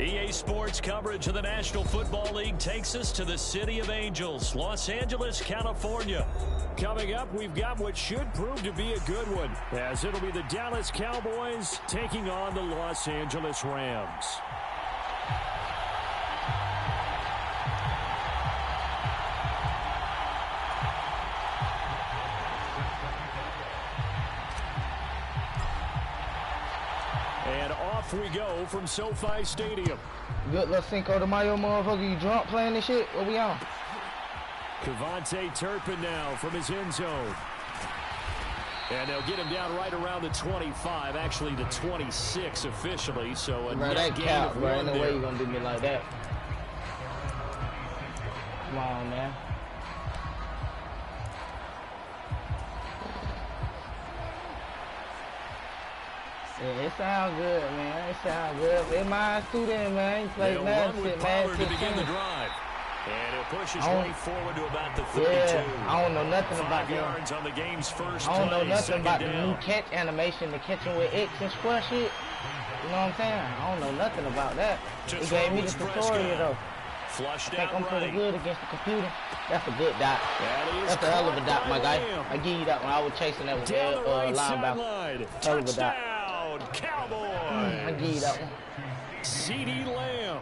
EA Sports coverage of the National Football League takes us to the City of Angels, Los Angeles, California. Coming up, we've got what should prove to be a good one, as it'll be the Dallas Cowboys taking on the Los Angeles Rams. And off we go from SoFi Stadium. Good little Cinco de Mayo, motherfucker. You drunk playing this shit? What we on? Cavante Turpin now from his end zone. And they'll get him down right around the 25, actually the 26 officially. So a net gain of 1 ain't no way you gonna do me like that. Come on, man. Yeah, it sounds good, man. It sounds good. They mine too then, man. You play Madden shit, man. To begin the drive. And he'll push his way forward to about the 32. Yeah, I don't know nothing about 5 yards on the game's first I don't know play, nothing about down. the new catch animation, the catching with X and square shit. You know what I'm saying? I don't know nothing about that. He gave me the tutorial, though. Flushed I think I'm pretty good against the computer. That's a good dot. That's a hell of a dot, my guy. I give you that one. I was chasing that with the linebacker. Hell of a dot. Cowboys. I give you that one. CeeDee Lamb,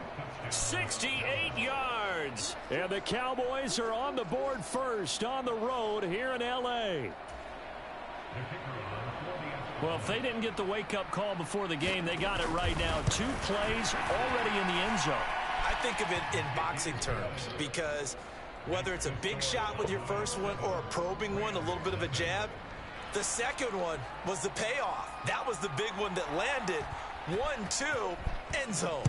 68 yards. And the Cowboys are on the board first on the road here in L.A. Well, if they didn't get the wake-up call before the game, they got it right now. 2 plays already in the end zone. I think of it in boxing terms because whether it's a big shot with your first one or a probing one, a little bit of a jab, the second one was the payoff. That was the big one that landed. 1-2, end zone.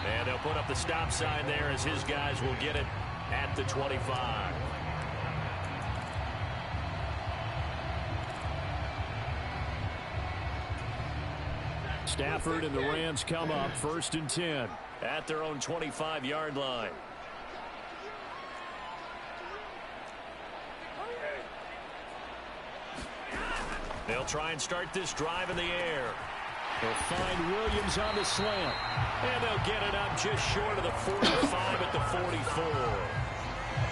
And they'll put up the stop sign there as his guys will get it at the 25. Stafford and the Rams come up 1st and 10 at their own 25-yard line. They'll try and start this drive in the air. They'll find Williams on the slant. And they'll get it up just short of the 45 at the 44.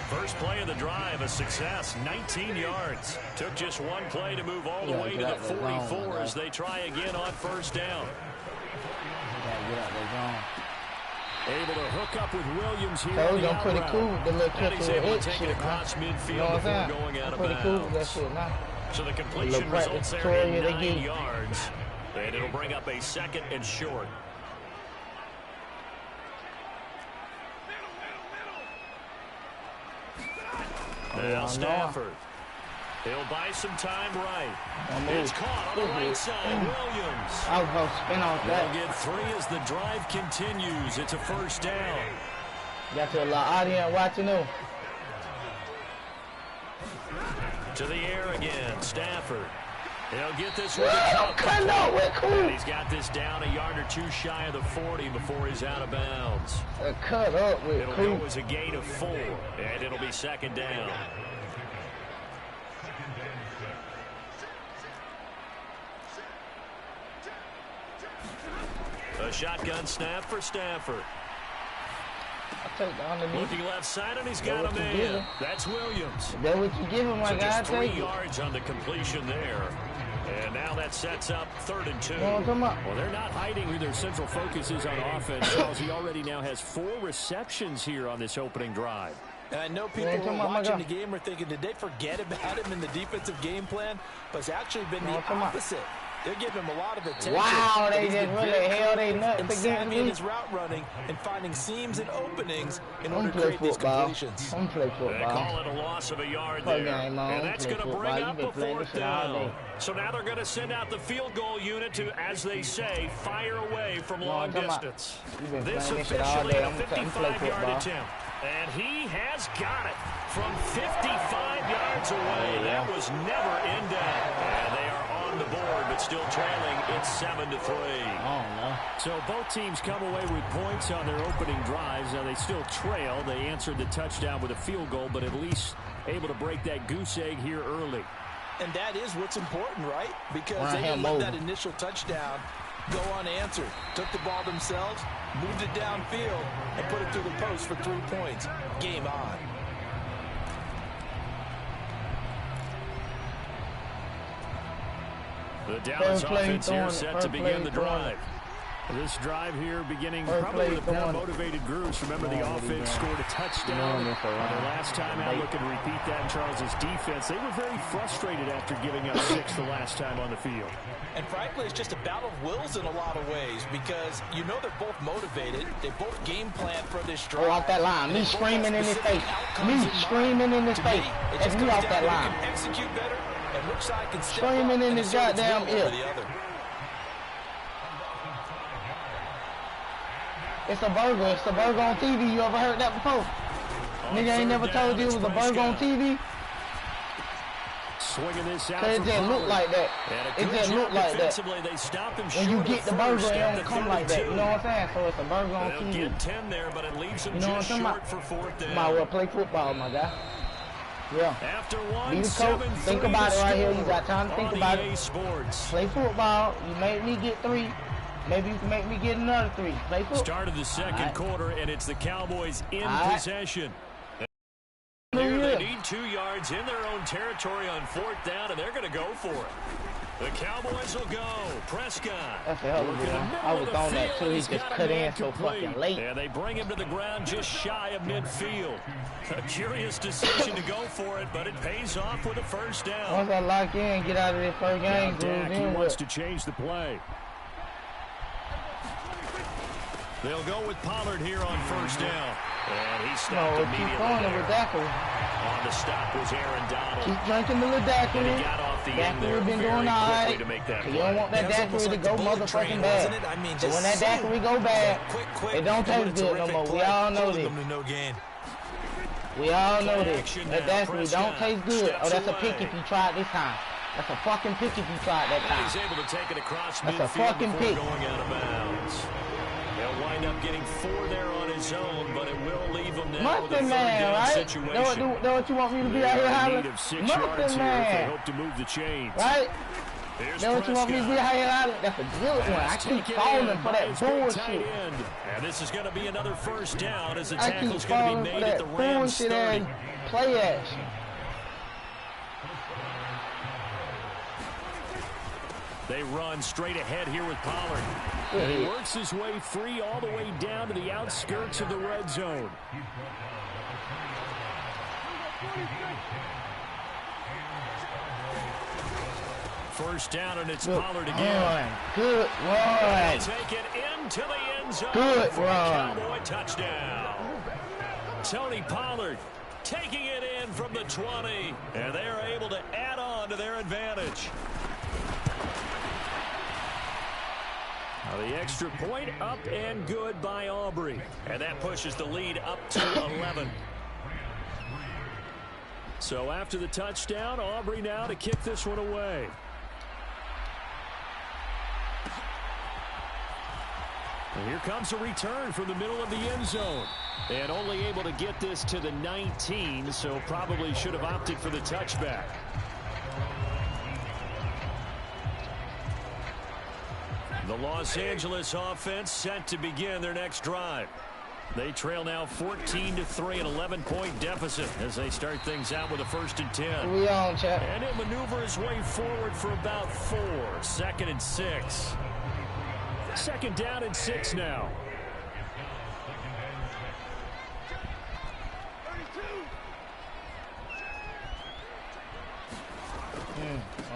First play of the drive, a success, 19 yards. Took just 1 play to move all the way to the 44 as they try again on 1st down. Able to hook up with Williams here. That was pretty cool. The little catch he's able to take it across midfield before going out of bounds. Pretty cool with that shit now. So the completion results there in 9 yards. And it'll bring up a 2nd and short. Now Stafford. He'll buy some time right. It's caught on the right side. Williams. I was going to spin off that. They'll get 3 as the drive continues. It's a 1st down. Got to a lot of audience watching them. To the air again. Stafford. He'll get this with a he's got this down a yard or 2 shy of the 40 before he's out of bounds. Cut up with it'll go as a gain of 4, and it'll be 2nd down. A shotgun snap for Stafford. Looking left side, and he's got a man. That's Williams. That's what you give him, my guy. Just 3 yards on the completion there. And now that sets up 3rd and 2. Well, they're not hiding who their central focus is on offense, because he already now has 4 receptions here on this opening drive. And I know people who are watching the game are thinking, did they forget about him in the defensive game plan? But it's actually been the opposite. They're giving him a lot of attention. Wow, they just really held their nuts against me. In his route running and finding seams and openings in order to create these completions. I'm play football. They call it a loss of a yard there. And that's going to bring up a 4th down. So now they're going to send out the field goal unit to, as they say, fire away from long distance. This officially a 55-yard attempt. And he has got it from 55 yards away. That was never in doubt. And they are on the board, but still trailing. It's 7-3. Oh, no. So both teams come away with points on their opening drives. Now they still trail. They answered the touchdown with a field goal, but at least able to break that goose egg here early. And that is what's important, right? Because they didn't let that initial touchdown go unanswered. Took the ball themselves, moved it downfield, and put it through the post for 3 points. Game on. The Dallas offense here set to begin the drive. This drive here beginning probably with a pair of motivated groups. Remember, the offense scored a touchdown their last time out. Looking to repeat that in Charles's defense. They were very frustrated after giving up 6 the last time on the field. And frankly, it's just a battle of wills in a lot of ways because you know they're both motivated. They both game plan for this drive. Go off that line. Me screaming in his face. Me screaming in his face. It's me off that line. Execute better, and which side can step screaming in his goddamn ear. It's a burger. It's a burger on TV. You ever heard that before? Nigga ain't never told you it was a burger on TV? Swinging this out. Cause it just look like that. It just look like that. When you get the burger, it don't come like that. You know what I'm saying? So it's a burger on TV. Get 10 there, but it leaves them you know what I'm talking about? For 4th down. Might well play football, my guy. Yeah. After be the coach. Think about it right here. You got time to think about it. Sports. Play football. You made me get 3. Maybe you can make me get another 3. Play football. Start of the second quarter, and it's the Cowboys in possession. Here they need 2 yards in their own territory on 4th down, and they're going to go for it. The Cowboys will go. Prescott. That's a hell of a one. I was on that too. He just cut in so fucking late. And they bring him to the ground just shy of midfield. A curious decision to go for it, but it pays off with a 1st down. Once I lock in, get out of this first game. He wants to change the play. They'll go with Pollard here on 1st down. And he stopped immediately. Keep going with Daiquiri. On the stop was Aaron Donald. Keep drinking the little Daiquiri. He got off the end there been doing all right. You don't want that Daiquiri to go motherfucking bad. So when that Daiquiri go bad, it don't taste good no more. We all know this. We all know this. That Daiquiri don't taste good. Oh, that's a pick if you try it this time. That's a fucking pick if you try it that time. He's able to take it across that's a fucking pick. Going out of bounds. He'll wind up getting 4 there on his own, but it will leave him now with a 3rd down right? situation. Know what you want me to be out here hollering? Muffin Man. They hope to move the chains. Right? Know what you want me to be out here hollering? That's a good one. I keep falling for that bullshit. And this is going to be another 1st down as the tackle's going to be made at the Rams 30. Play action. They run straight ahead here with Pollard. And he works his way free all the way down to the outskirts of the red zone. First down, and it's Pollard again. Good run. Take it into the end zone. Good for run. a Cowboy touchdown. Tony Pollard taking it in from the 20. And they are able to add on to their advantage. Now the extra point up and good by Aubrey. And that pushes the lead up to 11. So after the touchdown, Aubrey now to kick this one away. And here comes a return from the middle of the end zone. And only able to get this to the 19, so probably should have opted for the touchback. The Los Angeles offense set to begin their next drive. They trail now 14-3, an 11-point deficit as they start things out with a 1st and 10. We on, chat. And he'll maneuver his way forward for about 4. 2nd and 6. 2nd down and 6 now.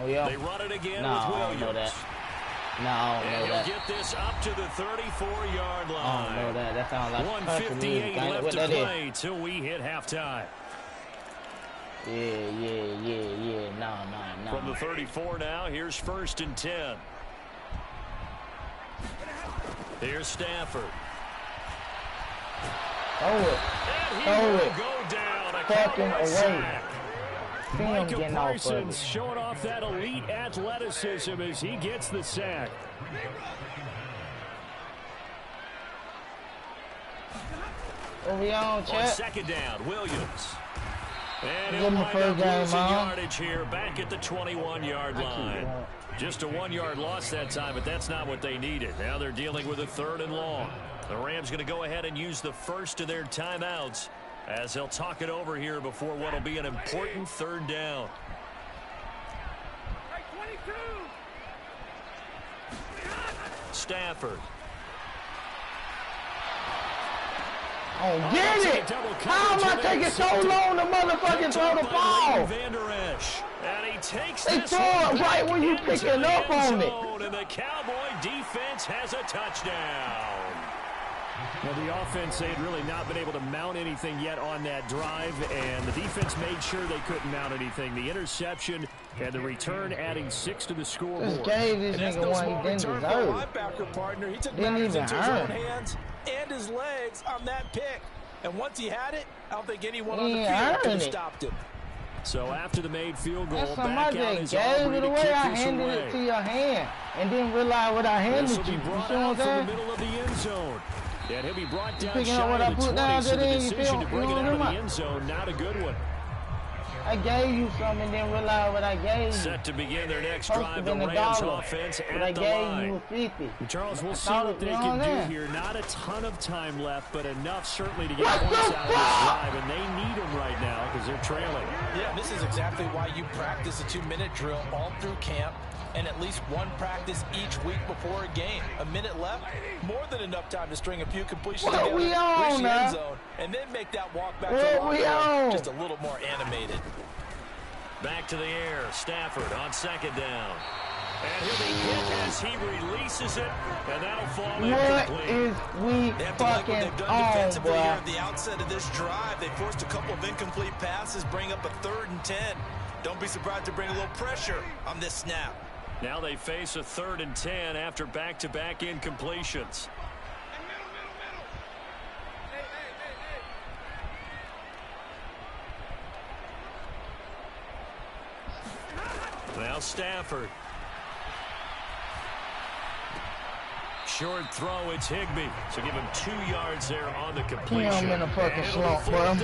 Oh, yeah. They run it again with I Williams. don't know that. No, I don't know that. He'll get this up to the 34-yard line. I don't know that. That sounds like 1:58 left to play till we hit halftime. Yeah. No. From the 34 now, here's 1st and 10. Here's Stafford. Throw it. Go down. A fucking away. Micah Parsons showing off that elite athleticism as he gets the sack. We on, chat. On 2nd down, Williams. And he'll wind up losing yardage here back at the 21-yard line. Just a 1-yard loss that time, but that's not what they needed. Now they're dealing with a 3rd and long. The Rams going to go ahead and use the first of their timeouts as they'll talk it over here before what will be an important 3rd down. Stafford. Oh, get it! How am I taking so long to motherfucking throw the ball? And he takes they throw it right when you picking up on it. And the Cowboy defense has a touchdown. Well, the offense, they had really not been able to mount anything yet on that drive, and the defense made sure they couldn't mount anything. The interception and the return adding 6 to the scoreboard. Just gave this nigga one he didn't deserve. Linebacker partner, he took didn't even into his own hands and his legs on that pick. And once he had it, I don't think anyone on the field could have stopped him. So after the made field goal, that's back out is Aubrey to kick this away. I handed it to your hand and didn't realize what I handed you. You see what I'm saying? The middle of the end zone. And he'll be brought down shy of the 20, so the decision to bring it out of the end zone, not a good one. I gave you something and didn't realize what I gave you. Set to begin their next drive, the Rams offense at the line. Charles, we'll see what they can do here. Not a ton of time left, but enough certainly to get points out of this drive, and they need them right now because they're trailing. Yeah, this is exactly why you practice a 2-minute drill all through camp, and at least one practice each week before a game. A minute left, more than enough time to string a few completions together, reach the end zone, and then make that walk back to the locker room just a little more animated. Back to the air, Stafford on 2nd down. And he'll be hit as he releases it, and that'll fall incomplete. What is we fucking on, boy? At the outset of this drive, they forced a couple of incomplete passes, bring up a 3rd and 10. Don't be surprised to bring a little pressure on this snap. Now they face a 3rd and 10 after back-to-back incompletions. Now Stafford. Short throw, it's Higbee. So give him 2 yards there on the completion. I'm in a fucking slump, bro.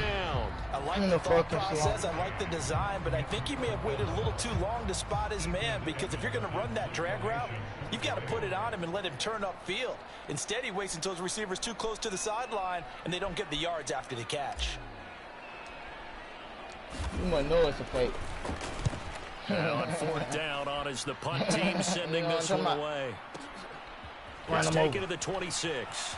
I like the thought process, I like the design, but I think he may have waited a little too long to spot his man, because if you're going to run that drag route, you've got to put it on him and let him turn upfield. Instead, he waits until his receiver's too close to the sideline, and they don't get the yards after the catch. You might know it's a fake. Now on 4th down on is the punt team sending this one away. Let's take it to the 26.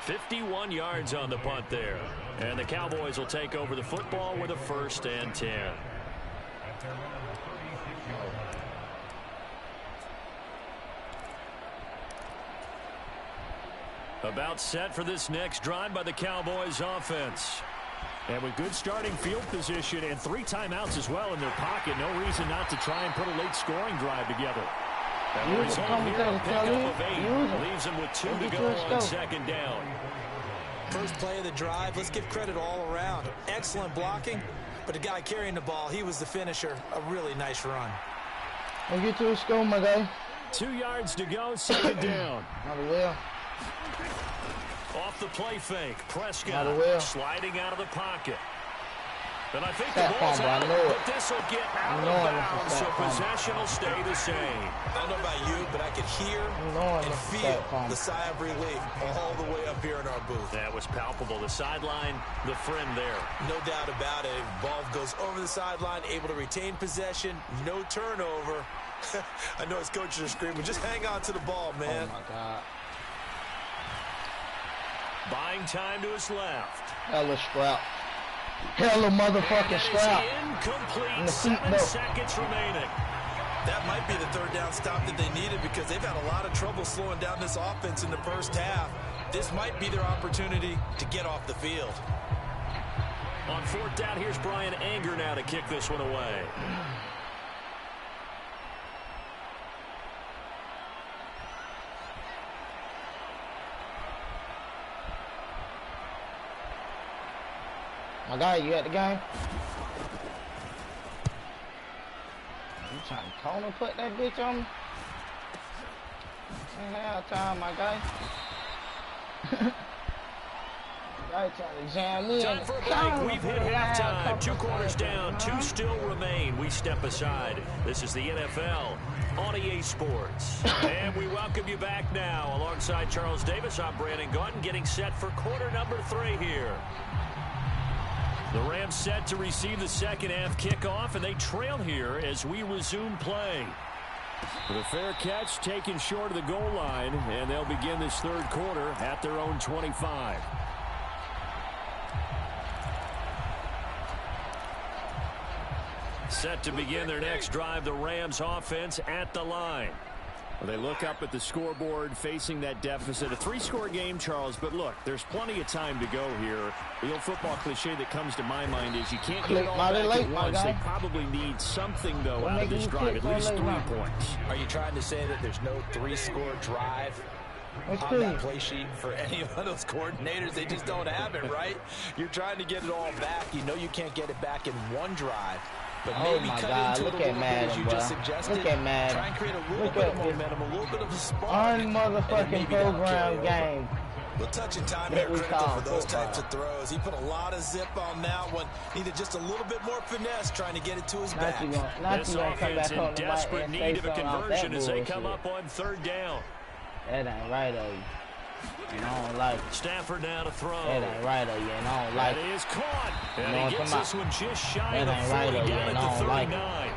51 yards on the punt there. And the Cowboys will take over the football with a 1st and 10. About set for this next drive by the Cowboys offense. And with good starting field position and 3 timeouts as well in their pocket, no reason not to try and put a late scoring drive together. And the result here, a pickup of 8. Leaves them with 2 to go on 2nd down. First play of the drive, let's give credit all around. Excellent blocking, but the guy carrying the ball, he was the finisher. A really nice run. We'll get to a score, my guy. 2 yards to go, 2nd down. Not well. Off the play fake, Prescott sliding out of the pocket. And I think the ball's out, but this will get out of bounds, so possession will stay the same. I don't know about you, but I could hear and feel the sigh of relief all the way up here in our booth. That was palpable. The sideline, the friend there. No doubt about it. Ball goes over the sideline, able to retain possession, no turnover. I know his coaches are screaming, just hang on to the ball, man. Oh, my God. Buying time to his left. Hella scrap. Hella motherfucking scrap. Incomplete. 7 seconds remaining. That might be the 3rd down stop that they needed, because they've had a lot of trouble slowing down this offense in the first half. This might be their opportunity to get off the field. On 4th down, here's Brian Anger now to kick this one away. My guy, you at the game? You trying to corner put that bitch on me? Ain't have time, my guy. Right, trying to jam in. Time for a break. We've hit halftime. 2 quarters down. 2 still remain. We step aside. This is the NFL on EA Sports. And we welcome you back now. Alongside Charles Davis, I'm Brandon Gaudin, getting set for quarter number 3 here. The Rams set to receive the second half kickoff, and they trail here as we resume play. With a fair catch taken short of the goal line, and they'll begin this third quarter at their own 25. Set to begin their next drive, the Rams offense at the line. Well, they look up at the scoreboard facing that deficit. A 3-score game, Charles, but look, there's plenty of time to go here. The old football cliche that comes to my mind is you can't get it all back at once. They probably need something, though, out of this drive, at least 3 points. Are you trying to say that there's no 3-score drive on that play sheet for any of those coordinators? They just don't have it, right? You're trying to get it all back. You know you can't get it back in one drive. But maybe my cut God, into look it a at little Madden, bit, as you bro. just suggested. Look at Madden. Try and create a little bit of momentum, a little bit of a spark. Unmotherfucking program game. Well, touch and time are critical for those types of throws. He put a lot of zip on that one. Needed just a little bit more finesse trying to get it to his back. This offense in desperate need of a conversion as they come up on third down. That ain't right of you. And I don't like it. Stafford now to throw. That ain't right of you, and I don't like it. That is caught. And he gets this one just shy of the 40 down at the 39.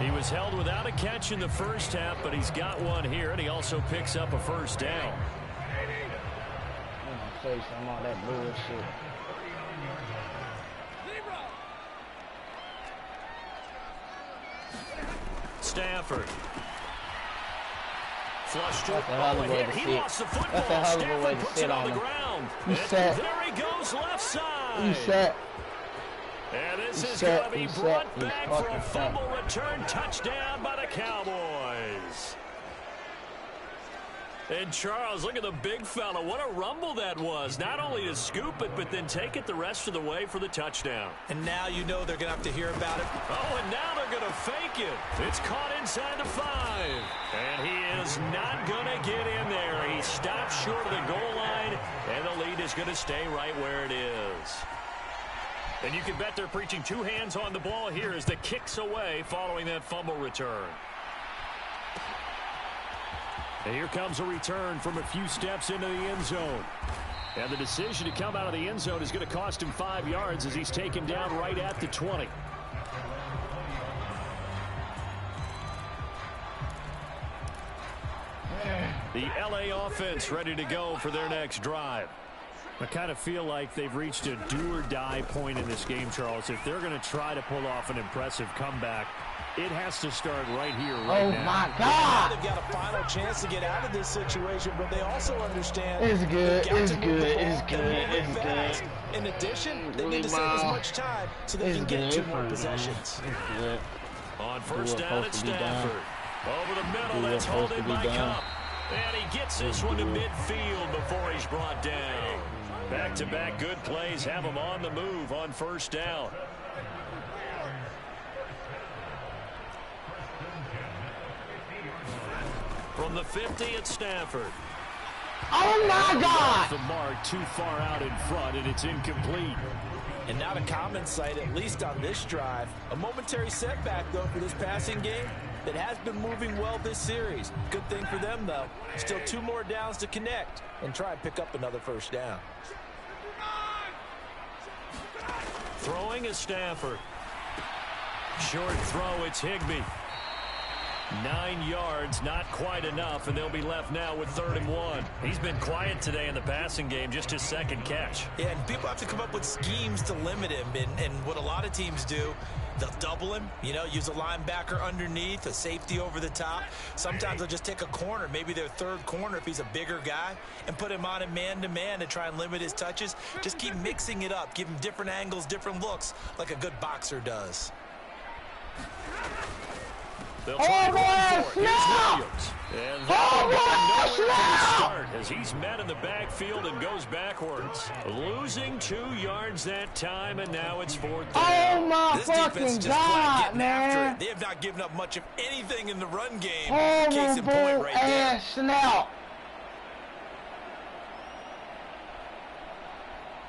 He was held without a catch in the first half, but he's got one here, and he also picks up a first down. I'm gonna say some of that bullshit. Stafford. Flushed it. He lost the football. That's a hell of a way to puts sit it on on the him. ground. There he goes left side. He's set. And this is going to be brought back for a fumble return touchdown by the Cowboys. And Charles, look at the big fella. What a rumble that was. Not only to scoop it, but then take it the rest of the way for the touchdown. And now you know they're going to have to hear about it. Oh, and now they're going to fake it. It's caught inside the 5. And he is not going to get in there. He stops short of the goal line, and the lead is going to stay right where it is. And you can bet they're preaching 2 hands on the ball here as the kick's away following that fumble return. And here comes a return from a few steps into the end zone. And the decision to come out of the end zone is going to cost him 5 yards as he's taken down right at the 20. The LA offense ready to go for their next drive. I kind of feel like they've reached a do-or-die point in this game, Charles. If they're going to try to pull off an impressive comeback, it has to start right here, right now. Oh, my God. They've got a final chance to get out of this situation, but they also understand it's good. It's good. It's good. It's good. In addition, they need to save as much time so they can get 2 more possessions. On first down at Stafford. Over the middle, that's hauled in by Cup. And he gets this one to midfield before he's brought down. Back-to-back good plays have him on the move on first down. From the 50 at Stafford. Oh, my God! The mark too far out in front, and it's incomplete. And not a common sight, at least on this drive. A momentary setback, though, for this passing game that has been moving well this series. Good thing for them, though. Still 2 more downs to connect and try and pick up another first down. Throwing is Stafford. Short throw, it's Higbee. 9 yards, not quite enough, and they'll be left now with 3rd and 1. He's been quiet today in the passing game, just his 2nd catch. Yeah, and people have to come up with schemes to limit him, and what a lot of teams do, they'll double him, you know, use a linebacker underneath, a safety over the top. Sometimes they'll just take a corner, maybe their 3rd corner if he's a bigger guy, and put him on a man-to-man to try and limit his touches. Just keep mixing it up, give him different angles, different looks, like a good boxer does. They'll try to run for it. Here's Williams. And that will nowhere to start as he's met in the backfield and goes backwards. Losing 2 yards that time, and now it's 4th down. Oh, my fucking God, man. They have not given up much of anything in the run game. Case in point right there. Snap.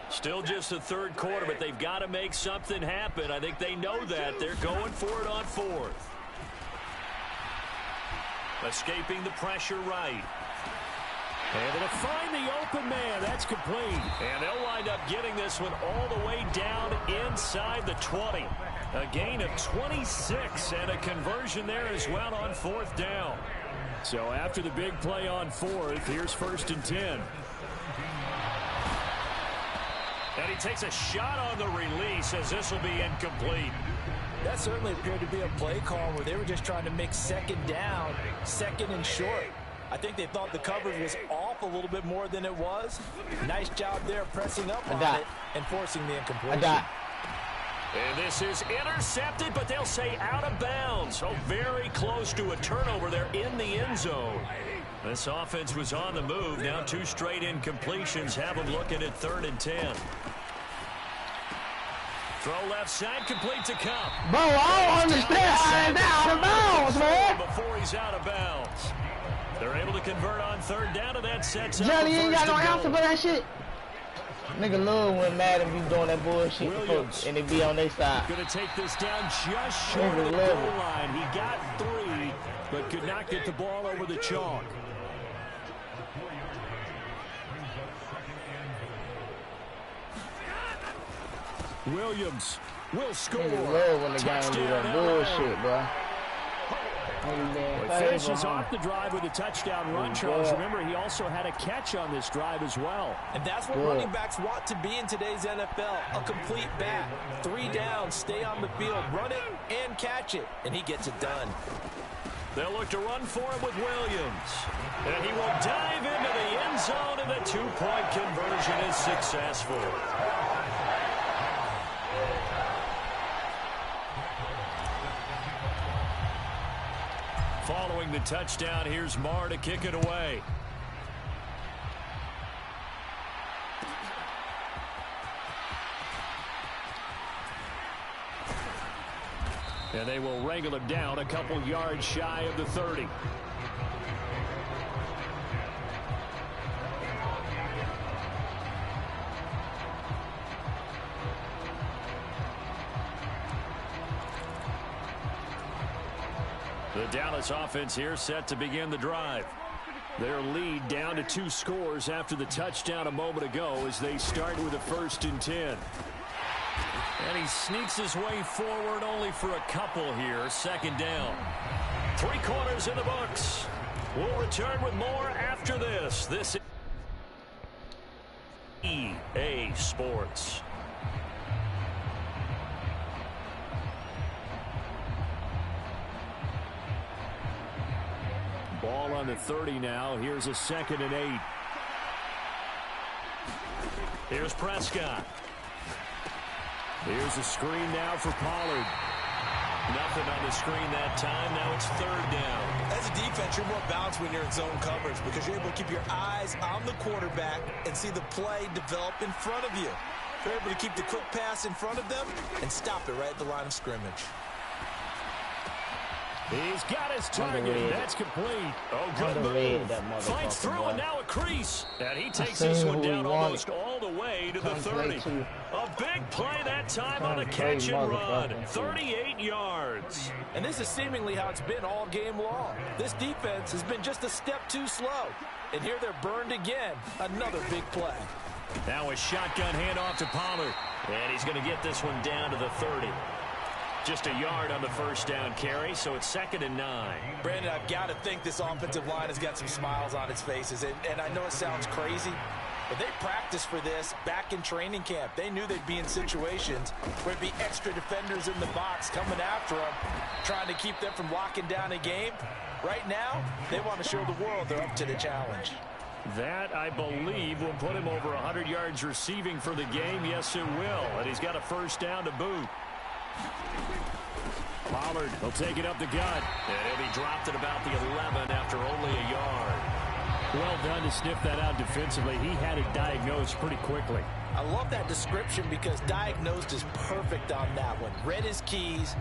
Still just the third quarter, but they've got to make something happen. I think they know that. They're going for it on fourth. Escaping the pressure right. Able to find the open man. That's complete. And they'll wind up getting this one all the way down inside the 20. A gain of 26 and a conversion there as well on fourth down. So after the big play on fourth, here's 1st and 10. And he takes a shot on the release as this will be incomplete. That certainly appeared to be a play call where they were just trying to make second down, second and short. I think they thought the coverage was off a little bit more than it was. Nice job there pressing up on it and forcing the incompletion. And this is intercepted, but they'll say out of bounds. So very close to a turnover there in the end zone. This offense was on the move. Now 2 straight incompletions have them looking at 3rd and 10. Throw left side, complete to Cup. Bro, I don't understand how out of bounds, man. Before he's out of bounds. They're able to convert on 3rd down, and that sets up Johnny, you ain't got no answer for that shit. Nigga love when Madden be doing that bullshit and they be on their side. Going to take this down just short of the goal line. He got 3, but could not get the ball over the chalk. Williams will score. Nigga love when the game do that bullshit, bro. Finishes off the drive with a touchdown run, Charles. Remember, he also had a catch on this drive as well. And that's what running backs want to be in today's NFL, a complete back. 3 downs, stay on the field, run it and catch it, and he gets it done. They'll look to run for him with Williams. And he will dive into the end zone, and the 2-point conversion is successful. Following the touchdown, here's Marr to kick it away. And they will wrangle him down a couple yards shy of the 30. The Dallas offense here set to begin the drive. Their lead down to 2 scores after the touchdown a moment ago as they start with a 1st and 10. And he sneaks his way forward only for a couple here. 2nd down. 3 quarters in the books. We'll return with more after this. This is EA Sports. Ball on the 30 now. Here's a 2nd and 8. Here's Prescott. Here's a screen now for Pollard. Nothing on the screen that time. Now it's 3rd down. As a defense, you're more balanced when you're in zone coverage because you're able to keep your eyes on the quarterback and see the play develop in front of you. You're able to keep the quick pass in front of them and stop it right at the line of scrimmage. He's got his target. That's complete. Oh, good move. Fights through and now a crease. And he takes this one down almost all the way to the 30. A big play that time on a catch and run. 38 yards. And this is seemingly how it's been all game long. This defense has been just a step too slow. And here they're burned again. Another big play. Now a shotgun handoff to Pollard. And he's going to get this one down to the 30. Just a yard on the 1st down carry, so it's 2nd and 9. Brandon, I've got to think this offensive line has got some smiles on its faces. And I know it sounds crazy, but they practiced for this back in training camp. They knew they'd be in situations where there'd be extra defenders in the box coming after them, trying to keep them from locking down a game. Right now, they want to show the world they're up to the challenge. That, I believe, will put him over 100 yards receiving for the game. Yes, it will. And he's got a 1st down to boot. Pollard will take it up the gut. And he'll be dropped at about the 11 after only a yard. Well done to sniff that out defensively. He had it diagnosed pretty quickly. I love that description because diagnosed is perfect on that one. Read his keys,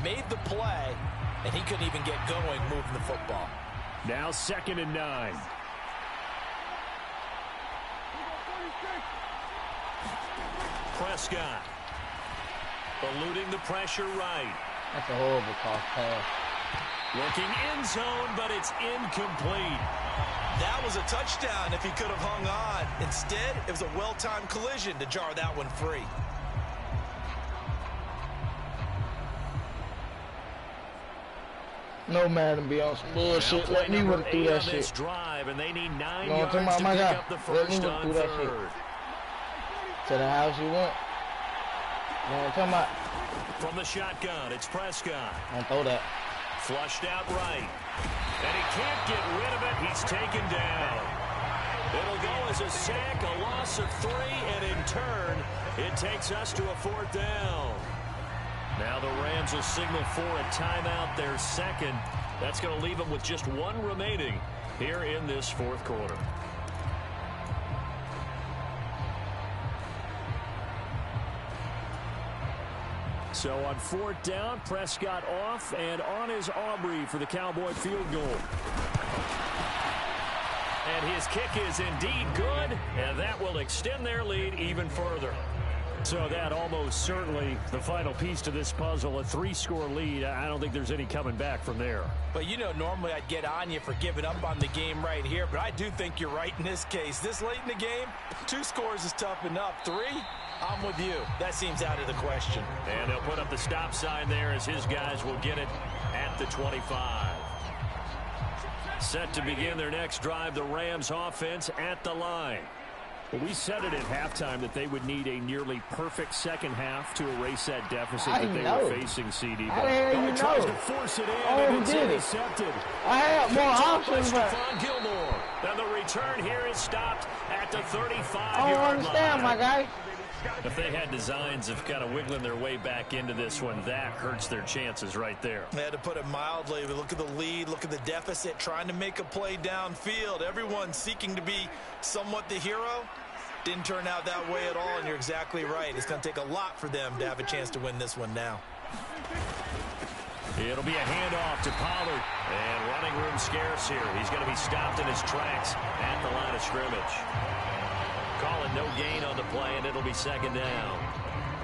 made the play, and he couldn't even get going moving the football. Now 2nd and 9. Prescott. Eluding the pressure right. That's a horrible pass. Looking end zone, but it's incomplete. That was a touchdown if he could have hung on. Instead, it was a well-timed collision to jar that one free. No, Madden be on some bullshit. Let me work through that shit. Drive, and they need 9 no, yards to pick up the Let me first work on through that third. Shit. To the house you want. No, come out. From the shotgun, it's Prescott. Don't throw that. Flushed out right. And he can't get rid of it. He's taken down. It'll go as a sack, a loss of 3, and in turn, it takes us to a 4th down. Now the Rams will signal for a timeout, their second. That's going to leave them with just 1 remaining here in this 4th quarter. So on 4th down, Prescott off, and on is Aubrey for the Cowboy field goal. And his kick is indeed good, and that will extend their lead even further. So that almost certainly the final piece to this puzzle, a 3-score lead. I don't think there's any coming back from there. But, you know, normally I'd get on you for giving up on the game right here, but I do think you're right in this case. This late in the game, 2 scores is tough enough. 3, I'm with you. That seems out of the question. And they'll put up the stop sign there as his guys will get it at the 25. Set to begin their next drive, the Rams offense at the line. Well, we said it at halftime that they would need a nearly perfect second half to erase that deficit that they were facing, CD. How the hell you tries know? to force it in, and it's intercepted. I had more options, but Stephon Gilmore. And the return here is stopped at the 35-yard line. I don't understand, my guy. If they had designs of kind of wiggling their way back into this one, that hurts their chances right there. They had to put it mildly. Look at the lead, look at the deficit, trying to make a play downfield. Everyone seeking to be somewhat the hero. Didn't turn out that way at all, and you're exactly right. It's going to take a lot for them to have a chance to win this one now. It'll be a handoff to Pollard. And running room scarce here. He's going to be stopped in his tracks at the line of scrimmage. Calling no gain on the play, and it'll be 2nd down.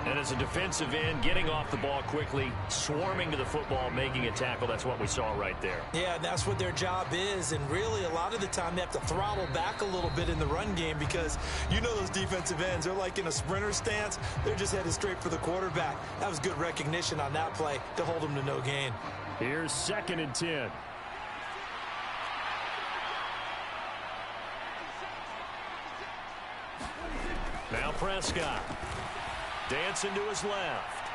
And as a defensive end, getting off the ball quickly, swarming to the football, making a tackle, that's what we saw right there. Yeah, and that's what their job is. And really, a lot of the time, they have to throttle back a little bit in the run game because you know those defensive ends, they're like in a sprinter stance. They're just headed straight for the quarterback. That was good recognition on that play to hold them to no gain. Here's 2nd and 10. Now Prescott. Dancing to his left.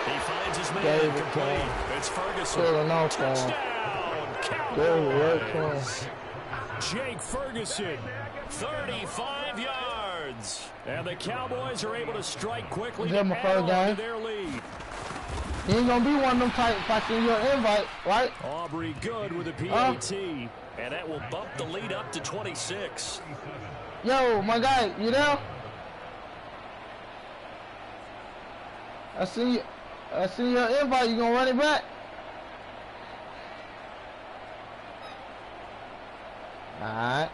He finds his man complete. It's Ferguson. Touchdown, Cowboys. Jake Ferguson. 35 yards. And the Cowboys are able to strike quickly to Is that my add first on guy? to their lead. You ain't gonna be one of them type if I send you an invite, right? Aubrey good with a PAT. And that will bump the lead up to 26. Yo, my guy, you there? I see your invite. You gonna run it back? All right.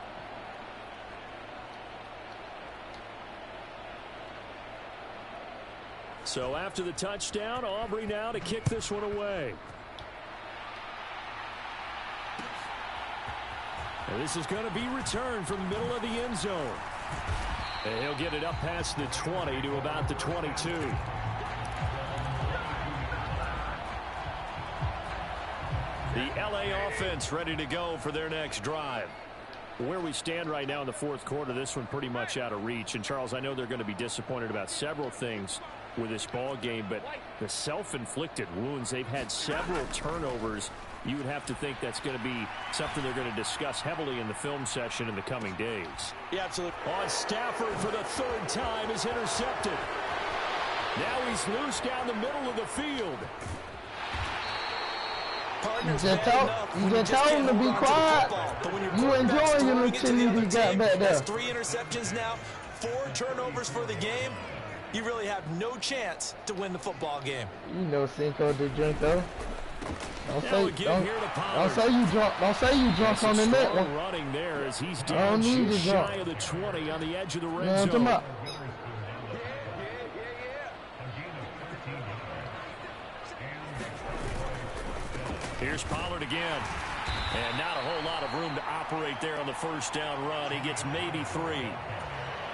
So after the touchdown, Aubrey now to kick this one away. And this is going to be returned from the middle of the end zone. And he'll get it up past the 20 to about the 22. The LA offense ready to go for their next drive. Where we stand right now in the 4th quarter, this one pretty much out of reach. And, Charles, I know they're going to be disappointed about several things with this ball game, but the self-inflicted wounds, they've had several turnovers. You would have to think that's going to be something they're going to discuss heavily in the film session in the coming days. Yeah, absolutely. On Stafford for the 3rd time is intercepted. Now he's loose down the middle of the field. You just tell him to be quiet. You enjoying him until you got back there. 3 interceptions now, 4 turnovers for the game. You really have no chance to win the football game. You know Cinco de Junto. Don't say you drunk on the net one. Running there as he's down just shy of the 20 on the edge of the red zone. Here's Pollard again. And not a whole lot of room to operate there on the first down run. He gets maybe 3.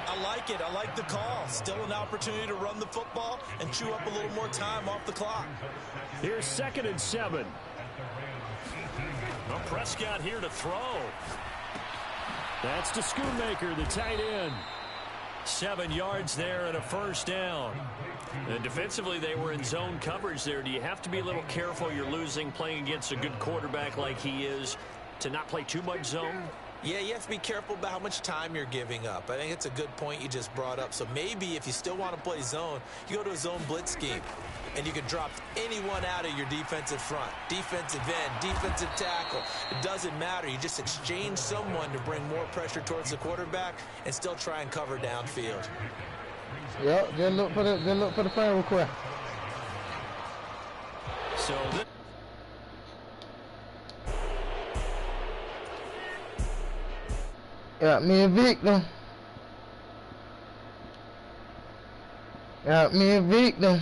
I like it. I like the call. Still an opportunity to run the football and chew up a little more time off the clock. Here's 2nd and 7. Well, Prescott here to throw. That's to Schoonmaker, the tight end. 7 yards there and a first down. And defensively, they were in zone coverage there. Do you have to be a little careful? You're losing playing against a good quarterback like he is to not play too much zone? Yeah, you have to be careful about how much time you're giving up. I think it's a good point you just brought up. So maybe if you still want to play zone, you go to a zone blitz scheme. And you can drop anyone out of your defensive front. Defensive end, defensive tackle. It doesn't matter. You just exchange someone to bring more pressure towards the quarterback and still try and cover downfield. Yep, just look for the friend request. So Got me a victim. Got me a victim.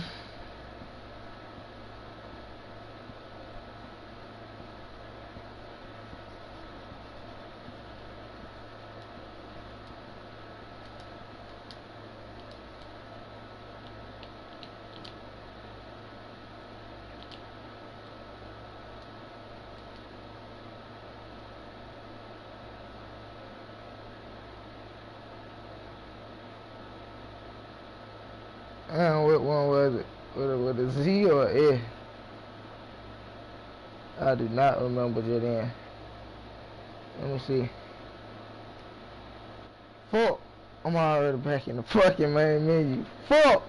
I don't know what one was it. With a Z or a S? I do not remember just then. Let me see. Fuck. I'm already back in the fucking main menu. Fuck.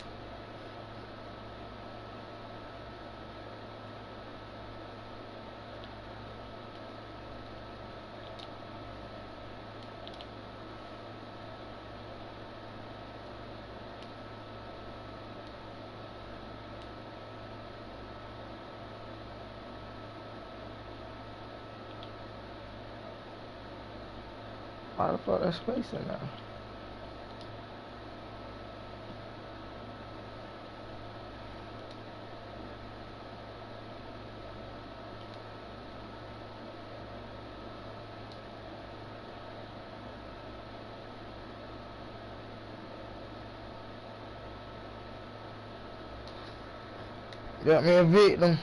Why the fuck that space in there? Got me a victim.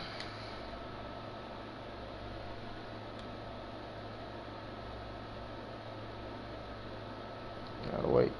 Gotta wait.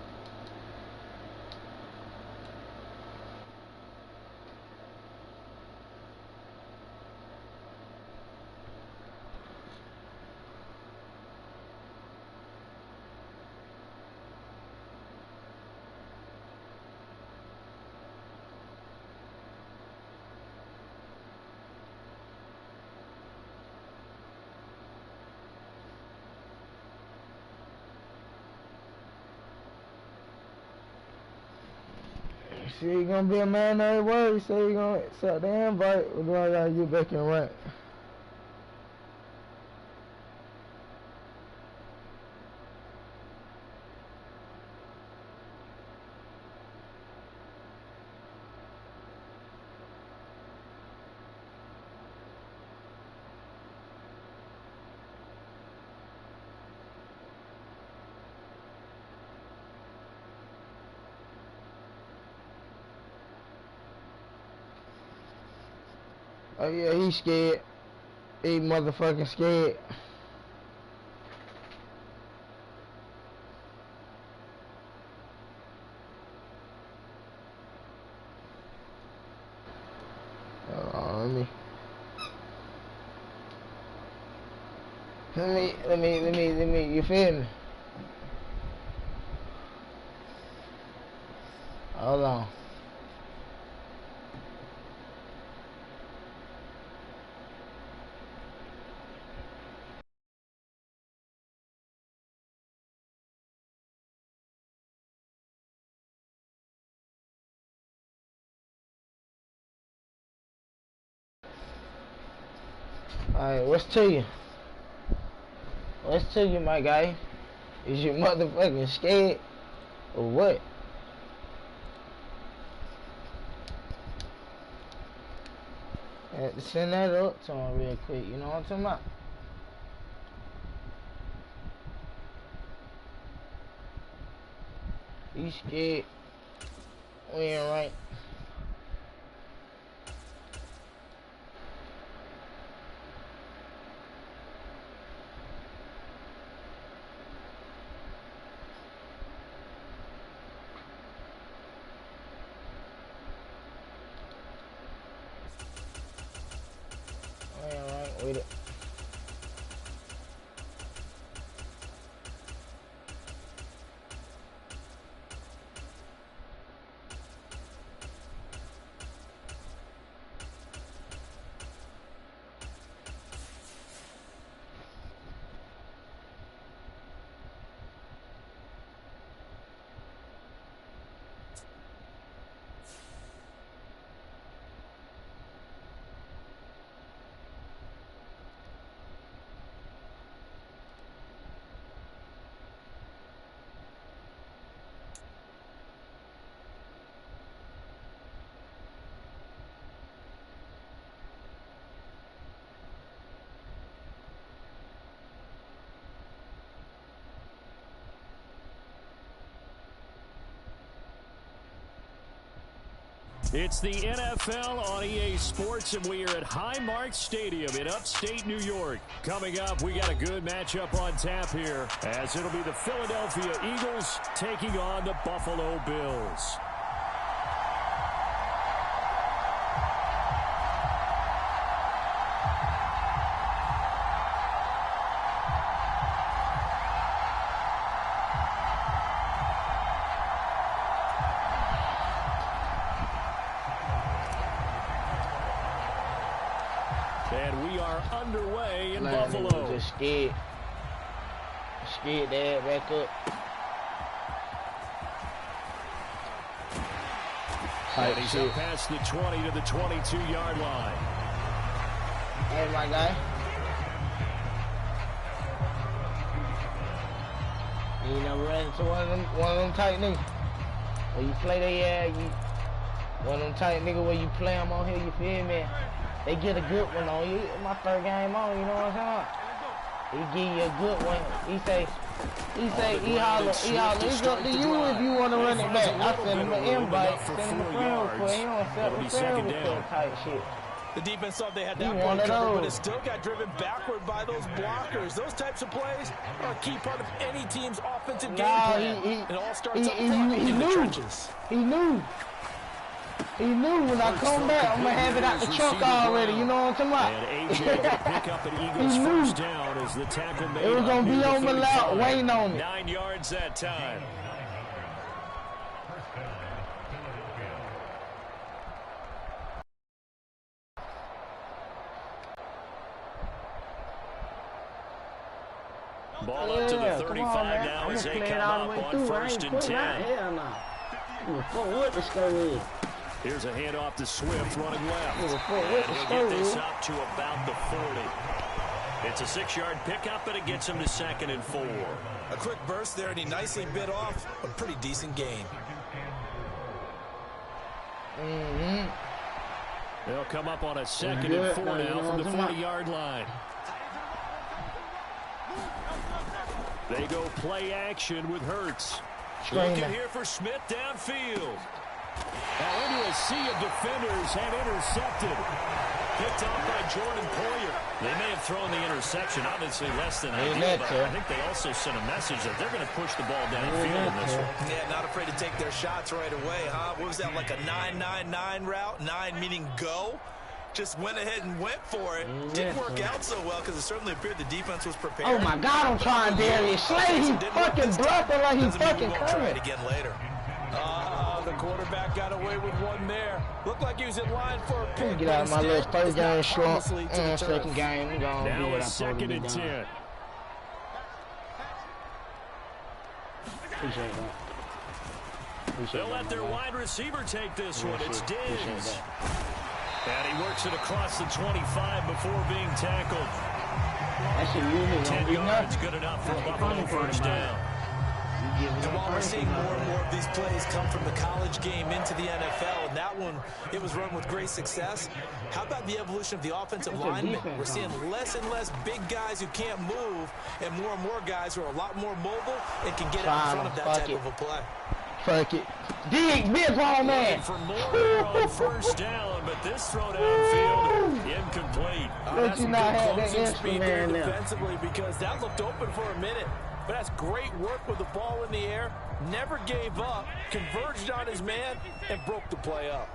She ain't gonna be a man that way. He said he gonna accept the invite. We're gonna get back in rank. Oh yeah, he's scared. He motherfucking scared. Hold on, let me, you feel me? Hold on. Alright, what's to you? What's to you, my guy? Is you motherfucking scared? Or what? I had to send that up to him real quick. You know what I'm talking about? He's scared. We ain't right. We ain't right with it. It's the NFL on EA Sports, and we are at Highmark Stadium in upstate New York. Coming up, we got a good matchup on tap here, as it'll be the Philadelphia Eagles taking on the Buffalo Bills. And we are underway in Buffalo. Just scared. Scared that back up. And he's up past the 20 to the 22-yard line. Hey, my guy. You never ran into one of them tight niggas. When you play one of them tight niggas where you play them on here, you feel me? They get a good one on you. My third game on, you know what I'm saying? He give you a good one. He say, he holler. It's up to you if you want to run it back. I send him an invite, send him a friend request. He don't send him a friend request type shit. The defense thought they had that one covered, but it still got driven backward by those blockers. Those types of plays are a key part of any team's offensive game plan. It all starts up front in the trenches. He knew. He knew when I come back, I'm going to have it out the truck already. You know what I'm talking about? And AJ going to pick up an Eagles first down as the tackle made. It was going to be on the left, waiting on it. 9 yards that time. Ball up to the 35 now as they come up on 1st and 10. Hell no. What the score is? Here's a handoff to Swift running left. He'll get this up to about the 40. It's a 6-yard pickup, but it him to 2nd and 4. A quick burst there, and he nicely bit off a pretty decent gain. They'll come up on a 2nd and 4 now from the 40-yard line. They go play action with Hurts. Looking here for Smith downfield. Now into a sea of defenders and intercepted. Picked off by Jordan Poyer. They may have thrown the interception, obviously less than ideal, but I think they also sent a message that they're going to push the ball downfield in this one. Yeah, not afraid to take their shots right away, huh? What was that, like a 9-9-9 route? 9 meaning go? Just went ahead and went for it. Didn't work out so well because it certainly appeared the defense was prepared. Oh, my God, I'm trying Darius Slay. He fucking bluffing like he's fucking coming. Try it again later. The quarterback got away with one there. Looked like he was in line for a pick. Get out of my list. First game short. Second game. Now it's 2nd and 10. Appreciate that. They'll let their wide receiver take this one. It's Diggs. And he works it across the 25 before being tackled. That shit usually 10 yards, good enough for a Buffalo first down. And while we're seeing more and more of these plays come from the college game into the NFL, and that one, it was run with great success. How about the evolution of the offensive linemen? We're seeing less and less big guys who can't move and more guys who are a lot more mobile and can get out in front of that type of a play. Fuck it. Dig, big ball, man. For more on first down, but this throw downfield incomplete. That's you not have that extra man there defensively, because that looked open for a minute. But that's great work with the ball in the air. Never gave up, converged on his man, and broke the play up.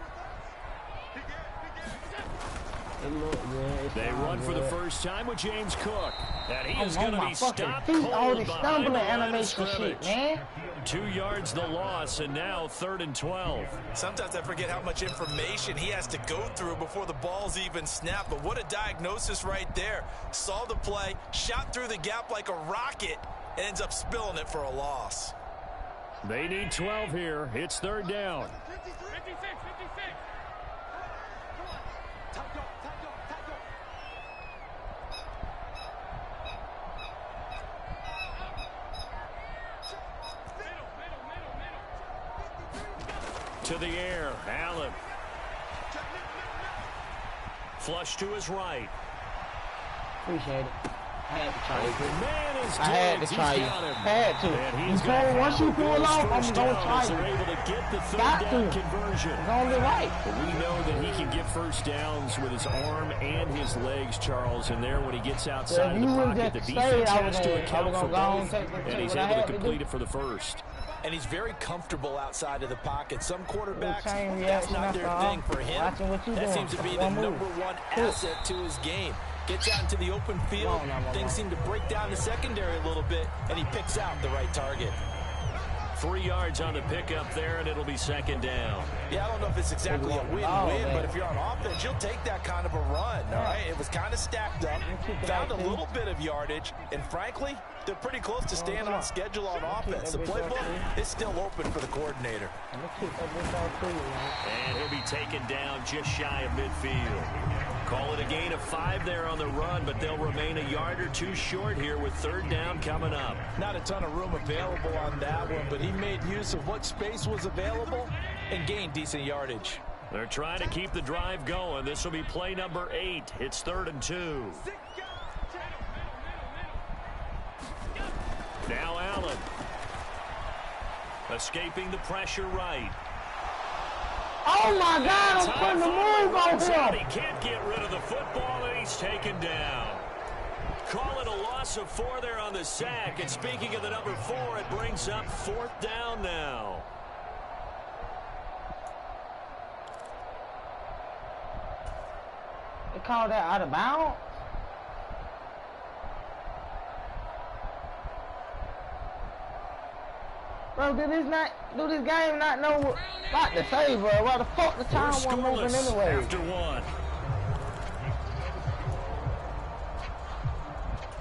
They run for the first time with James Cook. And he is going to be stopped all this cold stumbling behind the animation shit, man. 2 yards the loss, and now 3rd and 12. Sometimes I forget how much information he has to go through before the ball's even snapped. But what a diagnosis right there. Saw the play, shot through the gap like a rocket, and ends up spilling it for a loss. They need 12 here. It's 3rd down. To the air, Allen. Flush to his right. Appreciate it. I had to try you. Man is I had to try you. Had to. Once you pull off, I'm going to try you. They're able to get the 3rd Got down to. conversion. It's on the right. But we know that he can get first downs with his arm and his legs, Charles. And there, when he gets outside of the pocket, the defense has to account for both. And he's able to complete it for the first. And he's very comfortable outside of the pocket. Some quarterbacks, Chain that's reaction, not their that's thing for him. Watching what you That doing. seems to be the One move. #1 asset to his game. Gets out into the open field. Things seem to break down the secondary a little bit, and he picks out the right target. 3 yards on the pickup there, and it'll be 2nd down. Yeah, I don't know if it's exactly a win-win, but if you're on offense, you'll take that kind of a run, all right? It was kind of stacked up, found a little bit of yardage, and frankly, they're pretty close to staying on schedule on offense. The playbook is still open for the coordinator. And he'll be taken down just shy of midfield. Call it a gain of 5 there on the run, but they'll remain a yard or 2 short here with 3rd down coming up. Not a ton of room available on that one, but he made use of what space was available and gained decent yardage. They're trying to keep the drive going. This will be play number 8. It's 3rd and 2. Now Allen. Escaping the pressure right. Oh my God, I'm putting the move on him. He can't get rid of the football, and he's taken down. Call it a loss of 4 there on the sack. And speaking of the number 4, it brings up 4th down now. They call that out of bounds? Bro, do this game not know what to say, bro? Why the fuck the time wasn't moving anyway? After 1.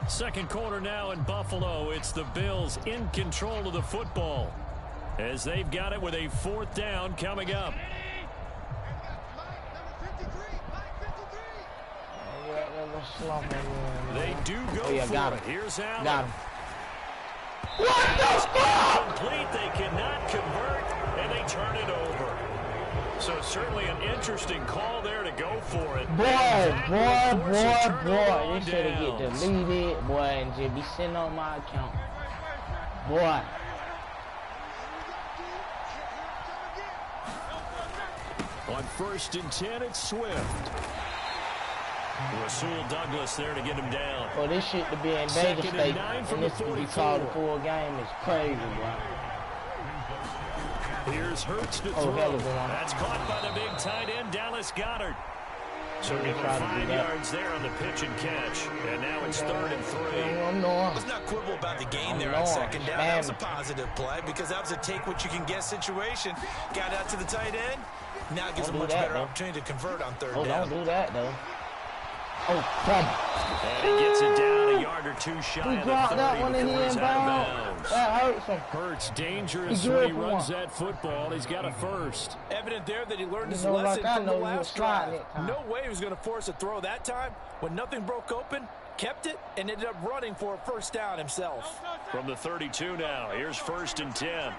2nd quarter now in Buffalo. It's the Bills in control of the football as they've got it with a 4th down coming up. They do go for it. Here's Allen. Got him. What the fuck? Complete. They cannot convert, and they turn it over. So certainly an interesting call there to go for it. Boy. This should have get deleted, boy, and just be sitting on my account. Boy. On 1st and 10, it's Swift. Rasul Douglas there to get him down. Well, this shit to be in Vegas State, and this to be called a full game is crazy, bro. Here's Hurts to throw. That's caught by the big tight end, Dallas Goedert. So give him 5 yards there on the pitch and catch. And now it's 3rd and 3. Let's not quibble about the gain there on 2nd down. That was a positive play because that was a take-what-you-can-get situation. Got out to the tight end. Now it gives a much better opportunity to convert on 3rd down. Don't do that, though. Oh, come. And he gets it down a yard or 2 shy of the 30 that one in the before he's end out of bounds. That hurts him. Hurts dangerous when he runs that football. He's got a 1st. Evident there that he learned his lesson from the last drive. No way he was going to force a throw that time. When nothing broke open, kept it, and ended up running for a 1st down himself. From the 32 now, here's 1st and 10.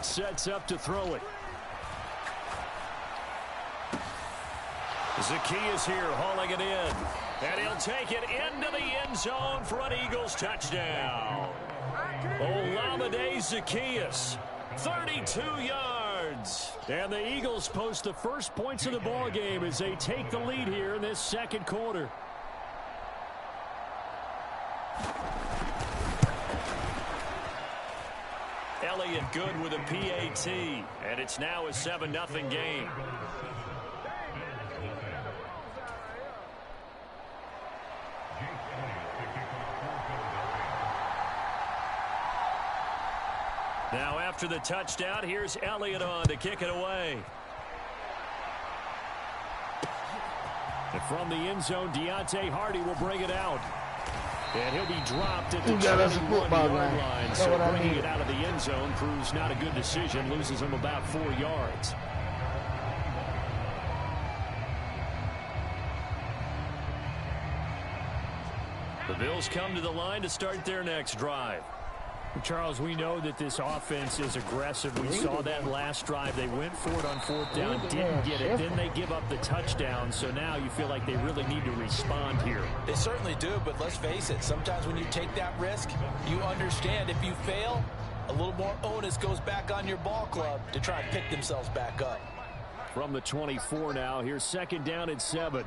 Kirk sets up to throw it. Zacchaeus here hauling it in. And he'll take it into the end zone for an Eagles touchdown. Olamide Zacchaeus, 32 yards. And the Eagles post the first points of the ball game as they take the lead here in this second quarter. Elliott good with a PAT, and it's now a 7-0 game. Now after the touchdown, here's Elliott on to kick it away. And from the end zone, Deontay Hardy will bring it out. And he'll be dropped at the 21-yard line. So bringing it out of the end zone proves not a good decision. Loses him about 4 yards. The Bills come to the line to start their next drive. Charles, we know that this offense is aggressive. We saw that last drive. They went for it on 4th down, didn't get it. Then they give up the touchdown. So now you feel like they really need to respond here. They certainly do, but let's face it. Sometimes when you take that risk, you understand if you fail, a little more onus goes back on your ball club to try and pick themselves back up. From the 24 now, here's 2nd down and 7.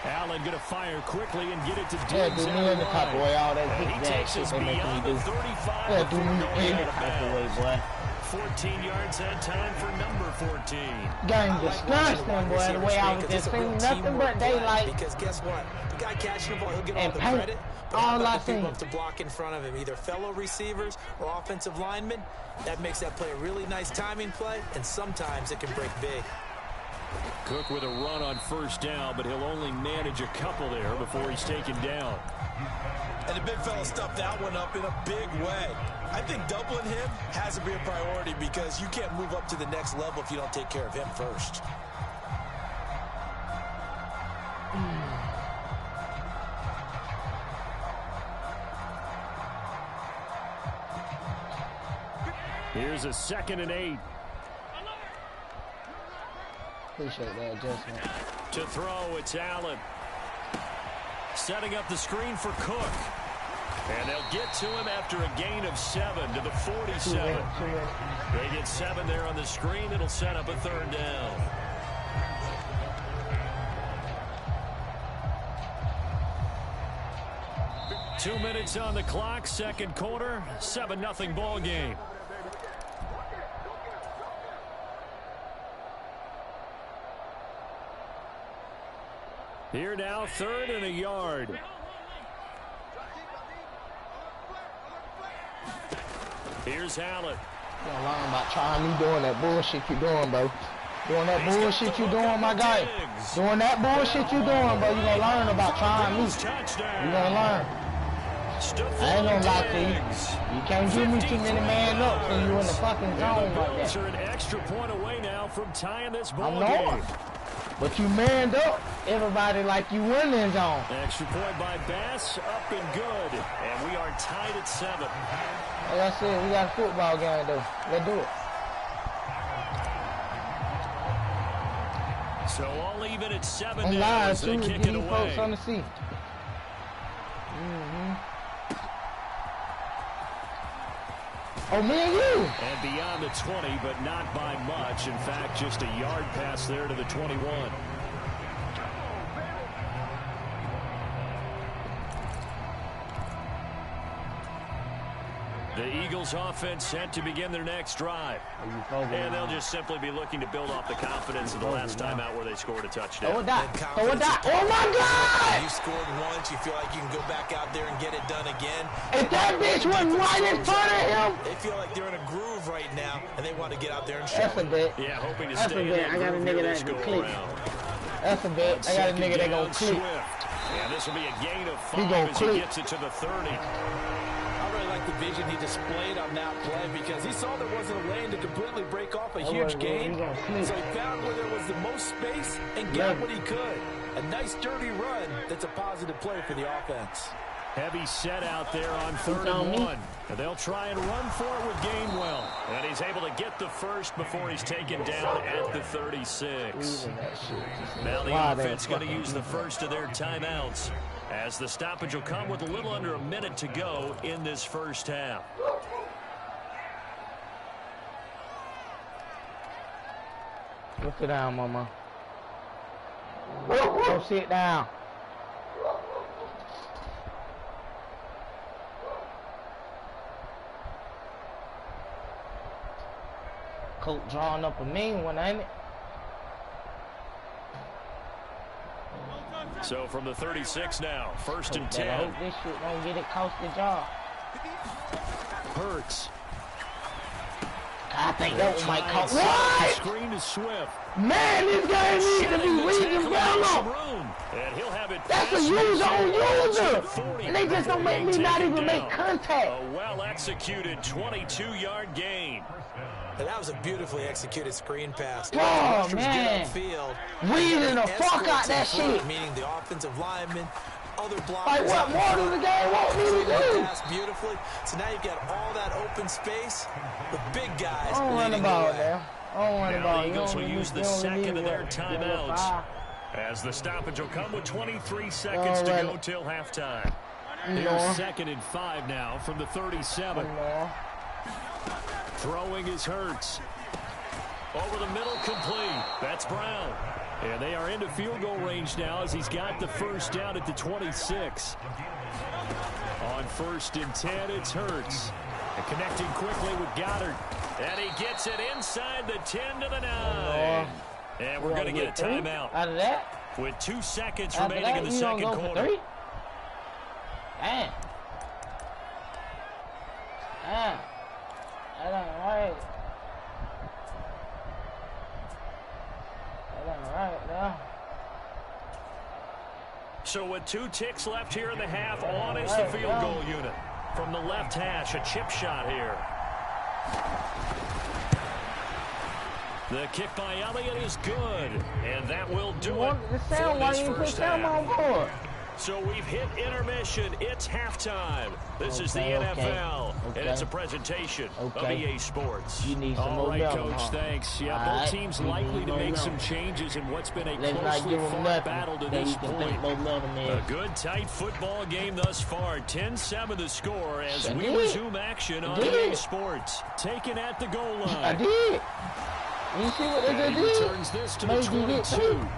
Allen going to fire quickly and get it to Diggs. He takes us beyond the 35 before going out of bounds. 14 yards that time for number 14. Game disgusting, boy. The way I was just seeing nothing but daylight. Because guess what? The guy catching the ball, he'll get all the credit. But all I think people have to block in front of him, either fellow receivers or offensive linemen. That makes that play a really nice timing play, and sometimes it can break big. Cook with a run on 1st down, but he'll only manage a couple there before he's taken down. And the big fella stuffed that one up in a big way. I think doubling him has to be a priority because you can't move up to the next level if you don't take care of him first. Here's a 2nd and 8. Appreciate that adjustment. To throw, it's Allen. Setting up the screen for Cook. And they'll get to him after a gain of 7 to the 47. They get 7 there on the screen. It'll set up a 3rd down. Two minutes on the clock, second quarter, 7-0 ball game. Here now, 3rd and a yard. Here's Allen. You don't learn about trying me doing that bullshit you doing, bro. Doing that bullshit you doing, my guy. Doing that bullshit you doing, bro. You gonna learn about trying me. You gonna learn. I ain't gonna lie to you. You can't give me too many man ups when you in the fucking zone like that. Are an extra point away now from tying this ball game. But you manned up everybody like you winning zone. Extra point by Bass, up and good. And we are tied at 7. Like I said, we got a football game though. Let's do it. So all even at 7 now as they kick it away. Folks on the seat. Oh, me and you. And beyond the 20, but not by much. In fact, just a yard pass there to the 21. The Eagles offense set to begin their next drive. And they'll just simply be looking to build off the confidence of the last time out where they scored a touchdown. Oh, my God! You scored once, you feel like you can go back out there and get it done again. If that bitch went right in front of him. They feel like they're in a groove right now, and they want to get out there and show That's a bet. Yeah, hoping to That's stay a bet. I got a nigga that can click. That's a bet. I got a nigga that gonna click. Yeah, this will be a gain of 5 as he gets it to the 30. The vision he displayed on that play because he saw there wasn't a lane to completely break off a huge gain. So he found where there was the most space and got what he could. A nice dirty run that's a positive play for the offense. Heavy set out there on 3rd and 1. And they'll try and run for it with Gainwell. And he's able to get the first before he's taken down at the 36. Now the offense going to use the first of their timeouts, as the stoppage will come with a little under a minute to go in this first half. Go sit down, mama. Go sit down. Coach drawing up a mean one, ain't it? So from the 36 now, 1st and 10. I hope this shit don't get it cost the job. Hurts. I think that one might cost. What? Screen is Swift. Man, this game needs to be reading down. And he'll have it. That's a user on user. And they just don't make me not even make contact. A well-executed 22-yard gain. And that was a beautifully executed screen pass. Oh, man. Reading the fuck out that shit. Meaning the offensive lineman, other blockers. Like, what more does the game want me to do? Pass beautifully. So now you've got all that open space. The big guys. I don't run the ball now. Now the Eagles will use the second of their timeouts, as the stoppage will come with 23 seconds to go till halftime. Here's 2nd and 5 now from the 37. Throwing is Hurts. Over the middle, complete. That's Brown. And they are into field goal range now, as he's got the first down at the 26. On 1st and 10, it's Hurts. And connecting quickly with Goddard. And he gets it inside the 10 to the 9. And we're going to get a timeout. Out of that? With 2 seconds remaining in the second quarter. Damn. Damn. That ain't right. That ain't right now. So with 2 ticks left here in the half, on is the field goal unit. From the left hash, a chip shot here. The kick by Elliott is good, and that will do it for this first half. So we've hit intermission. It's halftime. This is the NFL, and it's a presentation of EA Sports. You need some All right, Coach, thanks. Yeah, both teams likely to make some changes in what's been a closely fought battle to this point. A good, tight football game thus far. 10-7 the score as we resume action on EA Sports. Taken at the goal line. I did. You see what they just did? Turns this to the 22.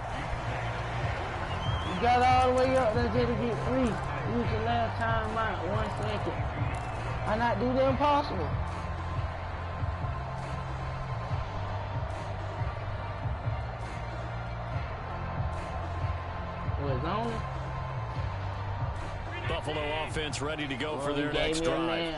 Got all the way up there to get 3. Use the last time out, 1 second. Why not do the impossible? Was on it. Buffalo offense ready to go for their next drive.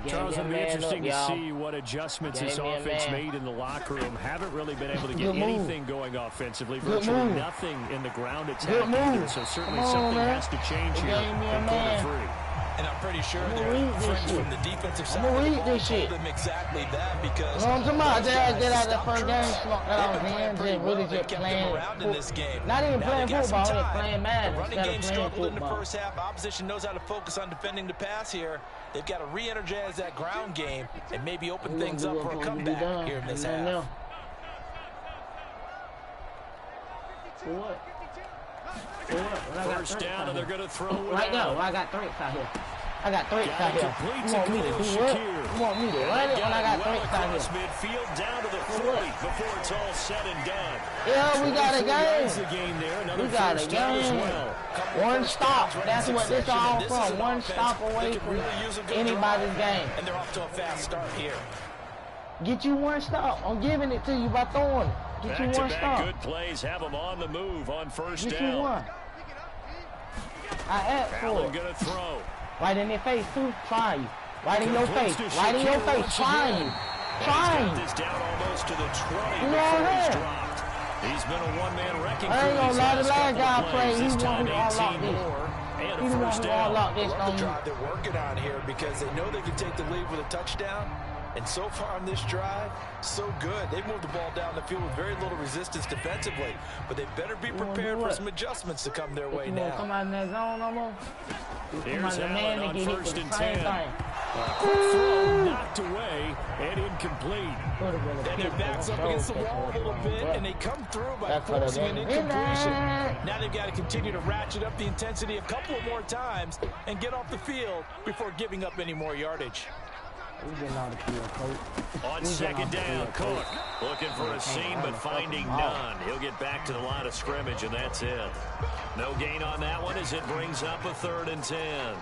Charles, it'll be interesting to see what adjustments this offense made in the locker room. Haven't really been able to get anything going offensively. Virtually nothing in the ground attack either. So certainly something has to change here in quarter 3. And I'm pretty sure their friends from the defensive side told them exactly that, because get out of the first game, smoke that on hands, and really just playing around in this game. Not even playing football, they're playing Madden. Running game struggled in the first half. Opposition knows how to focus on defending the pass here. They've got to re-energize that ground game and maybe open things up for a comeback here in this half. First down, and they're going to throw it right now. I got 3 out here. I got 3 out here. You want me to do what? You want me to run it when I got 3 out here? Midfield down to the 40 before it's all said and done. Yeah, we got a game. We got a game. One stop. That's what this all from. One stop away from anybody's game. And they're off to a fast start here. Get you 1 stop. I'm giving it to you by throwing it. Get you 1 stop. Good plays have them on the move on first down. Get you 1. I asked for it. Gonna throw. Right in their face, too. Try you. Right in your face. Right in your face. Try you. Try you. This down almost to the 20 before he's dropped. He's been a one-man wrecking crew. I ain't gonna lie, the last guy played. He won who unlocked this. He the first down. Unlocked this on drive they're working on here, because they know they can take the lead with a touchdown. And so far on this drive, so good. They've moved the ball down the field with very little resistance defensively. But they better be prepared for some adjustments to come their way now. Come out in that zone no more? Here's Allen on 1st and 10. Quick throw knocked away and incomplete. And their back's up against the wall a little bit, and they come through by forcing an incompletion. Now they've got to continue to ratchet up the intensity a couple more times and get off the field before giving up any more yardage. On 2nd down, Cook looking for a seam but finding none. He'll get back to the line of scrimmage, and that's it. No gain on that one as it brings up a 3rd and 10.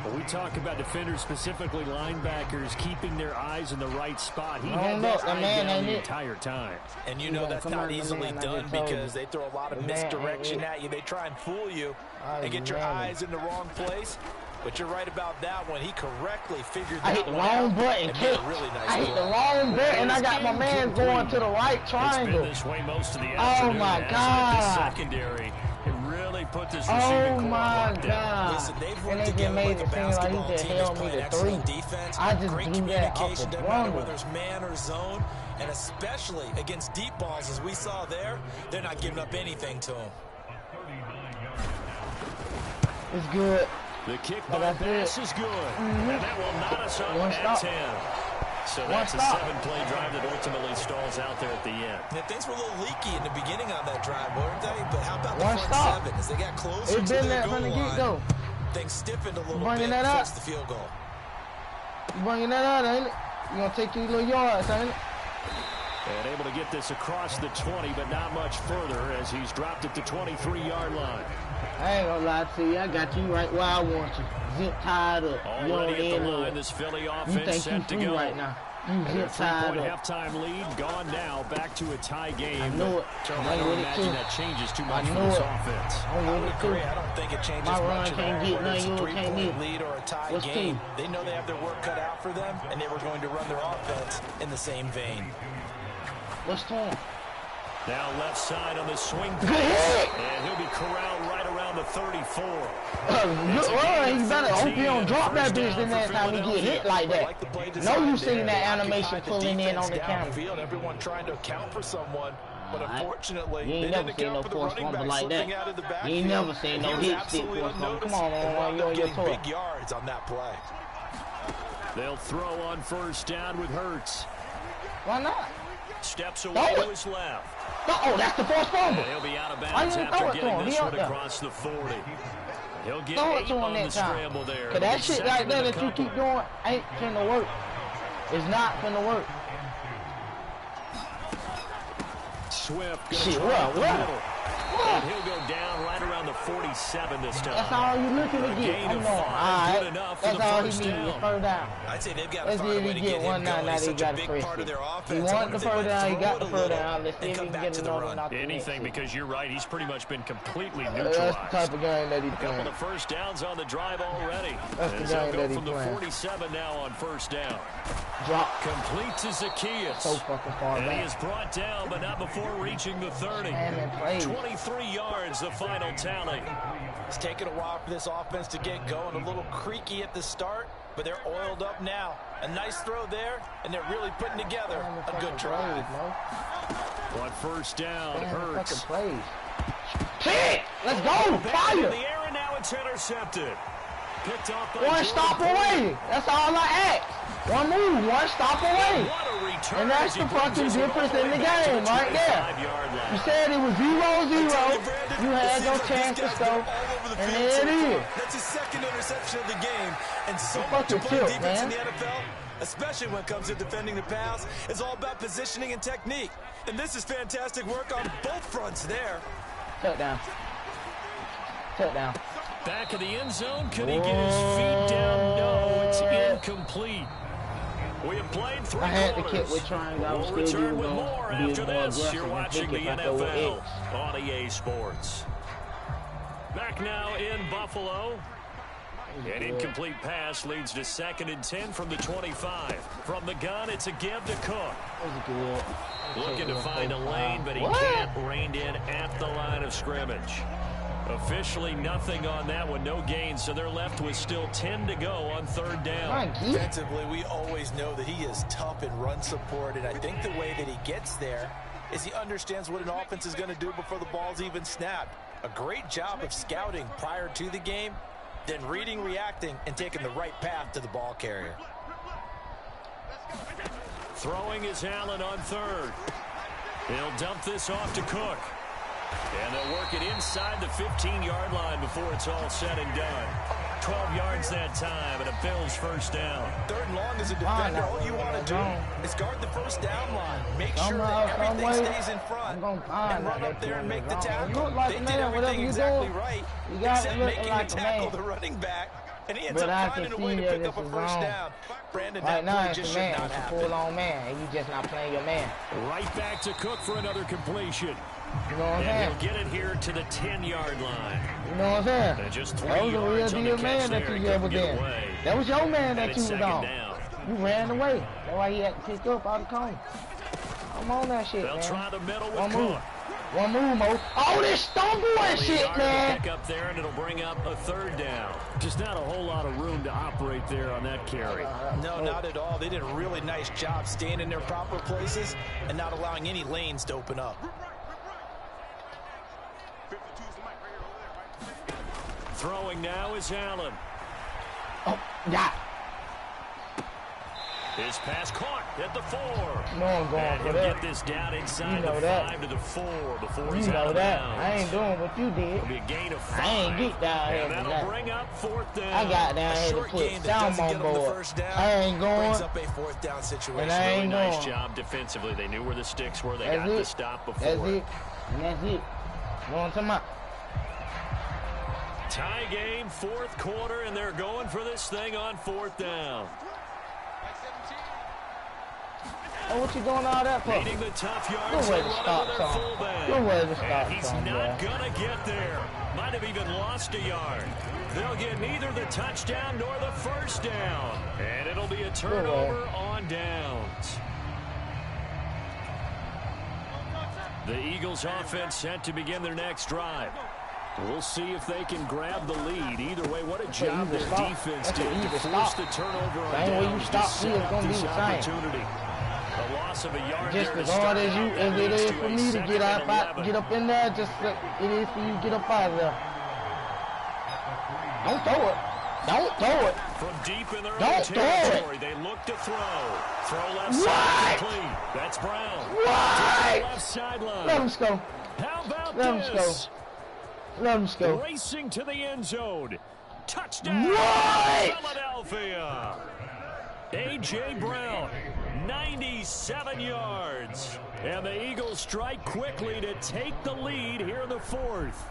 When we talk about defenders, specifically linebackers, keeping their eyes in the right spot. He had that eye down the entire time. And you know that's not easily done because they throw a lot of misdirection at you. They try and fool you and get your eyes in the wrong place. But you're right about that one. He correctly figured that I hit the wrong button. I hit the wrong button. I got my man going to the right triangle. It's been this way most of the afternoon. Oh my God. Secondary. It really put this receiving core on lockdown. Listen, they've worked together like a basketball team. They're playing excellent defense. Great communication. Doesn't matter whether it's man or zone. And especially against deep balls, as we saw there, they're not giving up anything to them. It's good. The kick by pass is good. And that will knot us up at 10. So that's a 7-play drive that ultimately stalls out there at the end. Yeah, things were a little leaky in the beginning on that drive, weren't they? But how about the front 7? As they got closer to their goal line, things stiffened a little bit and forced the field goal. You bringing that out, ain't it? You going to take your little yards, ain't it? And able to get this across the 20, but not much further as he's dropped at the 23-yard line. I ain't gonna lie to you. I got you right where I want you. Zip tied up. Already at the line, this Philly offense set to go. Right now. You zip tied up. Halftime lead gone now. Back to a tie game. I know it. I don't imagine that changes too much for this offense. I would agree. I don't think it changes much at all. Whether it's a 3-point lead or a tie game, they know they have their work cut out for them, and they were going to run their offense in the same vein. What's time? Now left side on the swing pass, and he'll be corralled right around the 34. You better hope you don't drop that bitch the next time he get hit like that. No, you seen that animation pulling in on the camera. Everyone trying to account for someone, but unfortunately, you ain't never seen no force fumble like that. You ain't never seen no hit stick force fumble. Come on, you on your tour. Big yards on that play. They'll throw on 1st down with Hurts. Why not? Steps away to his left. Oh, that's the force fumble. And he'll be out of bounds after getting this one across the 40. He'll get 8 on the scramble there. Cause that shit right there that you keep doing ain't finna work. It's not finna work. Swift. Shit, well. And he'll go down right around the 47 this time. That's all you looking to get. I know. All right. That's all he needs is 1st down. I'd say they've got to find a way to get him going. He's such a big part of their offense. He wanted the 1st down. He got the 1st down. Let's see if he can get another one. Anything, because you're right. He's pretty much been completely neutralized. That's the type of game that he's playing. A couple of 1st downs on the drive already. That's the game that he's playing. From the 47 now on 1st down. Drop. Complete to Zacchaeus. So fucking far back. And he is brought down, but not before reaching the 30. 23 yards, the final tally. It's taken a while for this offense to get going. A little creaky at the start, but they're oiled up now. A nice throw there, and they're really putting together a good drive. On 1st down, Hurts. Hit! Let's go! Fire! In the air, and now it's intercepted. Picked off by one stop away. That's all I ask. One move, one stop away. And that's the fucking difference in the game right there. You said it was 0-0. You had no chance to score. And there it is. That's his 2nd interception of the game. And so much to play defense in the NFL, especially when it comes to defending the pass, is all about positioning and technique. And this is fantastic work on both fronts there. Touchdown. Touchdown. Back of the end zone. Can he get his feet down? No, it's incomplete. We have played 3 quarters. I had to keep with trying. I was we'll still return with more after this. You're watching the NFL on EA Sports. Back now in Buffalo. An incomplete pass leads to 2nd and 10 from the 25. From the gun, it's a give to Cook. Looking to find a lane, but he can't. Reined in at the line of scrimmage. Officially nothing on that one, no gain, so they're left with still 10 to go on 3rd down. Defensively, we always know that he is tough in run support, and I think the way that he gets there is he understands what an offense is going to do before the ball's even snapped. A great job of scouting prior to the game, then reading, reacting, and taking the right path to the ball carrier. Throwing is Allen on third. He'll dump this off to Cook. And they'll work it inside the 15-yard line before it's all said and done. 12 yards that time, and a Bills first down. Third and long as a defender, all you want to do is guard the first down line. Make sure that everything stays in front and run up there and make the tackle. They did everything exactly right, except making a tackle the running back. And he ends up finding a way to pick up a first down. Brandon, right now it's just a man. should not It's a happen. full-on man, and you just not playing your man. Right back to Cook for another completion. You know what I'm saying? And he'll get it here to the 10-yard line. You know what I'm saying? And just 3 that was a real yards on the deal catch man there. that you ever did. That was your man that you was on. Down. You ran away. That's why he had to pick up out of the corner. I'm on that shit, They'll man. try the middle with One Cook. move. One move, Mo. Oh, this stumbling shit, man. Pick up there, and it'll bring up a third down. Just not a whole lot of room to operate there on that carry. No, not at all. They did a really nice job staying in their proper places and not allowing any lanes to open up. Throwing now is Allen. Oh, yeah. His pass caught at the 4. No, I'm going and for he'll that. get this down inside You know the that. 5 to the 4 before he's You out know of that. bounds. I ain't doing what you did. It'll be a gain of 5. I ain't get down here And that'll tonight. bring up fourth down. I got down here to Short put game that sound doesn't on get them the board. first down I ain't brings going. up a fourth down situation. And I Really ain't nice going. job defensively. They knew where the sticks were. They That's got it. the stop before. That's it. And that's it. You know what I'm talking about? Tie game, fourth quarter, and they're going for this thing on fourth down. Oh, what you doing all that for? Needing the tough yards. Good way They to run stop it with their some. fullback. Good way to stop And he's some, not boy. going to get there. Might have even lost a yard. They'll get neither the touchdown nor the first down. And it'll be a turnover on downs. The Eagles offense set to begin their next drive. We'll see if they can grab the lead. Either way, what a job their defense did to force the turnover on Same way you downs stop to set here, it's up gonna be this the same. opportunity. A loss of a yard Just there as to hard start as you, out, as that it leads is to for a me to second get and out, 11. get up in there, just like it is for you to get up out of there. Don't throw it. Don't throw it. From deep in their own Don't throw territory, they look to throw. Throw left side complete. That's Brown. To the What? left sideline. Let him go. How about Let him this? go. Let him go. Racing to the end zone. Touchdown, What? Philadelphia. A.J. Brown, 97 yards. And the Eagles strike quickly to take the lead here in the fourth.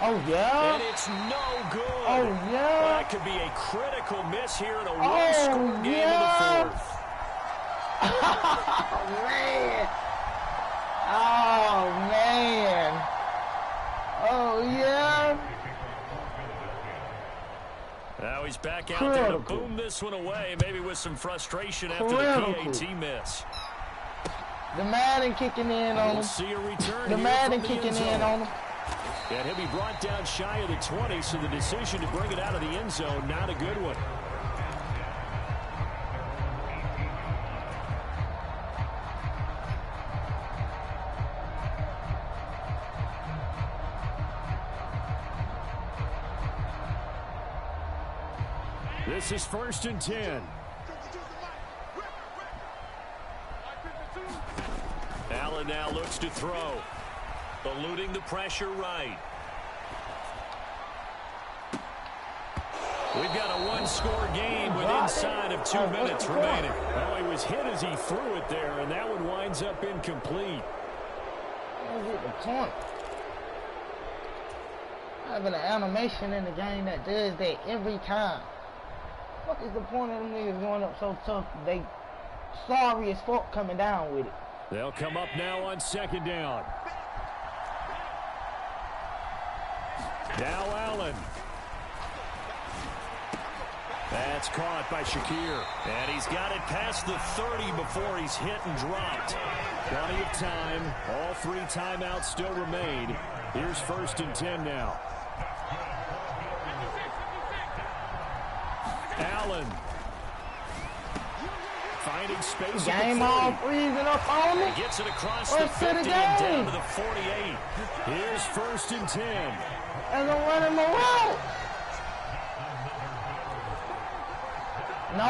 Oh, yeah? And it's no good. Oh, Well, yeah? that could be a critical miss here in a one-score game in the fourth. Oh, man. Oh, man. Oh, yeah? Now he's back out there to boom this one away, maybe with some frustration after the PAT miss. The Madden kicking in on We'll him. see a return The here Madden from the kicking end zone. in on him. And he'll be brought down shy of the 20, so the decision to bring it out of the end zone, not a good one. This is 1st and 10. Allen now looks to throw. Eluding the pressure right. We've got a one-score game with inside of 2 minutes remaining. Well, he was hit as he threw it there, and that one winds up incomplete. That's it, the point. Having an animation in the game that does that every time. What is the point of them niggas going up so tough? They sorry as fuck coming down with it. They'll come up now on 2nd down. Now Allen. That's caught by Shakir. And he's got it past the 30 before he's hit and dropped. Plenty of time. All 3 timeouts still remain. Here's 1st and 10 now. Allen. Finding creating space. Game all freezing up on me. Gets it across the 50 and down to the 48. Here's 1st and 10. And I'm running my route. No.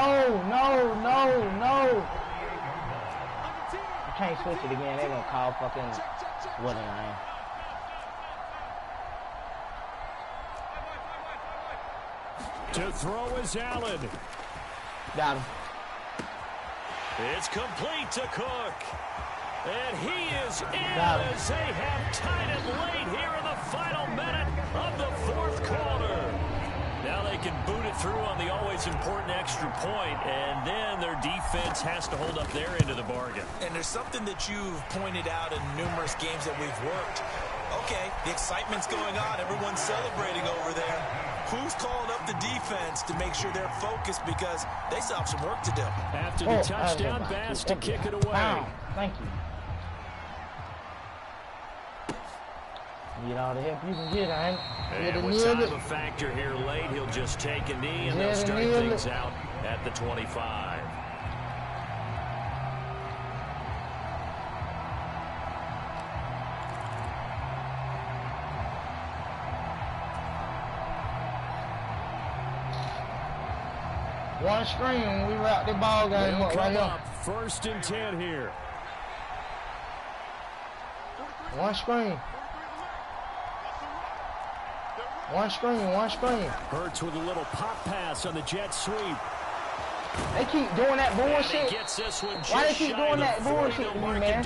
I can't switch it again. They're going to call fucking what a name. To throw is Allen. Got him. It's complete to Cook. And he is in as they have tied it late here in the final minute of the 4th quarter. Now they can boot it through on the always important extra point, and then their defense has to hold up their end of the bargain. And there's something that you've pointed out in numerous games that we've worked. Okay, the excitement's going on. Everyone's celebrating over there. Who's calling up the defense to make sure they're focused because they still have some work to do? After the touchdown pass to kick it away. Thank you. Get all the help you can get, ain't it? And with time a factor here late, he'll just take a knee and they'll start things out at the 25. One screen when we wrap the ball game up right here. 1st and 10 here. One screen. One screen. Hurts with a little pop pass on the jet sweep. They keep doing that bullshit. Why they keep doing that bullshit to me, man?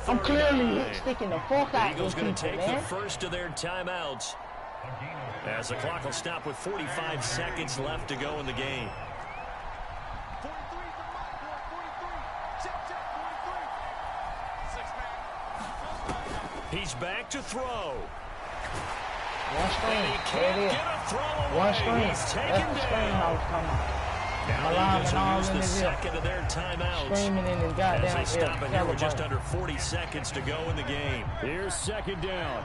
I'm clearly sticking the fuck out Eagles these going to people, take man. the first of their timeouts as the clock will stop with 45 seconds left to go in the game. He's back to throw. One screen. And he can't get a throw away. One screen. He's taken That's the screen I was talking about. Now the Eagles will use the second of their timeouts Screaming in his goddamn as they stop it here with just celebrating. under 40 seconds to go in the game. Here's 2nd down.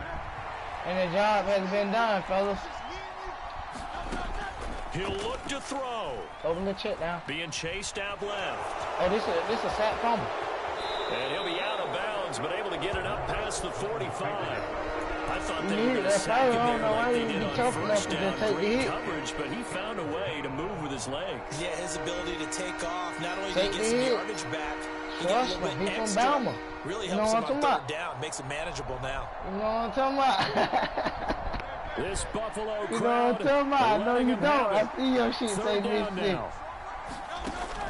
And the job has been done, fellas. He'll look to throw. Over the check now. Being chased out left. Oh, this is a sack fumble. And he'll be out of bounds, but able to get it up past the 45. I thought they were going to sack him there like they did on first down. Great coverage, but he found a way to move with his legs. Yeah, his ability to take off, not only did he get some yardage back, he got a Trust little me, bit he's extra. from Bama. Really You know helps what him I'm on talking third down, makes it manageable now. You know what I'm talking about? This Buffalo crowd. You know what I'm talking about? No, you don't. I see your shit say Third down Mississippi. now.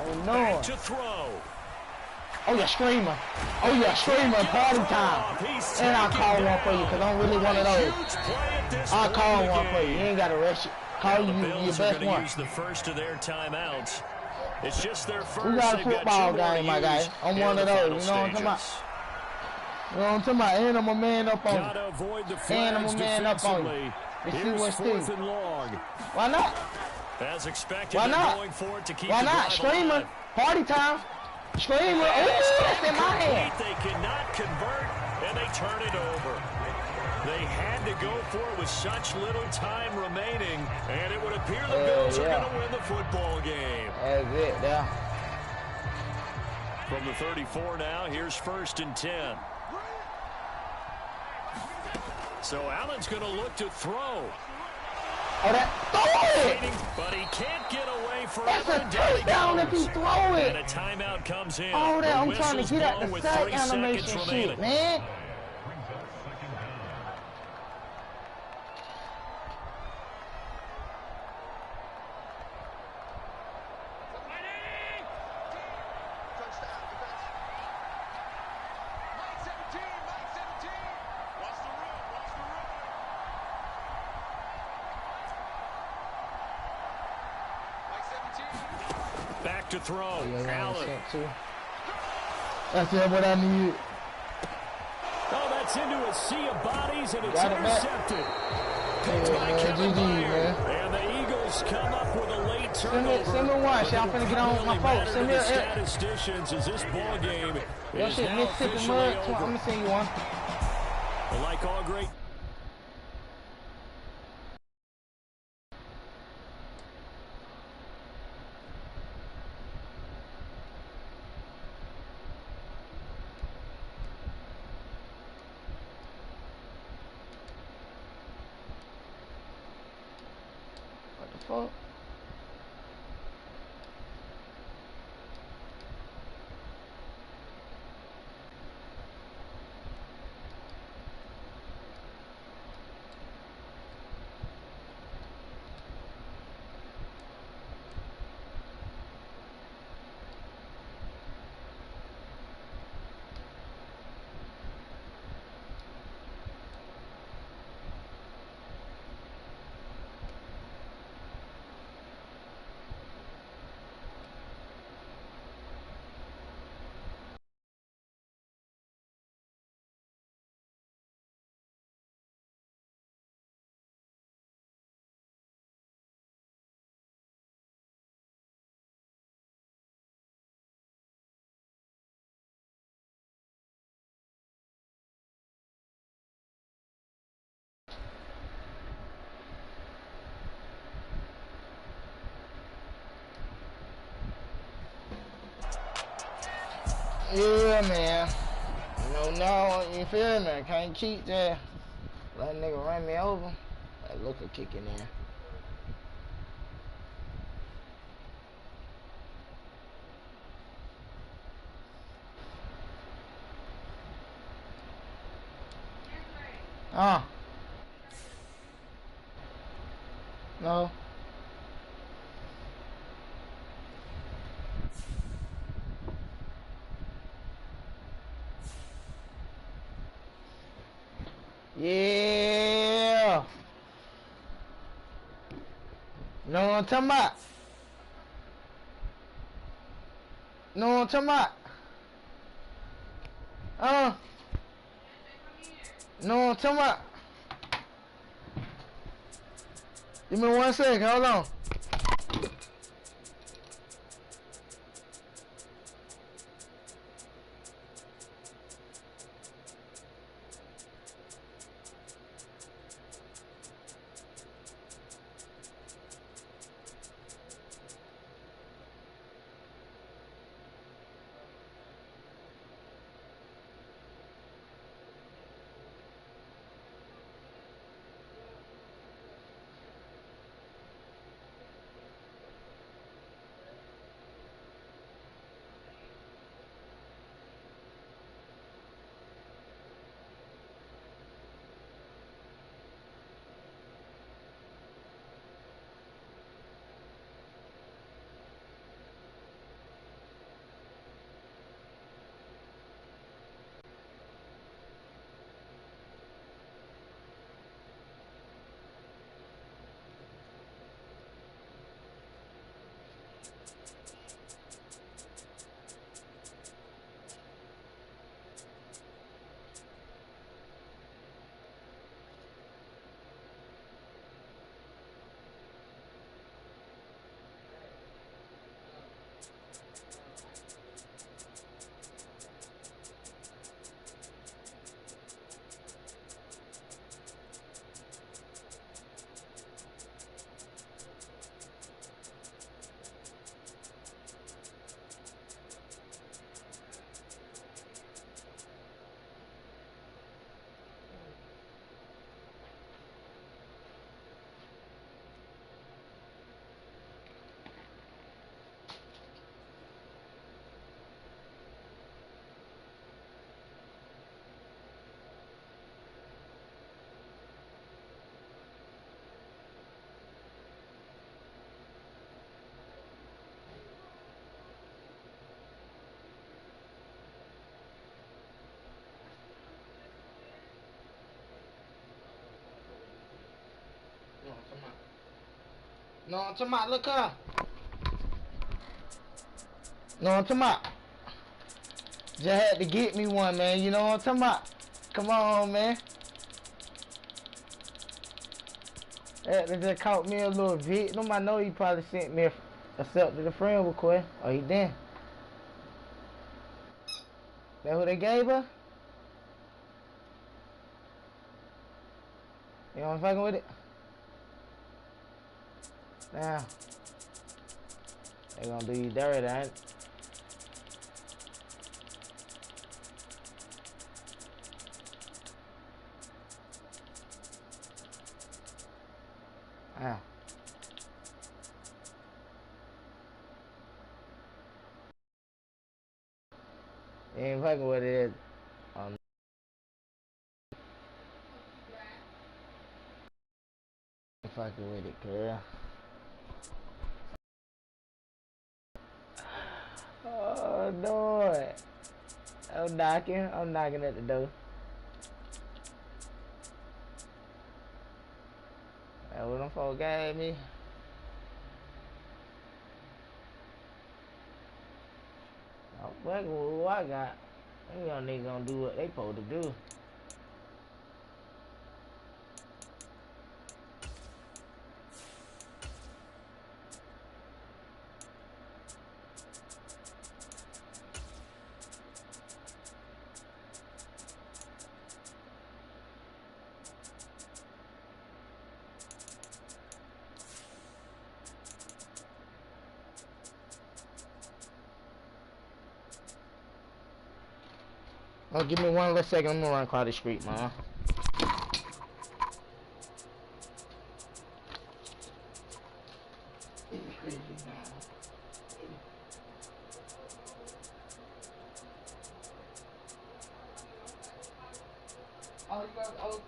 Oh, no. Back to throw. Oh, yeah, screamer. Oh, yeah, screamer. Party time. And I'll call one for you because I'm really one of those. I'll call one for you. You ain't got to rush it. Call you your best one. Use the first of their timeouts. It's just their first. We got a football game, my guy. I'm one of those. You know what I'm talking about? You know what I'm talking about? And I'm a man up on you. And I'm a man up on you. You see what's this? Why not? As expected, Why not? going for it to keep Why not? Screamer. Party time. Screamer. Oh, that's in my hand. They cannot convert, and they turn it over. They had to go for it with such little time remaining, and it would appear the Bills are going to win the football game. That's it, yeah. From the 34 now, here's 1st and 10. So Allen's going to look to throw. Oh, that throw it! But he can't get away from That's it. a touchdown if he throw it. And a timeout comes in. Oh, that I'm trying to get out the with sack 3 animation seconds shit, remaining. man. Back to throw. Allen. That's what I need. Oh, that's into a sea of bodies, and it's Got it, intercepted. Picked by Kevin GG, Byard. man. And the Eagles come up with a late turnover. Send me one. Y'all finna get on with my folks. Send me the a statisticians as this ball game Yo, is shit, now Mississippi officially Mud. over. I'm gonna send you one. Well, like all great fuck? Yeah, man. No, you feel me? Can't keep that. Let a nigga run me over. That looker kicking in. No. Yeah. No, I'm talking about. No, I'm talking about. No, I'm talking about. Give me 1 second. Hold on. No, I'm talking about. Look up. No, I'm talking about. Just had to get me one, man. You know what I'm talking about? Come on, man. That just caught me a little victim. I know he probably sent me accepted a friend request. Oh, he did. That who they gave her? You know what I'm fucking with it? Now, they gonna do you dirty, ain't it? Now. ain't fucking with it. Fucking with it, girl. Oh, no. I'm knocking at the door. That what them folks gave me. I'm fucking with who I got. Them young niggas gonna do what they supposed to do. Oh, give me one little second. I'm gonna run across the street, man. Oh, you got, oh.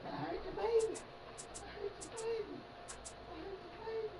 I heard the baby. I heard the baby. I heard the baby.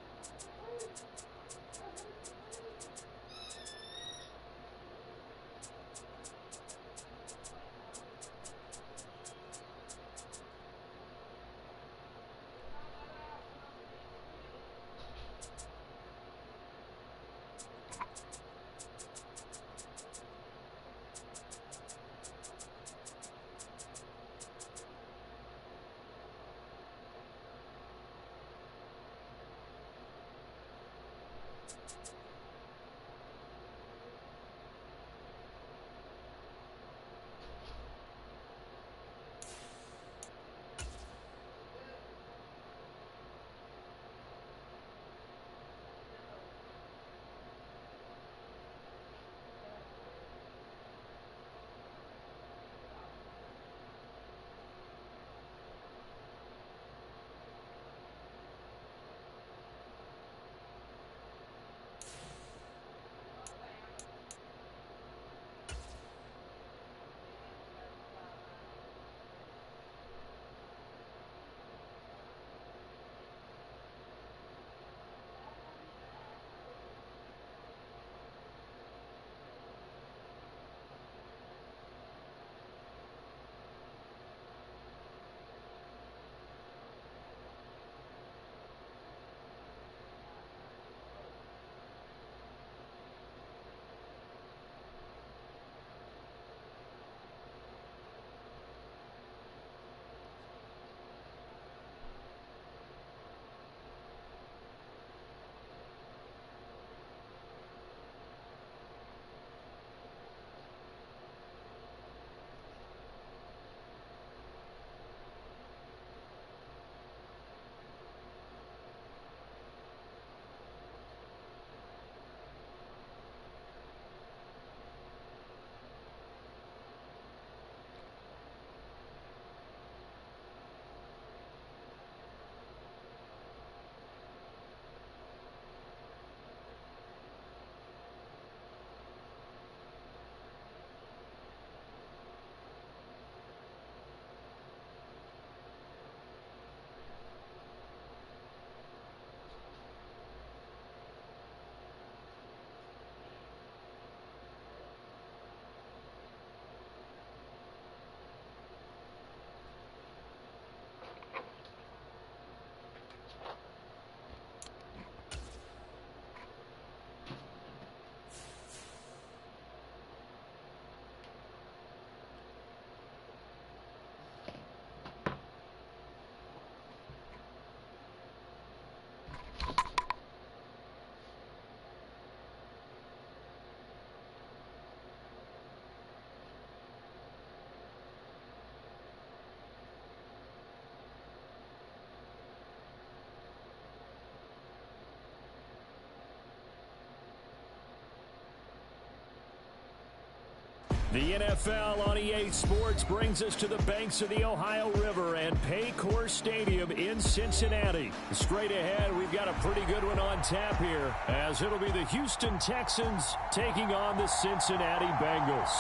The NFL on EA Sports brings us to the banks of the Ohio River and Paycor Stadium in Cincinnati. Straight ahead, we've got a pretty good one on tap here, as it'll be the Houston Texans taking on the Cincinnati Bengals.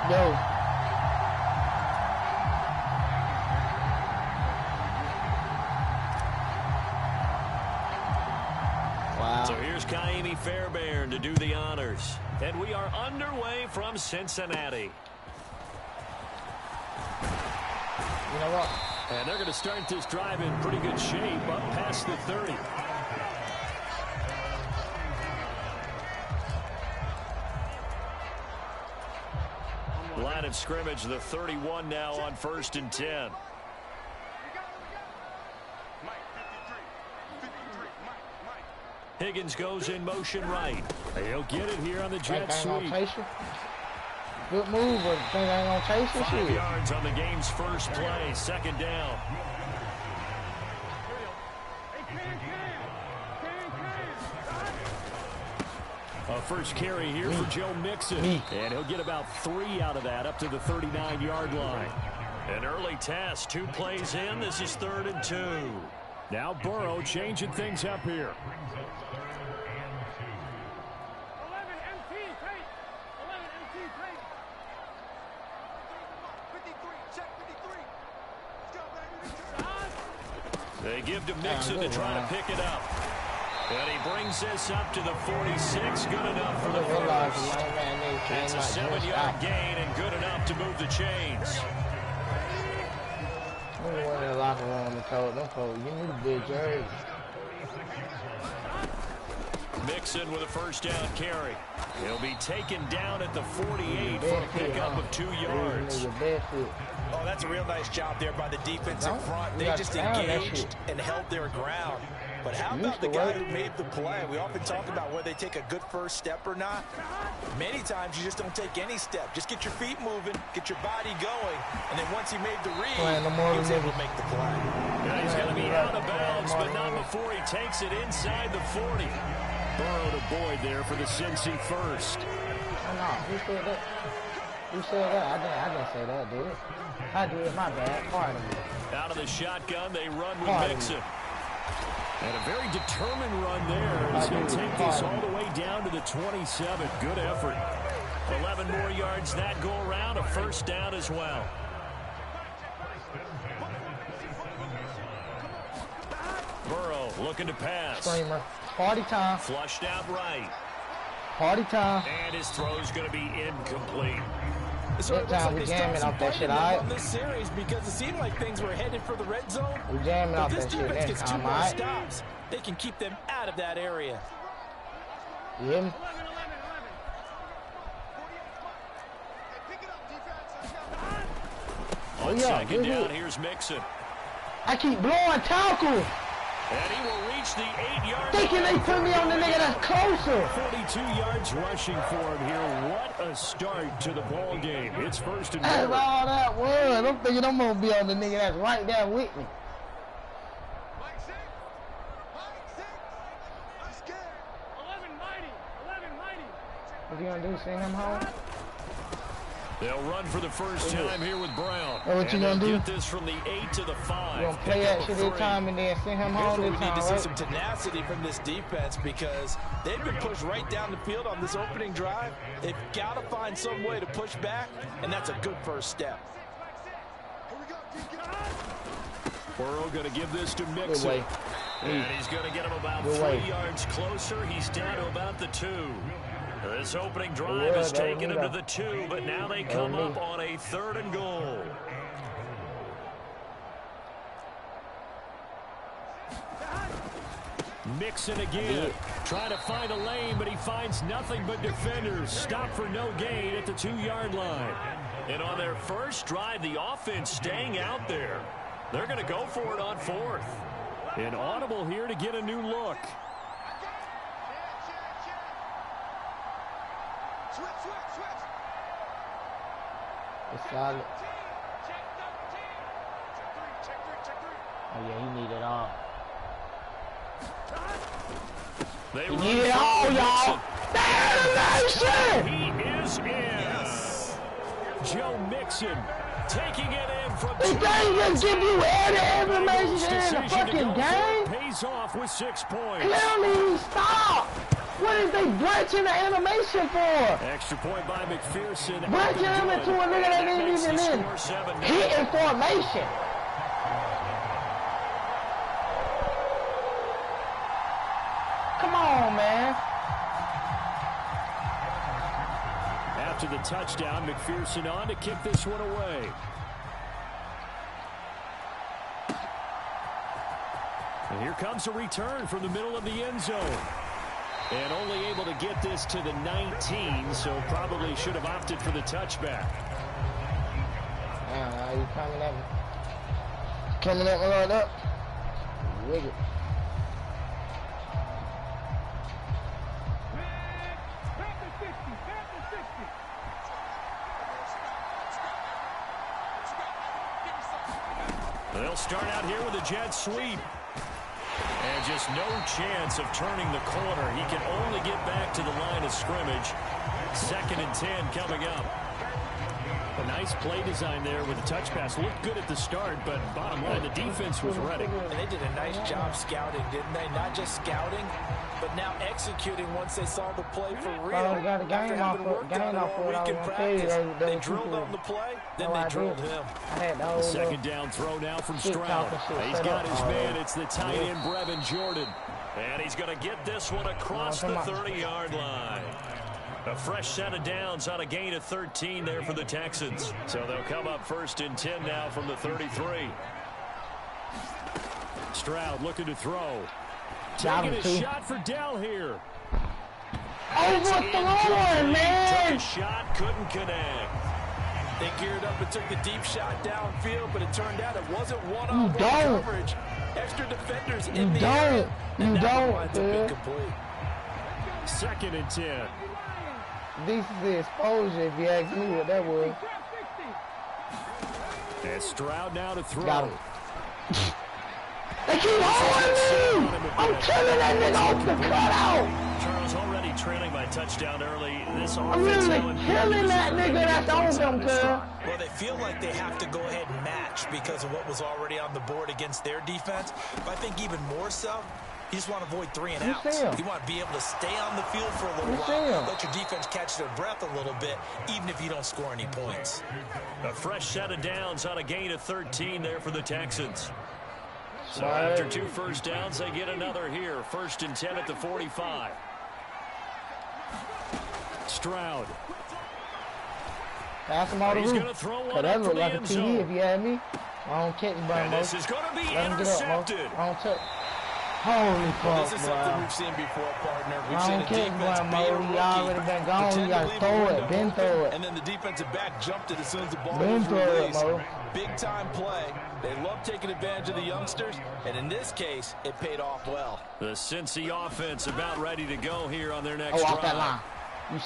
Yo. So here's Kaimi Fairbairn to do the honors. And we are underway from Cincinnati. You know what? And they're going to start this drive in pretty good shape up past the 30. Line of scrimmage, the 31 now on 1st and 10. Higgins goes in motion right. He'll get it here on the jet sweep. Good move, but think they ain't gonna chase it. 5 yards on the game's first play, 2nd down. A first carry here for Joe Mixon. And he'll get about 3 out of that up to the 39-yard line. An early test, 2 plays in. This is 3rd and 2. Now Burrow changing things up here. 11 MT, take. 11 MT, take. 53, check 53. They give to Mixon to try to pick it up. And he brings this up to the 46. Good enough for the first. It's a 7-yard gain and good enough to move the chains. We went in the locker room and told them folks, you need a big jersey. Mixon with a first down carry. He'll be taken down at the 48 for a pickup of 2 yards. Oh, that's a real nice job there by the defensive front. They just engaged and held their ground. But how about the guy who made the play? We often talk about whether they take a good first step or not. Many times you just don't take any step. Just get your feet moving, get your body going, and then once he made the read, he was able to make the play. Yeah, he's going to be out of bounds, but not before he takes it inside the 40. Burrow to Boyd there for the Cincy first. No, who said that? Who said that? I didn't say that, dude. I did, my bad. Pardon me. Out of the shotgun, they run with Mixon. And a very determined run there. He's going to take this all the way down to the 27. Good effort. 11 more yards that go around. A first down as well. Burrow looking to pass. Screamer. Party time. Flushed out right. Party time. And his throw's going to be incomplete. So it looks like they started off that shit, on this series because it seemed like things were headed for the red zone. We jamming off that shit. This defense gets 2 more stops. They can keep them out of that area. You hear me? On 2nd down, here's Mixon. I keep blowing tackle. And he will reach the 8-yard line. Thinking they put me on the nigga that's closer. 42 yards rushing for him here. What a start to the ball game. It's 1st and 4. That's all that was. I'm thinking I'm going to be on the nigga that's right there with me. What you going to do, send him home? They'll run for the first time here with Brown. What you going to do? Get this from the 8 to the 5. You going to play that shit this time and then send him home this time, we need to see some tenacity from this defense because they've been pushed right down the field on this opening drive. They've got to find some way to push back, and that's a good first step. Burrow going to give this to Mixon. And he's going to get him about 3 yards closer. He's down to about the 2. This opening drive has taken him to the 2, but now they come up on a 3rd and goal. Mixon again, trying to find a lane, but he finds nothing but defenders. Stop for no gain at the 2-yard line. And on their first drive, the offense staying out there. They're going to go for it on 4th. An audible here to get a new look. It's solid. Oh, yeah, he need it all. He need it all, y'all. Damn, he is in. Yes. Joe Mixon taking it in from this thing just give you every animation in the fucking game. Pays off with 6 points. Clearly, stop. What is they branching the animation for? Extra point by McPherson. Branching him into a nigga that ain't even in hitting formation. Come on, man. After the touchdown, McPherson on to kick this one away. And here comes a return from the middle of the end zone. And only able to get this to the 19, so probably should have opted for the touchback. You coming at me. Coming at me like that. Rig it. They'll start out here with a jet sweep. And just no chance of turning the corner. He can only get back to the line of scrimmage. 2nd and 10 coming up. A nice play design there with the touch pass. Looked good at the start, but bottom line, the defense was ready. And they did a nice job scouting, didn't they? Not just scouting, but now executing once they saw the play for real. After having worked on it all week in practice, they drilled on the play, then they drilled him. Second down throw now from Stroud. He's got his man. It's the tight end, Brevin Jordan. And he's going to get this one across the 30-yard line. A fresh set of downs on a gain of 13 there for the Texans. So they'll come up 1st and 10 now from the 33. Stroud looking to throw. Taking a shot for Dell here. Overthrown, man. Took a shot, couldn't connect. They geared up and took the deep shot downfield, but it turned out it wasn't one-on-one coverage. Extra defenders in the area. You don't, dude. 2nd and 10. This is the exposure, if you ask me what that was. And Stroud now to throw. Got him. They keep holding me! I'm killing that nigga off the cutout! Charles already trailing by touchdown early. This I'm really killing that nigga that's on them, cuz. Well, they feel like they have to go ahead and match because of what was already on the board against their defense. But I think even more so, you just want to avoid 3 and outs. You want to be able to stay on the field for a little while, let your defense catch their breath a little bit, even if you don't score any points. A fresh set of downs on a gain of 13 there for the Texans. So after 2 first downs, they get another here. 1st and 10 at the 45. Stroud. Pass him all the He's roof. going to throw one That up look for like the a end TD zone. if you had me. I don't catch Brian. And this is going to be Let him get up, intercepted. I don't touch. Holy fuck, This is something we've seen before, partner. We've I seen don't a catch defense Brian, beat a Mo. He already rookie, been gone. You got to throw it. Been throw it. and then the defensive back jumped it as soon as the ball Been was throw it, released. Mo. Big-time play. They love taking advantage of the youngsters, and in this case, it paid off well. The Cincy offense about ready to go here on their next Off that drive. line.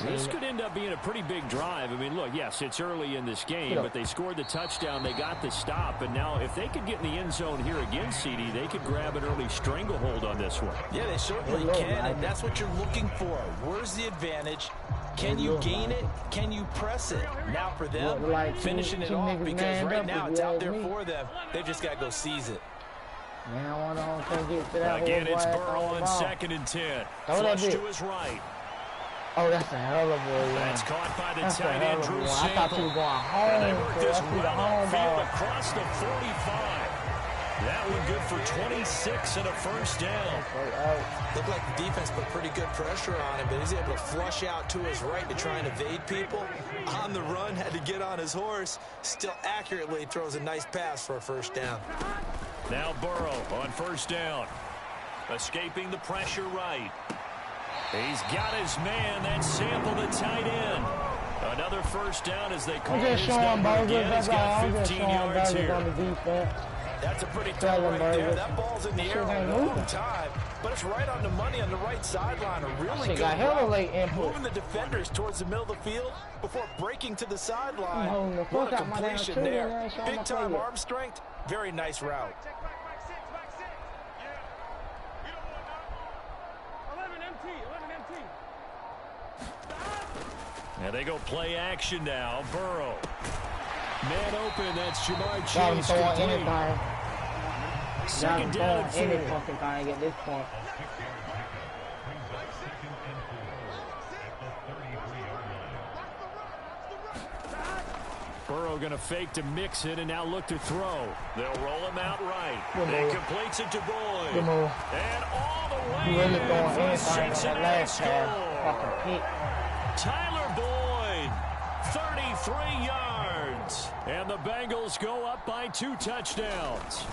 This could end up being a pretty big drive. I mean, look, yes, it's early in this game, but they scored the touchdown. They got the stop. And now if they could get in the end zone here again, CD, they could grab an early stranglehold on this one. Yeah, they certainly can, and that's what you're looking for. Where's the advantage? Can you gain it? Can you press it? Now for them, finishing it off, because right now it's out there for them. They've just got to go seize it. Man, I want to get to that. Again, it's Burrow on 2nd and 10. Flush to his right. Oh, that's a hell of a one. That's caught by the That's tight end, Drew I thought you were going home. And they work this the run home field ball. across the 45. That one good for 26 and a first down. Looked like the defense put pretty good pressure on him, but he's able to flush out to his right to try and evade people. On the run, had to get on his horse. Still accurately throws a nice pass for a first down. Now Burrow on first down. Escaping the pressure right. He's got his man. That's Sample, the tight end. Another first down as they call his number again. He's got 15 yards here. That's a pretty tough right there. That ball's in the air a long time. but it's right on the money on the right sideline. A really good route, moving the defenders towards the middle of the field before breaking to the sideline. What a completion there. Big-time arm strength. Very nice route. And they go play action now. Burrow. Man open. That's Jamar Chase. Second down and 4. Any fucking thing at this point. Burrow going to fake to mix it and now look to throw. They'll roll him out right. He completes it to Boyd. And all the way really throwing for a anything on that last pass. Fucking pick. Tyler Boyd, 33 yards. And the Bengals go up by 2 touchdowns.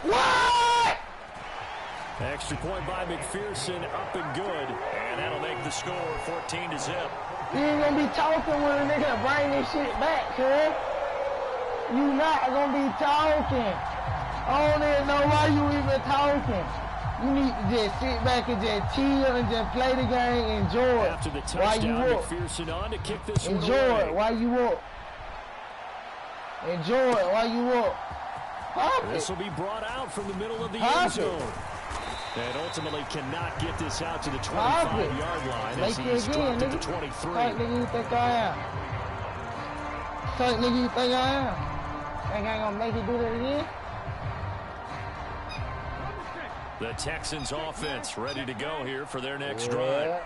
What? Extra point by McPherson, up and good. And that'll make the score 14-0. You ain't gonna be talking when a nigga bring this shit back, cuz. You not gonna be talking. I don't even know why you even talking. You need to just sit back and just chill and just play the game, enjoy it. After the touchdown, McPherson on to kick this one away. Enjoy it while you walk. Enjoy it while you walk. This will be brought out from the middle of the end zone. And ultimately cannot get this out to the 25-yard line as he's dropped at the 23. Tight nigga, you think I am? Tight nigga, you think I am? Think I ain't gonna make you do that again? The Texans offense ready to go here for their next drive.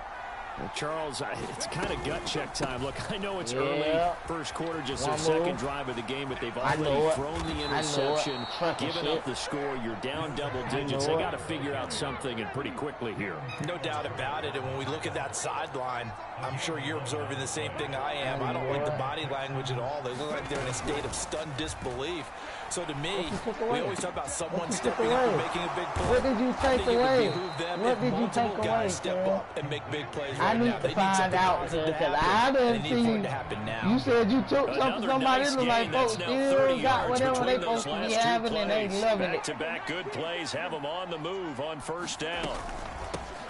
Well, Charles, it's kind of gut check time. Look, I know it's early, first quarter, just their second drive of the game, but they've already thrown the interception, given up the score. You're down double digits. They got to figure out something, and pretty quickly here. No doubt about it, and when we look at that sideline, I'm sure you're observing the same thing I am. I don't like the body language at all. They look like they're in a state of stunned disbelief. So to me, we always talk about someone stepping up and making a big play. What did you take away? What did you take away, step up and make big plays. I need to find out, because I didn't see. You said you took something somebody look like folks still got whatever they supposed to be having and they loving it. Back-to-back good plays have them on the move on first down.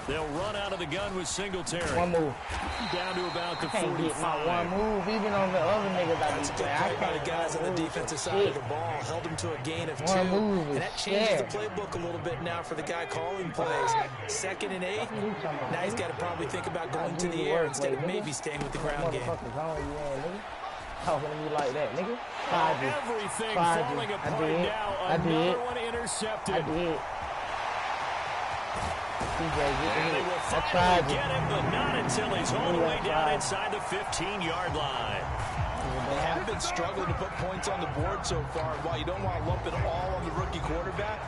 They'll run out of the gun with Singletary. One move. Down to about the 45. Can't get my one move, even on the other niggas I be playing. I can't the guys on the defensive side of the ball held him to a gain of 2. And that changes the playbook a little bit now for the guy calling plays. 2nd and 8. Now he's got to probably think about going to the air instead of maybe staying with the ground game. Talking to me like that, nigga. Everything falling apart now. Another one intercepted. I did. And they will finally get him, but not until he's all the way down inside the 15-yard line. They have been struggling to put points on the board so far. While you don't want to lump it all on the rookie quarterback,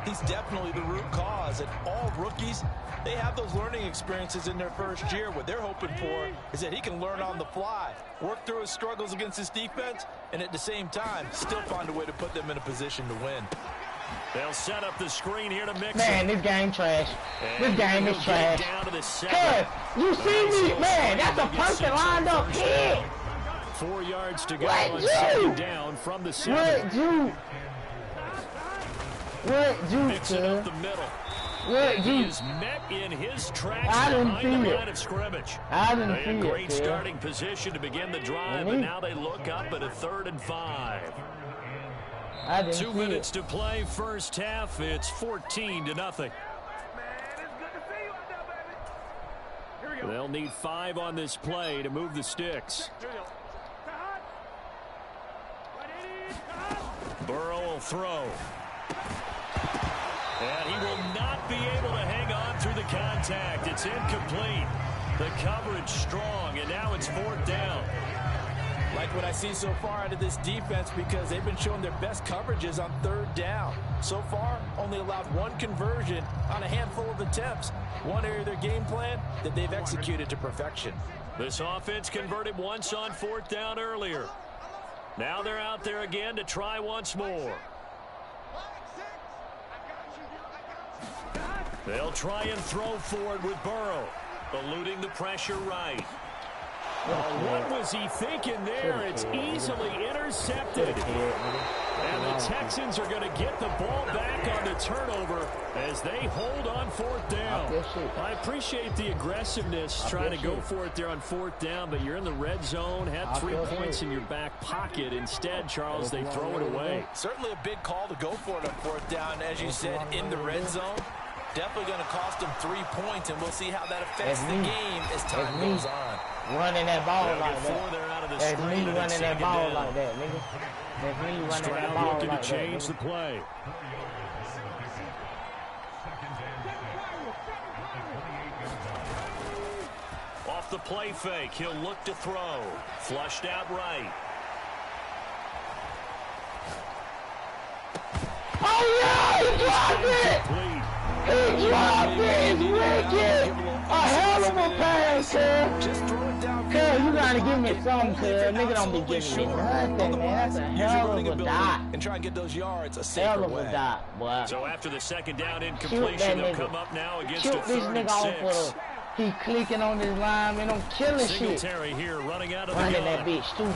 he's definitely the root cause. And all rookies, they have those learning experiences in their first year. What they're hoping for is that he can learn on the fly, work through his struggles against his defense, and at the same time, still find a way to put them in a position to win. They'll set up the screen here to mix Man, this game trash. This game is trash. Cuz, you see me? Man, that's a perfect lined up kid. 4 yards to go on second down from the 7. What you, mixing up the middle. What you? He is met in his tracks behind the line of scrimmage. I didn't see it. Great starting position to begin the drive, and now they look up at a 3rd and 5. 2 minutes to play first half. It's 14-0. They'll need 5 on this play to move the sticks. Burrow will throw. And he will not be able to hang on through the contact. It's incomplete. The coverage strong, and now it's 4th down. Like what I see so far out of this defense, because they've been showing their best coverages on 3rd down. So far, only allowed 1 conversion on a handful of attempts. One area of their game plan that they've executed to perfection. This offense converted once on 4th down earlier. Now they're out there again to try once more. They'll try and throw forward with Burrow, eluding the pressure right. What was he thinking there? It's easily intercepted. And the Texans are going to get the ball back on the turnover as they hold on 4th down. I appreciate the aggressiveness trying to go for it there on 4th down, but you're in the red zone, had 3 points in your back pocket. Instead, Charles, they throw it away. Certainly a big call to go for it on 4th down, as you said, in the red zone. Definitely going to cost them 3 points, and we'll see how that affects the game as time goes on. Running that ball like that. That's me running that ball like that, nigga. That's me running that ball like that. Looking to change the play. Off the play fake, he'll look to throw. Flushed out right. Oh, yeah, he dropped it! He dropped it! It's wicked! A hell of a pass, cuz. Cuz, you gotta give me something, cuz. Nigga don't be giving me nothing, man. That's a hell of a dot. And try and get those yards a safer Hell of way. a dot, boy. So after the 2nd down incompletion, they'll come up now against a 3rd and 6. He clicking on this line, man. I'm killing shit. Singletary here running out of the Running gun. that bitch, too.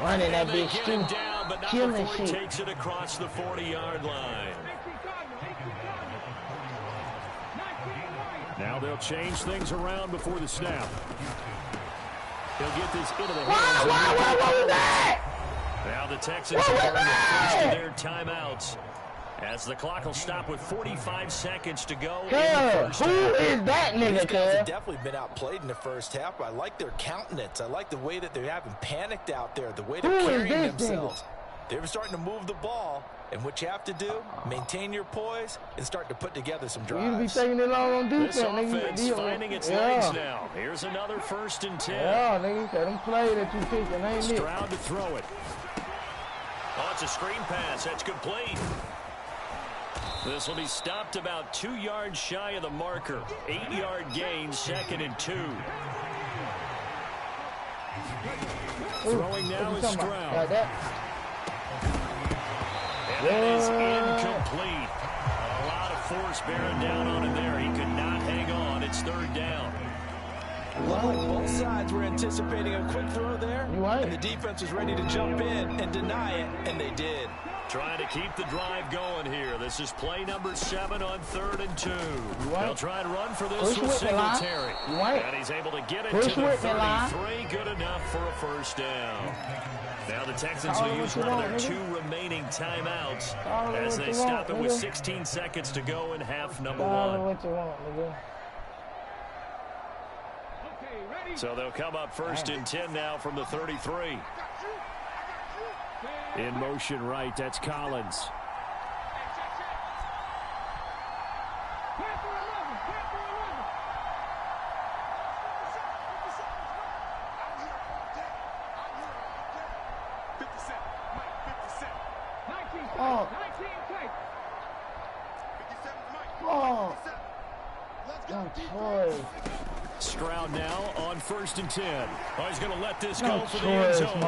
Running that bitch, too. But not Killing before he shit. takes it across the 40-yard line. Now they'll change things around before the snap. He'll get this into the hands. What was that? Now the Texans are the first of their timeouts as the clock will stop with 45 seconds to go. Who is that nigga, These guys have cuz? definitely been outplayed in the first half, but I like their countenance. I like the way that they haven't panicked out there, the way they're carrying themselves. They're starting to move the ball, and what you have to do, maintain your poise and start to put together some drives. You be taking it long on defense, This nigga. offense finding its legs now. Here's another 1st and 10. Yeah, nigga, that them play that you picking, ain't it? Stroud to throw it. Oh, it's a screen pass. That's complete. This will be stopped about 2 yards shy of the marker. 8-yard gain, 2nd and 2. Throwing now is Stroud. Like that. And that is incomplete. A lot of force bearing down on him there. He could not hang on. It's 3rd down. Looked like both sides were anticipating a quick throw there, and the defense was ready to jump in and deny it, and they did. Trying to keep the drive going here. This is play number 7 on 3rd and 2. They'll try to run for this with Singletary. And he's able to get it to the 33. Good enough for a 1st down. Now the Texans will use one of their 2 remaining timeouts as they stop it with 16 seconds to go in half number 1. So they'll come up 1st and 10 now from the 33. In motion right, that's Collins. Stroud now on 1st and 10. Oh, he's going to let this go for the end zone. It'll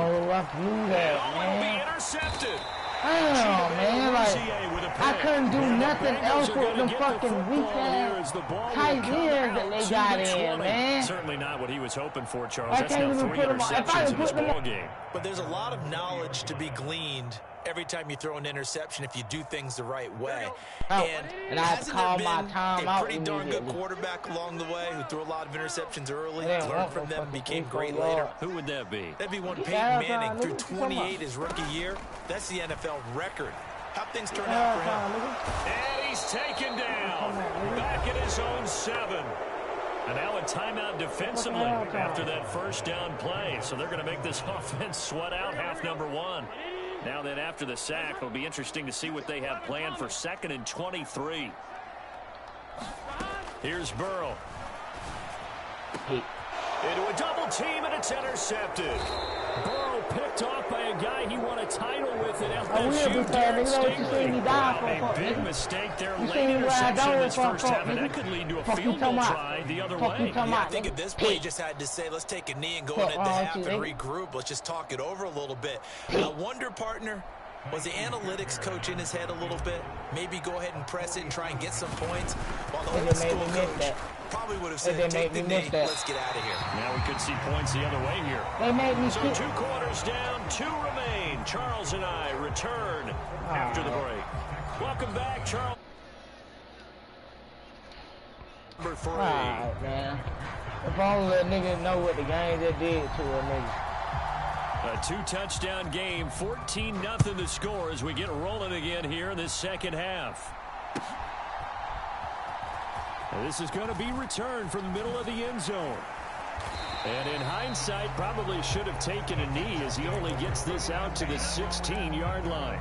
be intercepted. Damn, man, like, I couldn't do nothing else with them fucking weak-ass tight ends that they got in, man. Certainly not what he was hoping for, Charles. That's now 3 interceptions in this ballgame. But there's a lot of knowledge to be gleaned every time you throw an interception if you do things the right way. And I have to call my time out. A pretty darn good quarterback along the way who threw a lot of interceptions early, learned from them, became great later. Who would that be? That'd be one Peyton Manning, threw 28 his rookie year. That's the NFL record. How'd things turn out for him? And he's taken down. Back at his own 7. And now a timeout defensively after that 1st down play. So they're going to make this offense sweat out half number 1. Now then, after the sack, it'll be interesting to see what they have planned for 2nd and 23. Here's Burrow. Into a double team, and it's intercepted. Burrow picked off by a guy he won a title with at LSU. A big mistake there. Late interception in this first half, and that could lead to a field goal try the other way. Yeah, I think at this point, he just had to say, let's take a knee and go into the half and regroup. Let's just talk it over a little bit. I wonder, partner, was the analytics coach in his head a little bit? Maybe go ahead and press it and try and get some points. While the old school coach Probably would have said, take the knee, let's get out of here. Now we could see points the other way here. They made me so 2 quarters down, 2 remain. Charles and I return after the break. Welcome back, Charles. Number 3. Alright, man. If only a nigga know what the game just did to a nigga. A 2-touchdown game, 14-0 the score as we get rolling again here in this second half. And this is going to be returned from the middle of the end zone. And in hindsight, probably should have taken a knee as he only gets this out to the 16-yard line.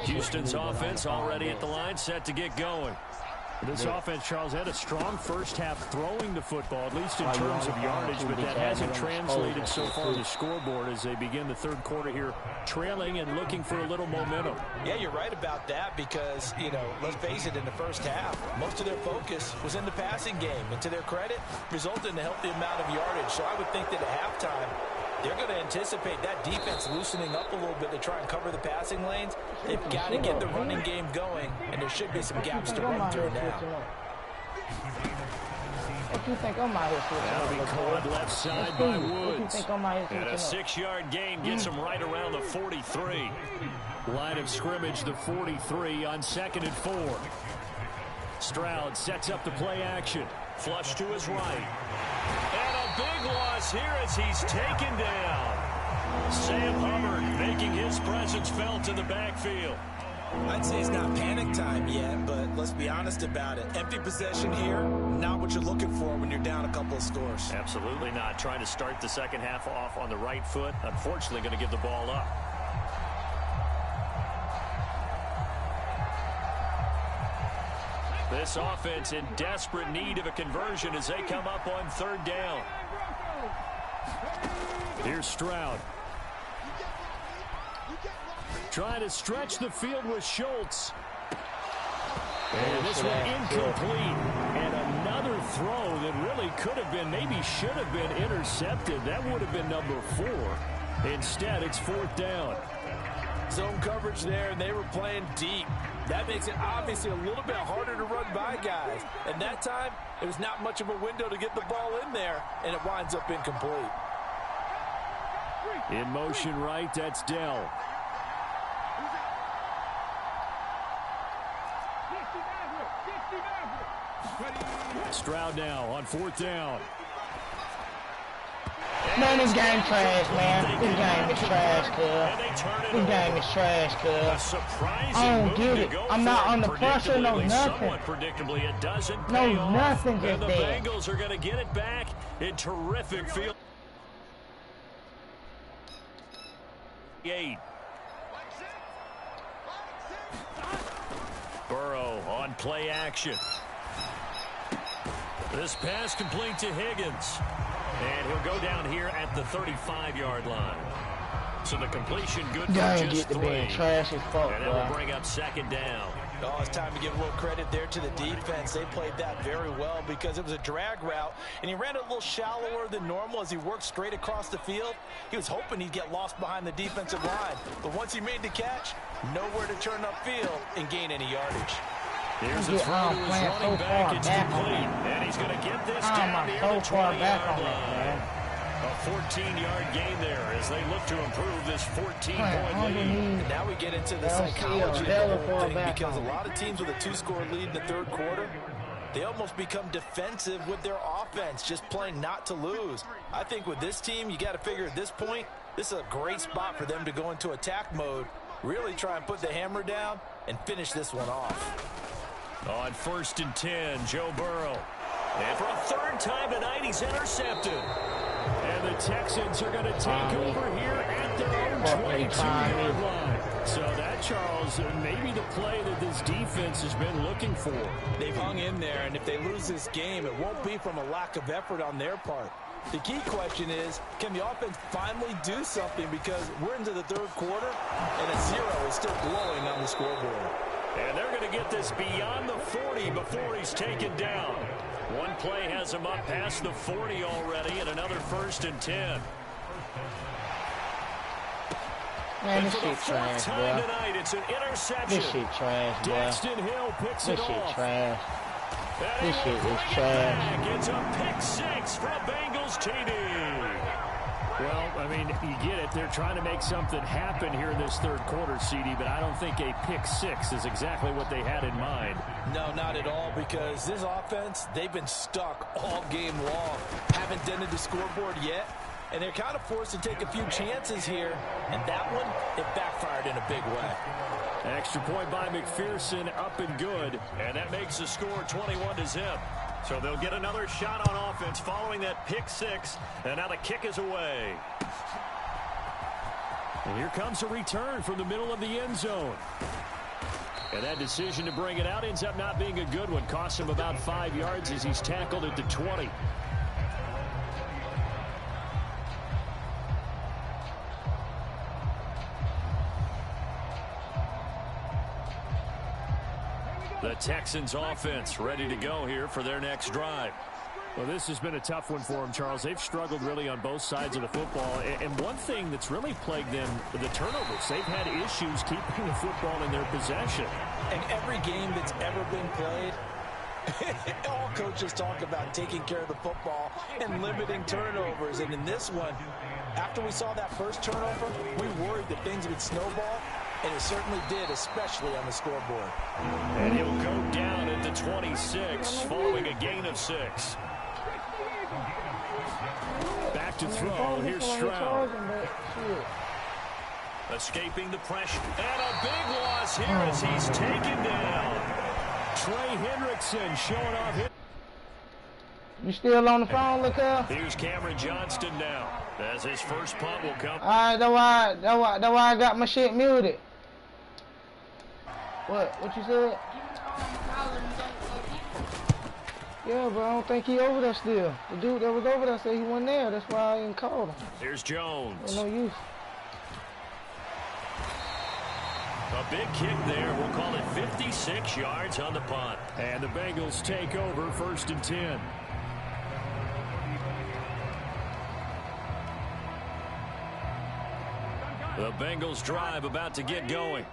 Houston's offense already at the line, set to get going. This offense, Charles, had a strong first half throwing the football, at least in terms of yardage, but that hasn't translated so far to the scoreboard as they begin the third quarter here, trailing and looking for a little momentum. Yeah, you're right about that because, you know, let's face it, in the first half, most of their focus was in the passing game, and to their credit, resulted in a healthy amount of yardage. So I would think that at halftime, they're going to anticipate that defense loosening up a little bit to try and cover the passing lanes. They've got to get the running game going, and there should be some gaps to run through now. What you think I'm out here switching up? That'll be caught left side by Woods. And a 6-yard gain gets him right around the 43. Line of scrimmage, the 43 on 2nd and 4. Stroud sets up the play action. Flush to his right. And a big loss here as he's taken down. Sam Hubbard making his presence felt in the backfield. I'd say it's not panic time yet, but let's be honest about it. Empty possession here, not what you're looking for when you're down a couple of scores. Absolutely not. Trying to start the second half off on the right foot. Unfortunately, going to give the ball up. This offense in desperate need of a conversion as they come up on 3rd down. Here's Stroud. Trying to stretch the field with Schultz. And this one incomplete. And another throw that really could have been, maybe should have been intercepted. That would have been number 4. Instead, it's 4th down. Zone coverage there, and they were playing deep. That makes it obviously a little bit harder to run by guys. And that time, it was not much of a window to get the ball in there, and it winds up incomplete. In motion right, that's Dell. Stroud now on 4th down. Man, this game trash, man. This game is trash, cuz. This game is trash, cuz. I don't get it. I'm not under pressure, no nothing. Predictably, it doesn't no nothing just there. there. The Bengals are going to get it back in terrific field. 8. Burrow on play action. This pass complete to Higgins. And he'll go down here at the 35-yard line. So the completion good for just 3. Trash as fuck, and that will bring up 2nd down. Oh, it's time to give a little credit there to the defense. They played that very well because it was a drag route, and he ran it a little shallower than normal as he worked straight across the field. He was hoping he'd get lost behind the defensive line, but once he made the catch, nowhere to turn upfield and gain any yardage. Here's the throw to his running back. It's complete, and he's going to get this down near the 20-yard line. A 14-yard gain there as they look to improve this 14-point lead. And now we get into the psychology of the whole thing because a lot of teams with a 2-score lead in the 3rd quarter, they almost become defensive with their offense, just playing not to lose. I think with this team, you got to figure at this point, this is a great spot for them to go into attack mode, really try and put the hammer down and finish this one off. On 1st and 10, Joe Burrow. And for a 3rd time tonight, he's intercepted. And the Texans are going to take over here at their own 22-yard line. So that, Charles, maybe the play that this defense has been looking for. They've hung in there, and if they lose this game, it won't be from a lack of effort on their part. The key question is, can the offense finally do something? Because we're into the 3rd quarter, and a 0 is still glowing on the scoreboard. And they're going to get this beyond the 40 before he's taken down. One play has him up past the 40 already, and another 1st and 10. Man, this shit trash, boy. Tonight, it's an interception. This shit trash, boy. Daxton Hill picks this it shit off. Trash. And This shit is trash. It's a pick six from Bengals TD. Well, I mean, you get it. They're trying to make something happen here in this third quarter, CD, but I don't think a pick six is exactly what they had in mind. No, not at all, because this offense, they've been stuck all game long. Haven't dented the scoreboard yet, and they're kind of forced to take a few chances here, and that one, it backfired in a big way. Extra point by McPherson, up and good. And that makes the score 21-0. So they'll get another shot on offense following that pick six. And now the kick is away. And here comes a return from the middle of the end zone. And that decision to bring it out ends up not being a good one. Costs him about 5 yards as he's tackled at the 20. The Texans offense ready to go here for their next drive. Well, this has been a tough one for them, Charles. They've struggled really on both sides of the football. And one thing that's really plagued them, the turnovers. They've had issues keeping the football in their possession. And every game that's ever been played, all coaches talk about taking care of the football and limiting turnovers. And in this one, after we saw that first turnover, we worried that things would snowball. And it certainly did, especially on the scoreboard. And he'll go down at the 26 following a gain of 6. Back to throw. Here's Stroud. Escaping the pressure. And a big loss here as he's taken down. Trey Hendrickson showing off his. You still on the phone, look up? Here's Cameron Johnston now as his first punt will come. All right, that's why I got my shit muted. What you said? Yeah, but I don't think he over there still. The dude that was over there said he wasn't there. That's why I didn't call him. Here's Jones. No use. A big kick there. We'll call it 56 yards on the punt. And the Bengals take over 1st and 10. The Bengals drive about to get going.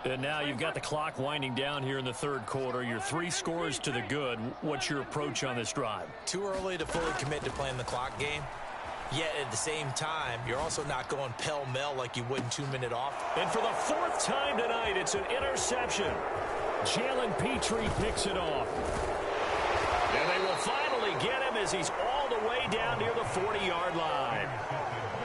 And now you've got the clock winding down here in the third quarter. You're 3 scores to the good. What's your approach on this drive? Too early to fully commit to playing the clock game. Yet at the same time, you're also not going pell-mell like you would in 2-minute off. And for the 4th time tonight, it's an interception. Jalen Petrie picks it off. And they will finally get him as he's all the way down near the 40-yard line.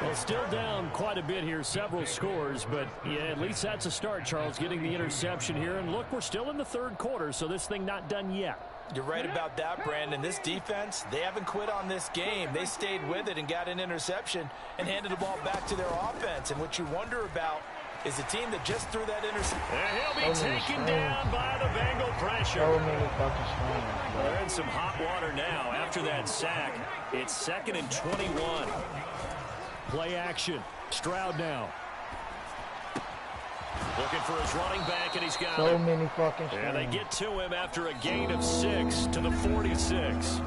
Well, still down quite a bit here, several scores, but yeah, at least that's a start, Charles, getting the interception here. And look, we're still in the third quarter, so this thing not done yet. You're right about that, Brandon. This defense, they haven't quit on this game. They stayed with it and got an interception and handed the ball back to their offense. And what you wonder about is the team that just threw that interception. And he'll be taken down by the Bengal pressure. They're in some hot water now after that sack. It's 2nd and 21. Play action. Stroud now. Looking for his running back, and he's got so many fucking And they get to him after a gain of 6 to the 46.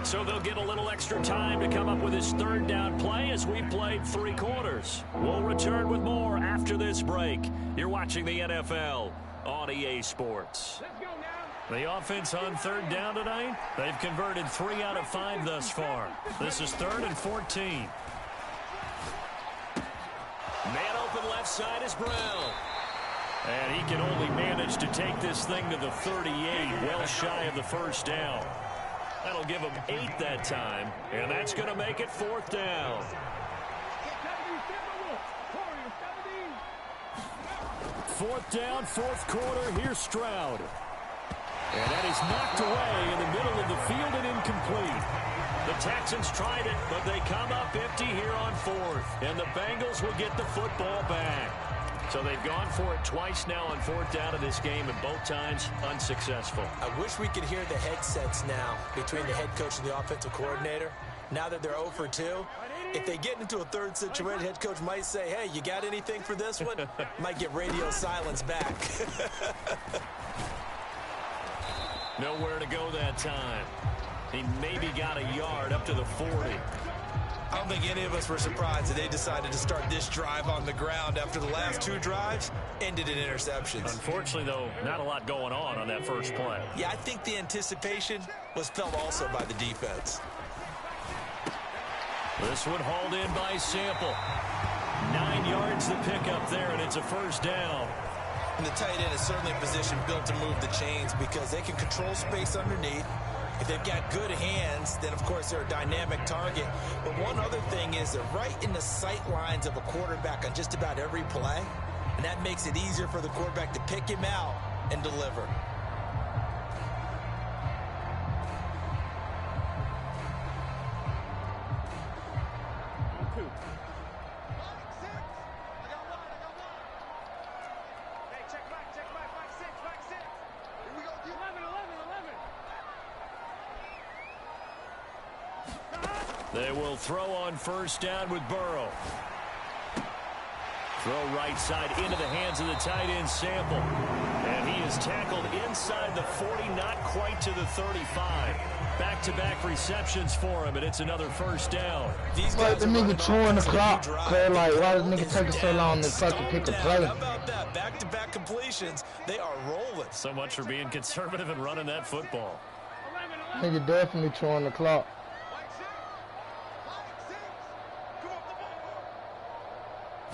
So they'll get a little extra time to come up with his 3rd down play as we played 3 quarters. We'll return with more after this break. You're watching the NFL on EA Sports. The offense on 3rd down tonight, they've converted 3 out of 5 thus far. This is 3rd and 14. Man open left side is Brown. And he can only manage to take this thing to the 38, well shy of the 1st down. That'll give him 8 that time, and that's going to make it 4th down. 4th down, 4th quarter. Here's Stroud. And that is knocked away in the middle of the field and incomplete. The Texans tried it, but they come up empty here on 4th. And the Bengals will get the football back. So they've gone for it twice now on 4th down in this game, and both times unsuccessful. I wish we could hear the headsets now between the head coach and the offensive coordinator. Now that they're 0 for 2, if they get into a 3rd situation, head coach might say, hey, you got anything for this one? Might get radio silence back. Nowhere to go that time. He maybe got a yard up to the 40. I don't think any of us were surprised that they decided to start this drive on the ground after the last 2 drives ended in interceptions. Unfortunately, though, not a lot going on that first play. Yeah, I think the anticipation was felt also by the defense. This one hauled in by Sample. 9 yards to pick up there, and it's a first down. And the tight end is certainly a position built to move the chains because they can control space underneath. If they've got good hands, then, of course, they're a dynamic target. But one other thing is they're right in the sight lines of a quarterback on just about every play, and that makes it easier for the quarterback to pick him out and deliver. They will throw on first down with Burrow. Throw right side into the hands of the tight end Sample. And he is tackled inside the 40, not quite to the 35. Back-to-back receptions for him, and it's another first down. These guys the nigga chewing the clock. Cause like, why does nigga taking so long to fucking pick a play? How about that? Back-to-back completions. They are rolling. So much for being conservative and running that football. Nigga definitely chewing the clock.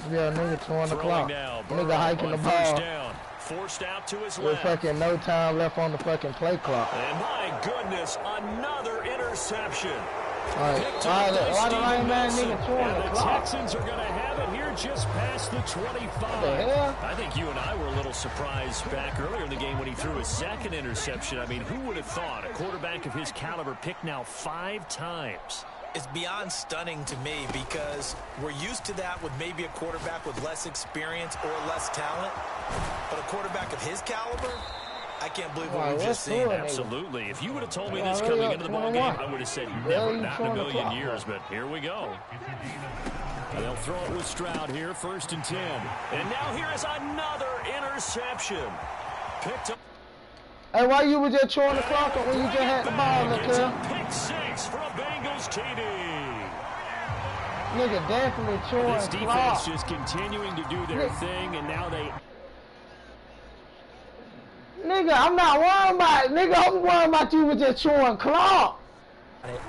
Yeah, nigga chewing the clock. Nigga hiking the ball. Down. Forced out to his with left. fucking no time left on the fucking play clock. And my goodness, another interception. Why the lineman nigga chewing the the clock? Texans are going to have it here just past the 25. What the hell? I think you and I were a little surprised back earlier in the game when he threw his second interception. I mean, who would have thought a quarterback of his caliber picked now 5 times? It's beyond stunning to me because we're used to that with maybe a quarterback with less experience or less talent. But a quarterback of his caliber, I can't believe what we've just seen. Absolutely. If you would have told me this coming into the ballgame, I would have said never, not in a million years. But here we go. And they'll throw it with Stroud here, 1st and 10. And now here is another interception. Picked up. Hey, why you was just chewing the clock when you just had the ball, look It's here? a pick 6 for a Bengals TD. Nigga definitely chewing This the defense clock. just continuing to do their thing, and now they... Nigga, I'm not worried about it. Nigga, I'm worried about you with just chewing clock.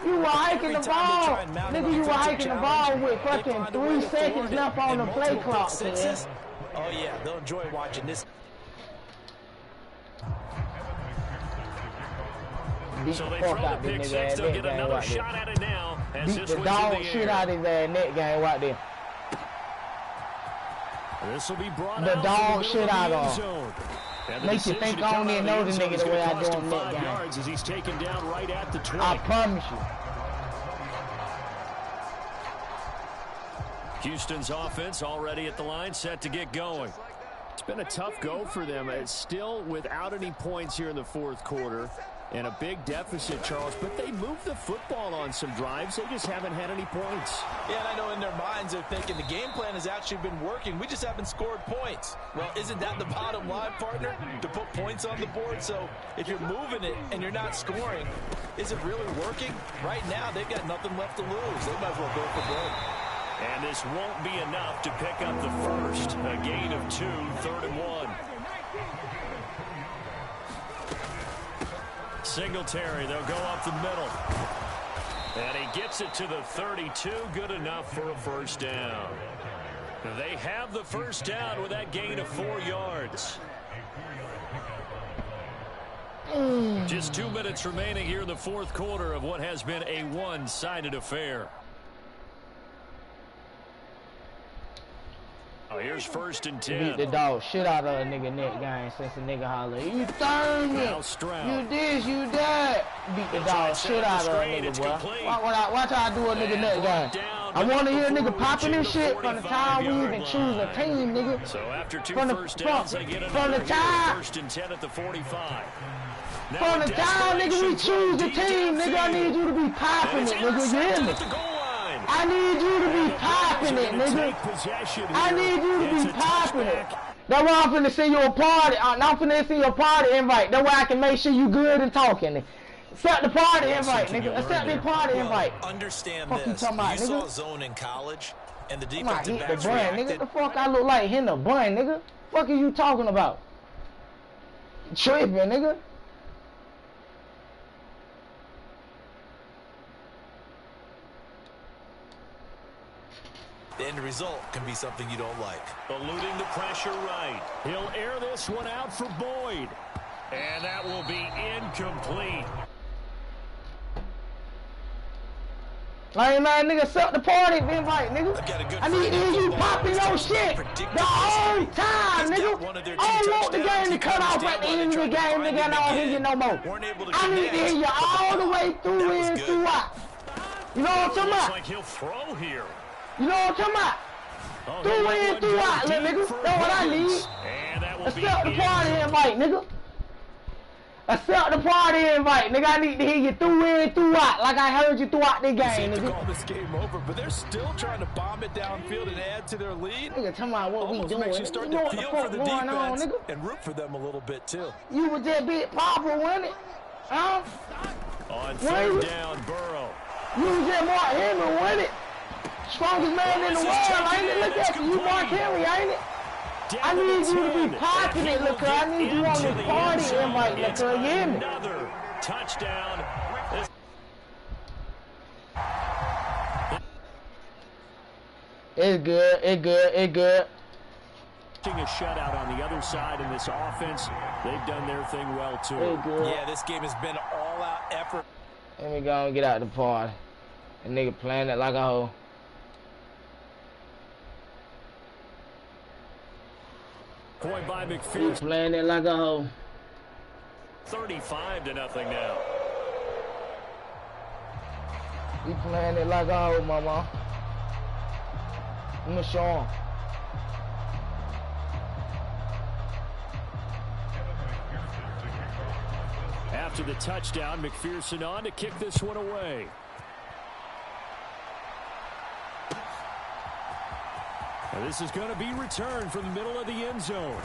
You were hiking the ball. Nigga, you were hiking the ball with fucking 3 seconds left on the play clock, man. Oh, yeah, they'll enjoy watching this. So they throw the pick 6. They'll get another shot at it now. As Beat the dog shit out of his net game right there. This will be brought the out dog shit out of him. Makes you think I don't even know the nigga the way I do on net game. Yards as he's taken down right at the 20. I promise you. Houston's offense already at the line, set to get going. It's been a tough go for them. It's still without any points here in the 4th quarter. And a big deficit, Charles, but they moved the football on some drives. They just haven't had any points. Yeah, and I know in their minds they're thinking the game plan has actually been working. We just haven't scored points. Well, isn't that the bottom line, partner? To put points on the board? So if you're moving it and you're not scoring, is it really working? Right now, they've got nothing left to lose. They might as well go for broke. And this won't be enough to pick up the first. A gain of 2, 3rd and 1. Singletary, they'll go up the middle. And he gets it to the 32. Good enough for a first down. They have the first down with that gain of 4 yards. Just 2 minutes remaining here in the 4th quarter of what has been a one-sided affair. Oh, here's 1st and 10. Beat the dog shit out of a nigga net game since a nigga holler. You turn me. You this, you that. Beat the dog shit out of a nigga, boy. Watch how I do a nigga net game. I want to hear a nigga popping this shit from the time we even choose a team, nigga. So after 2 first downs, they get another 1st and 10 at the 45. From the time, nigga, we choose the team, nigga, I need you to be popping it, nigga. You hear me? I need you to be popping it, nigga. I need you to be popping it. That's why I'm finna send you a party. I'm finna send you a party invite. That way I can make sure you good and talking. Accept the party invite, nigga. Accept the party invite. Understand fuck this. You talking about, you nigga? saw zone in college, and the I'm not defensive hit the backs bun, reacted. nigga. The fuck I look like hitting the bun, nigga? Fuck are you talking about? Tripping, nigga. The end result can be something you don't like. Eluding the pressure right. He'll air this one out for Boyd. And that will be incomplete. Like, man, nigga, accept the party invite, nigga. I need to hear you popping your shit the whole time, nigga. I don't want the game to cut off at the end of the game, nigga, and I don't hear you no more. I need to hear you all the way through and throughout. You know what I'm talking about? Looks like he'll throw here. You know what I'm talking about? Through in, throughout, little nigga. That's what I need. Accept the party invite, nigga. Accept the party invite, nigga. I need to hear you through in, throughout, like I heard you throughout the game, nigga. Call this game over, but they're still trying to bomb it downfield and add to their lead. Nigga, talking about what Almost we doing. makes you start You know to what the feel fuck for the going on, defense nigga? and root for them a little bit too. You was that big papa, wasn't it? Huh? On third down, Burrow. You was that Mark Henry, wasn't it? Strongest man in the world, ain't it? Look at you, Mark Henry, ain't it? I need you to be popping it, look, I need you on this party invite, look, you hear me? Another touchdown. It's good, it's good, it's good. A shutout on the other side in this offense. They've done their thing well, too. It's good. Yeah, this game has been all-out effort. Let me go and get out the party. The nigga playing it like a hoe. Point by He McPherson. playing it like a hoe. 35-0 now. He playing it like a hoe, mama. I'm gonna show him. After the touchdown, McPherson on to kick this one away. And this is going to be returned from the middle of the end zone.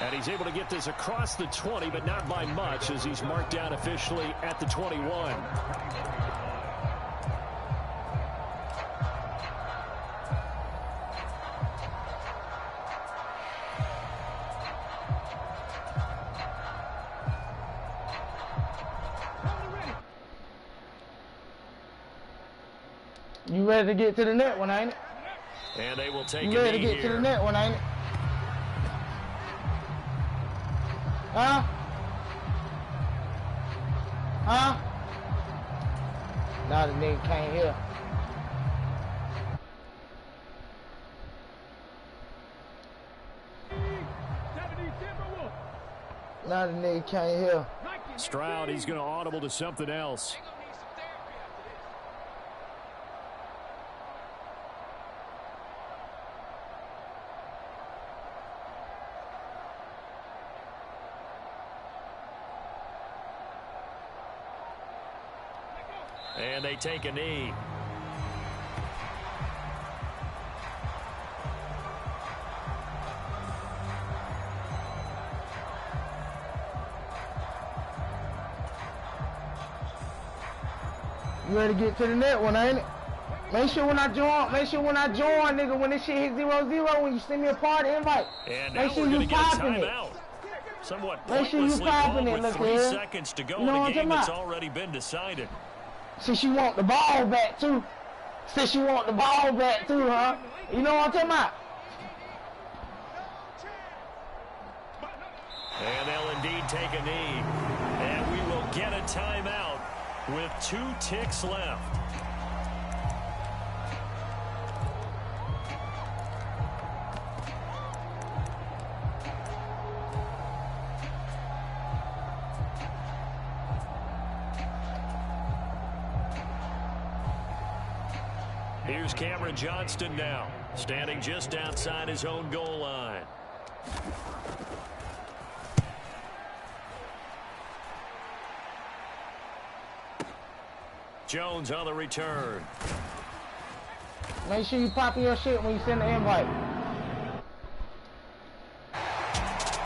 And he's able to get this across the 20, but not by much, as he's marked down officially at the 21. You ready to get to the net one, ain't it? And they will take You ready a to knee get here. to the net one, ain't it? Huh? Huh? Now the nigga can't hear. Now the nigga can't hear. Stroud, he's going to audible to something else. And they take a knee. You ready to get to the net one, ain't it? Make sure when I join, nigga, when this shit hit 0-0, when you send me a party invite, And make now sure we're going you to get a popping it. timeout. Somewhat Make sure you pointlessly popping called it, with look 3 here. seconds to go You know in what a I'm game that's talking already been decided. Since you want the ball back too. Since you want the ball back too, huh? You know what I'm talking about? And they'll indeed take a knee. And we will get a timeout with 2 ticks left. Here's Cameron Johnston now, standing just outside his own goal line. Jones on the return. Make sure you popping your shit when you send the invite.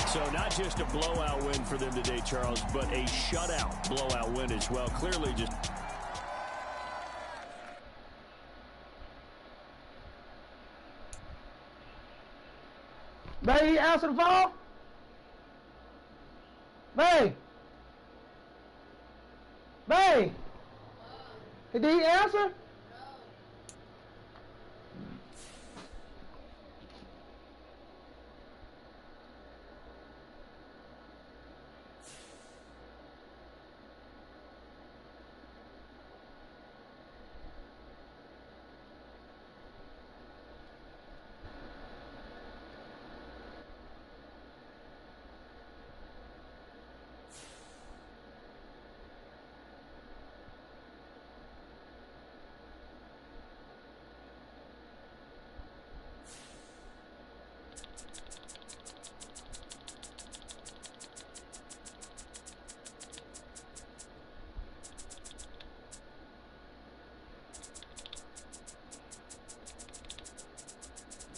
So not just a blowout win for them today, Charles, but a shutout blowout win as well. Clearly just... Bay, he answer the phone? Bay! Bay! Did he answer?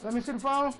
Let me see the phone.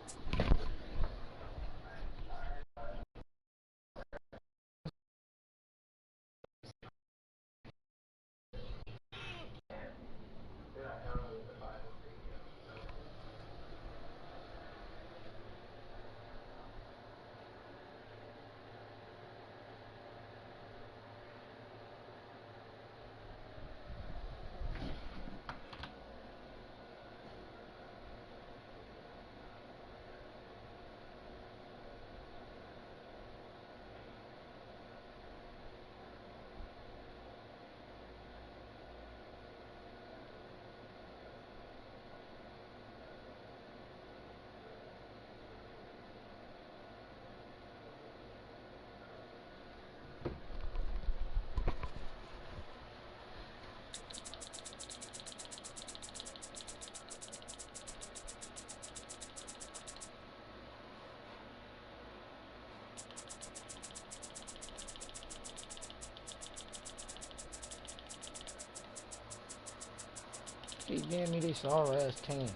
Keep giving me this sorry ass 10.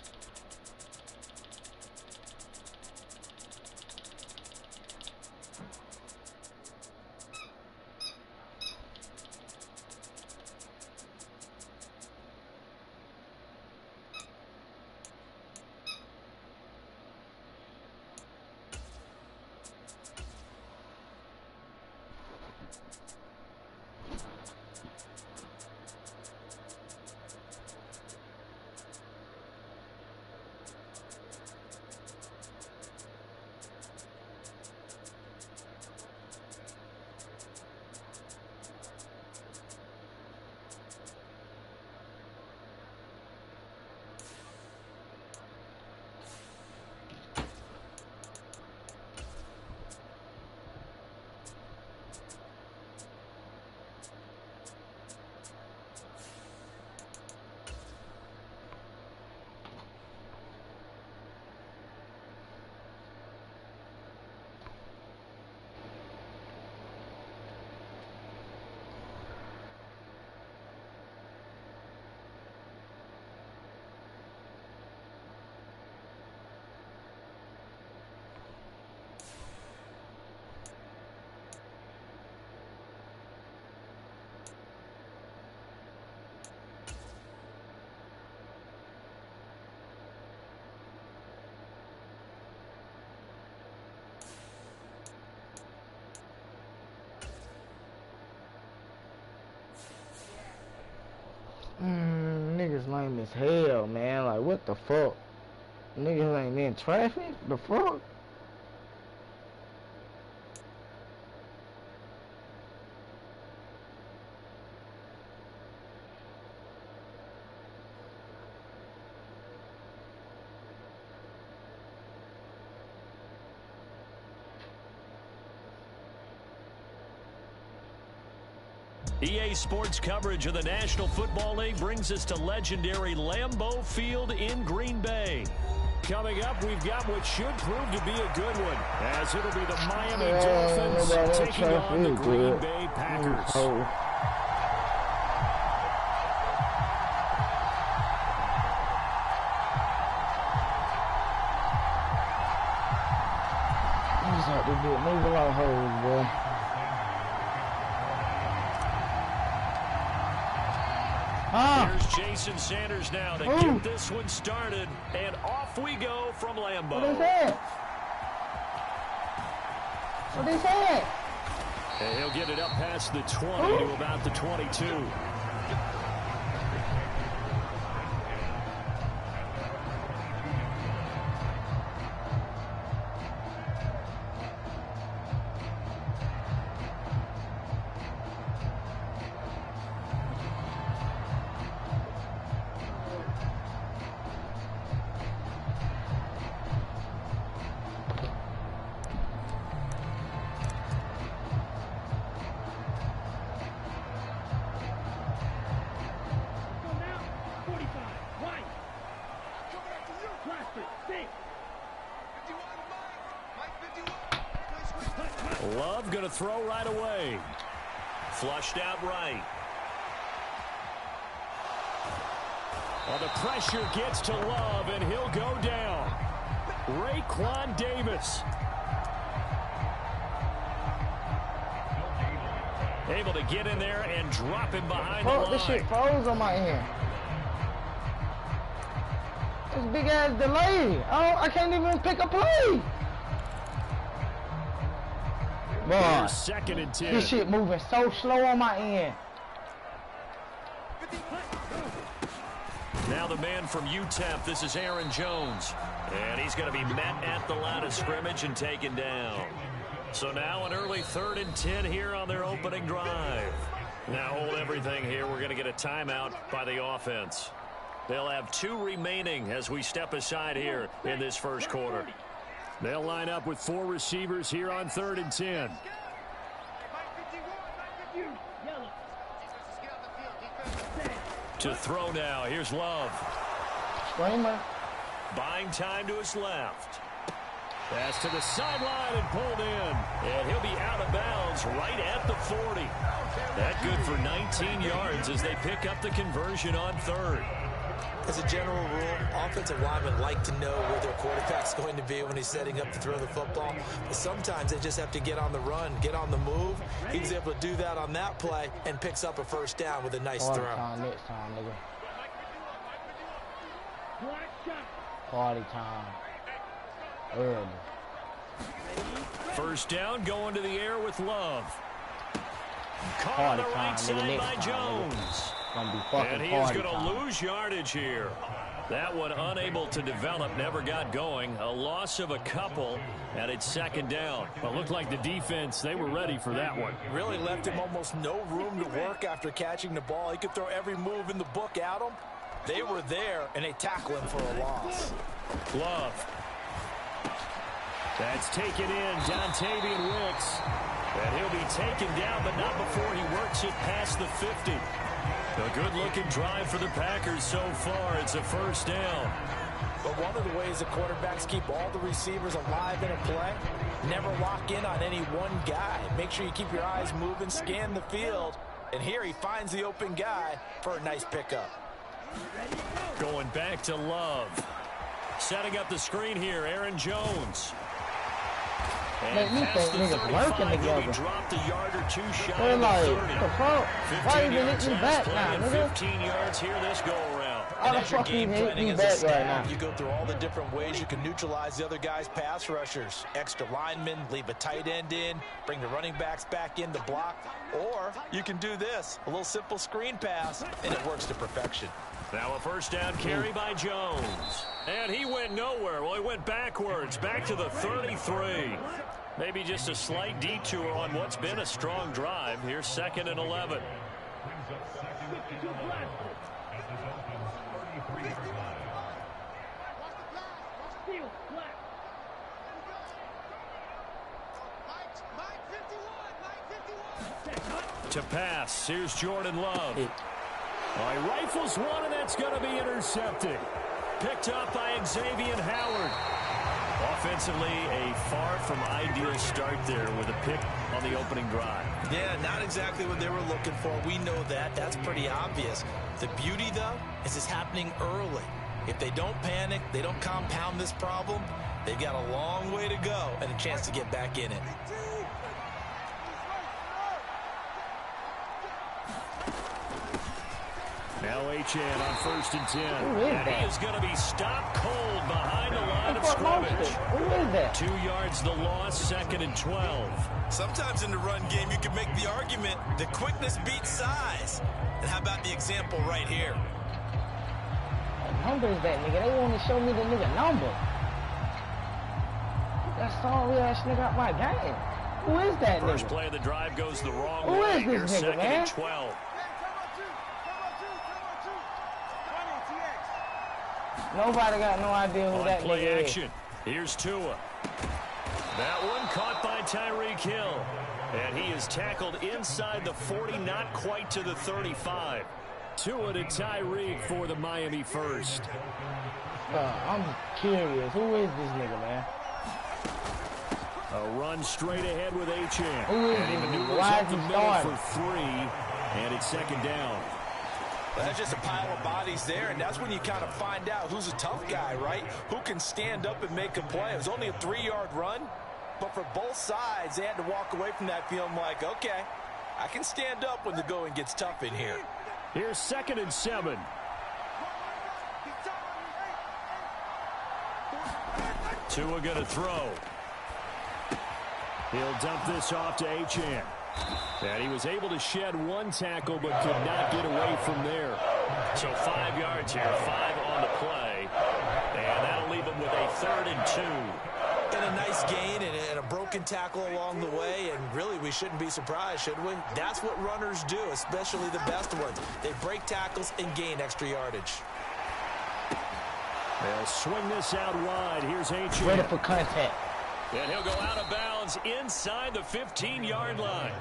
Niggas lame as hell, man. Like, what the fuck? Niggas ain't in traffic? The fuck? EA Sports coverage of the National Football League brings us to legendary Lambeau Field in Green Bay. Coming up, we've got what should prove to be a good one, as it'll be the Miami Dolphins taking on the Green Bay Packers. Move along, hold. Jason Sanders now to get this one started. And off we go from Lambeau. What is that? What is that? And he'll get it up past the 20 to about the 22. Love going to throw right away. Flushed out right. Well, the pressure gets to Love, and he'll go down. Raekwon Davis. Able to get in there and drop him behind the line. This shit froze on my end. This big ass delay. Oh, I can't even pick a play. Boy, second and 10. This shit moving so slow on my end. Now the man from UTEP, this is Aaron Jones. And he's going to be met at the line of scrimmage and taken down. So now an early 3rd and 10 here on their opening drive. Now hold everything here. We're going to get a timeout by the offense. They'll have 2 remaining as we step aside here in this first quarter. They'll line up with 4 receivers here on 3rd and 10. To throw now. Here's Love. Screamer. Buying time to his left. Pass to the sideline and pulled in. And he'll be out of bounds right at the 40. That good for 19 yards as they pick up the conversion on 3rd. As a general rule, offensive linemen like to know where their quarterback's going to be when he's setting up to throw the football. But sometimes they just have to get on the run, get on the move. He was able to do that on that play and picks up a first down with a nice throw. Next time, nigga. Party time. Early. First down going to the air with Love. Caught on Party the right time, nigga. side Next by time, Jones. Nigga. Gonna be fucking And he is going to time. lose yardage here. That one unable to develop, never got going. A loss of a couple, and it's 2nd down. Well, looked like the defense, they were ready for that one. Really left him almost no room to work after catching the ball. He could throw every move in the book at him. They were there, and they tackle him for a loss. Love. That's taken in, Dontavian Wicks. And he'll be taken down, but not before he works it past the 50. A good-looking drive for the Packers so far. It's a first down. But one of the ways the quarterbacks keep all the receivers alive in a play, never lock in on any one guy. Make sure you keep your eyes moving, scan the field. And here he finds the open guy for a nice pickup. Going back to Love. Setting up the screen here, Aaron Jones. Make me think niggas working together. Dropped a yard or 2 shy They're of like, the 30. the fuck? Why you yards hitting me back now, and nigga? 15 yards here this go around. How the fuck you hit me back right now? You go through all the different ways you can neutralize the other guy's pass rushers. Extra linemen, leave a tight end in, bring the running backs back in to block. Or you can do this, a little simple screen pass, and it works to perfection. Now a first down carry by Jones. And he went nowhere. Well, he went backwards, back to the 33. Maybe just a slight detour on what's been a strong drive. Here's 2nd and 11. To pass, here's Jordan Love. Well, he rifles one, and that's going to be intercepted. Picked up by Xavier Howard. Offensively, a far from ideal start there with a pick on the opening drive. Yeah, not exactly what they were looking for. We know that. That's pretty obvious. The beauty, though, is it's happening early. If they don't panic, they don't compound this problem, they've got a long way to go and a chance to get back in it. Now Now Achane on 1st and 10. And he is going to be stopped cold behind the line of scrimmage. Who is that? 2 yards the loss, 2nd and 12. Sometimes in the run game, you can make the argument that quickness beats size. And how about the example right here? What number is that, nigga? They want to show me the nigga number. That sorry-ass nigga out my game. Who is that nigga? First play of the drive goes the wrong way. Who is this nigga, 2nd man? and 12. Nobody got no idea who On that play nigga action. Here's Tua. That one caught by Tyreek Hill. And he is tackled inside the 40, not quite to the 35. Tua to Tyreek for the Miami first. I'm curious. Who is this nigga, man? A run straight ahead with Achane. Who is And he this nigga? maneuvers Why up is the he middle starting? for 3. And it's 2nd down. Well, that's just a pile of bodies there, and that's when you kind of find out who's a tough guy, right? Who can stand up and make a play. It was only a 3-yard run, but for both sides, they had to walk away from that feeling like, okay, I can stand up when the going gets tough in here. Here's 2nd and 7. Tua going to throw. He'll dump this off to Achane. And he was able to shed 1 tackle but could not get away from there. So 5 yards here, 5 on the play. And that'll leave him with a 3rd and 2. And a nice gain and a broken tackle along the way, and really we shouldn't be surprised, should we? That's what runners do, especially the best ones. They break tackles and gain extra yardage. They'll swing this out wide. Here's Achane. Ready for contact. And he'll go out of bounds inside the 15-yard line.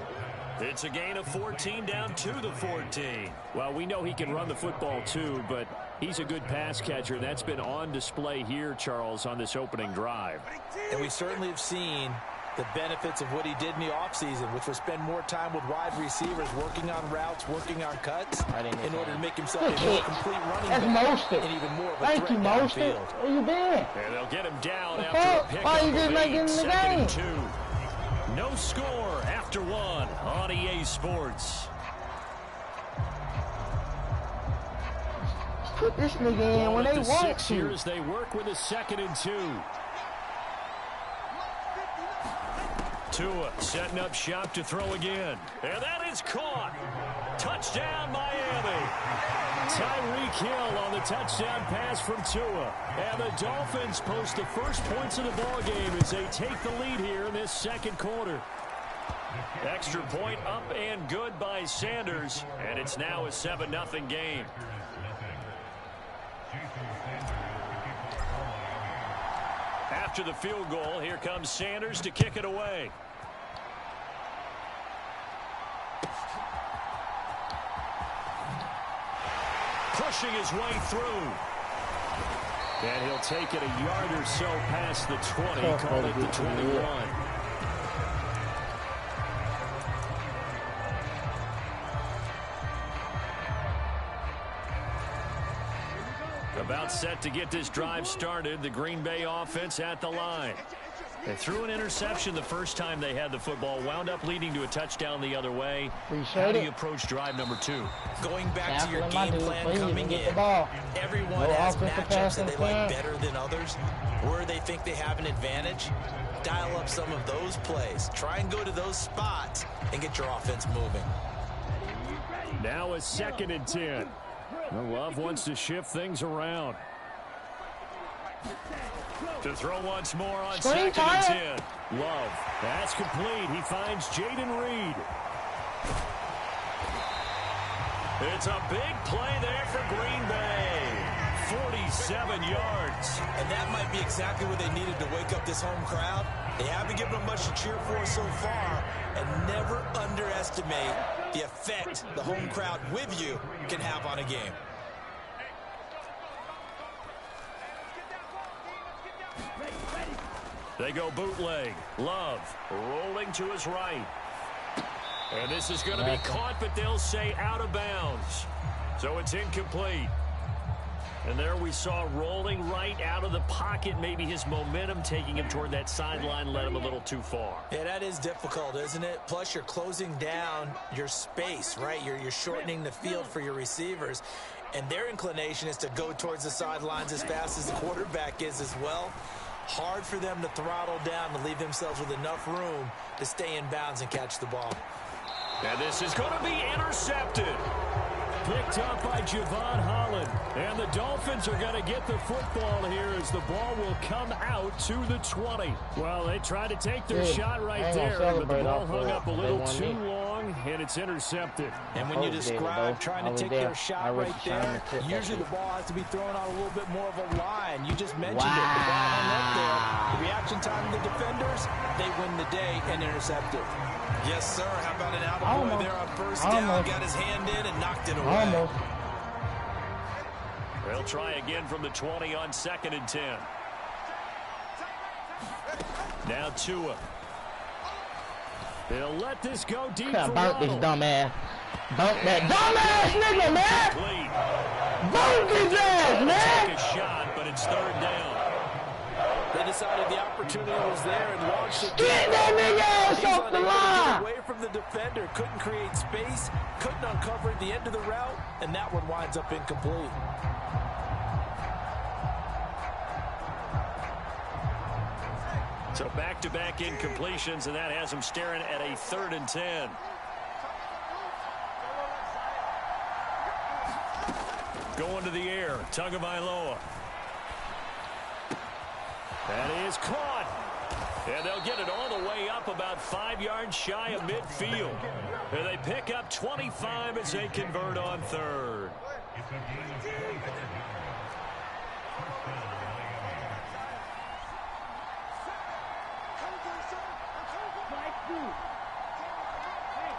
It's a gain of 14 down to the 14. Well, we know he can run the football too, but he's a good pass catcher. That's been on display here, Charles, on this opening drive. And we certainly have seen the benefits of what he did in the offseason, which was spend more time with wide receivers, working on routes, working on cuts, in order to make himself a more complete running back. That's Mostert. And even more of a Thank threat you, downfield. Mostert. Where you been? And they'll get him down The after fuck? a pickup Why you just of not 8, getting in the 2nd and game? 2. No score after 1 on EA Sports. Put this nigga in when they want 6 to. here as they work with a 2nd and 2. Tua setting up shop to throw again. And that is caught. Touchdown, Miami. Tyreek Hill on the touchdown pass from Tua. And the Dolphins post the first points of the ballgame as they take the lead here in this 2nd quarter. Extra point up and good by Sanders. And it's now a 7-0 game. After the field goal, here comes Sanders to kick it away. Pushing his way through. And he'll take it a yard or so past the 20, call it the 21. About set to get this drive started. The Green Bay offense at the line. They threw an interception the first time they had the football. Wound up leading to a touchdown the other way. How do you approach drive number 2? Going back to your game plan coming in. Everyone No has offensive matchups that they like interference. better than others. Where they think they have an advantage, dial up some of those plays. Try and go to those spots and get your offense moving. Now a 2nd and 10. Love wants to shift things around. To throw once more on Screen 2nd and time. 10. Love. That's complete. He finds Jaden Reed. It's a big play there for Green Bay. 47 yards. And that might be exactly what they needed to wake up this home crowd. They haven't given them much to cheer for so far, and never underestimate the effect the home crowd with you can have on a game. They go bootleg. Love rolling to his right. And this is going to be caught, but they'll say out of bounds. So it's incomplete. And there we saw rolling right out of the pocket. Maybe his momentum taking him toward that sideline led him a little too far. Yeah, that is difficult, isn't it? Plus, you're closing down your space, right? You're shortening the field for your receivers. And their inclination is to go towards the sidelines as fast as the quarterback is as well. Hard for them to throttle down to leave themselves with enough room to stay in bounds and catch the ball. And this is going to be intercepted. Picked up by Javon Holland. And the Dolphins are going to get the football here as the ball will come out to the 20. Well, they tried to take their shot right there, but the ball hung up a little too long, and it's intercepted. And when you describe trying to take their shot right there, usually the ball has to be thrown out a little bit more of a line. You just mentioned it. The ball hung up there. The reaction time of the defenders, they win the day and intercept it. Yes, sir. How about an out-of-boy there on first down? Got his hand in and knocked it away. Almost. They'll try again from the 20 on 2nd and 10. Now Tua. They'll let this go deep for Bump this dumbass. Bump that dumbass nigga, man. Bump his ass, man. Take a shot, but it's 3rd down. They decided the opportunity was there and launched it. Get that nigga ass off the line. Away from the defender, couldn't create space, couldn't uncover the end of the route, and that one winds up incomplete. So back-to-back incompletions, and that has him staring at a 3rd and 10. Going to the air, Tagovailoa. That is caught. And they'll get it all the way up about 5 yards shy of midfield. And they pick up 25 as they convert on 3rd.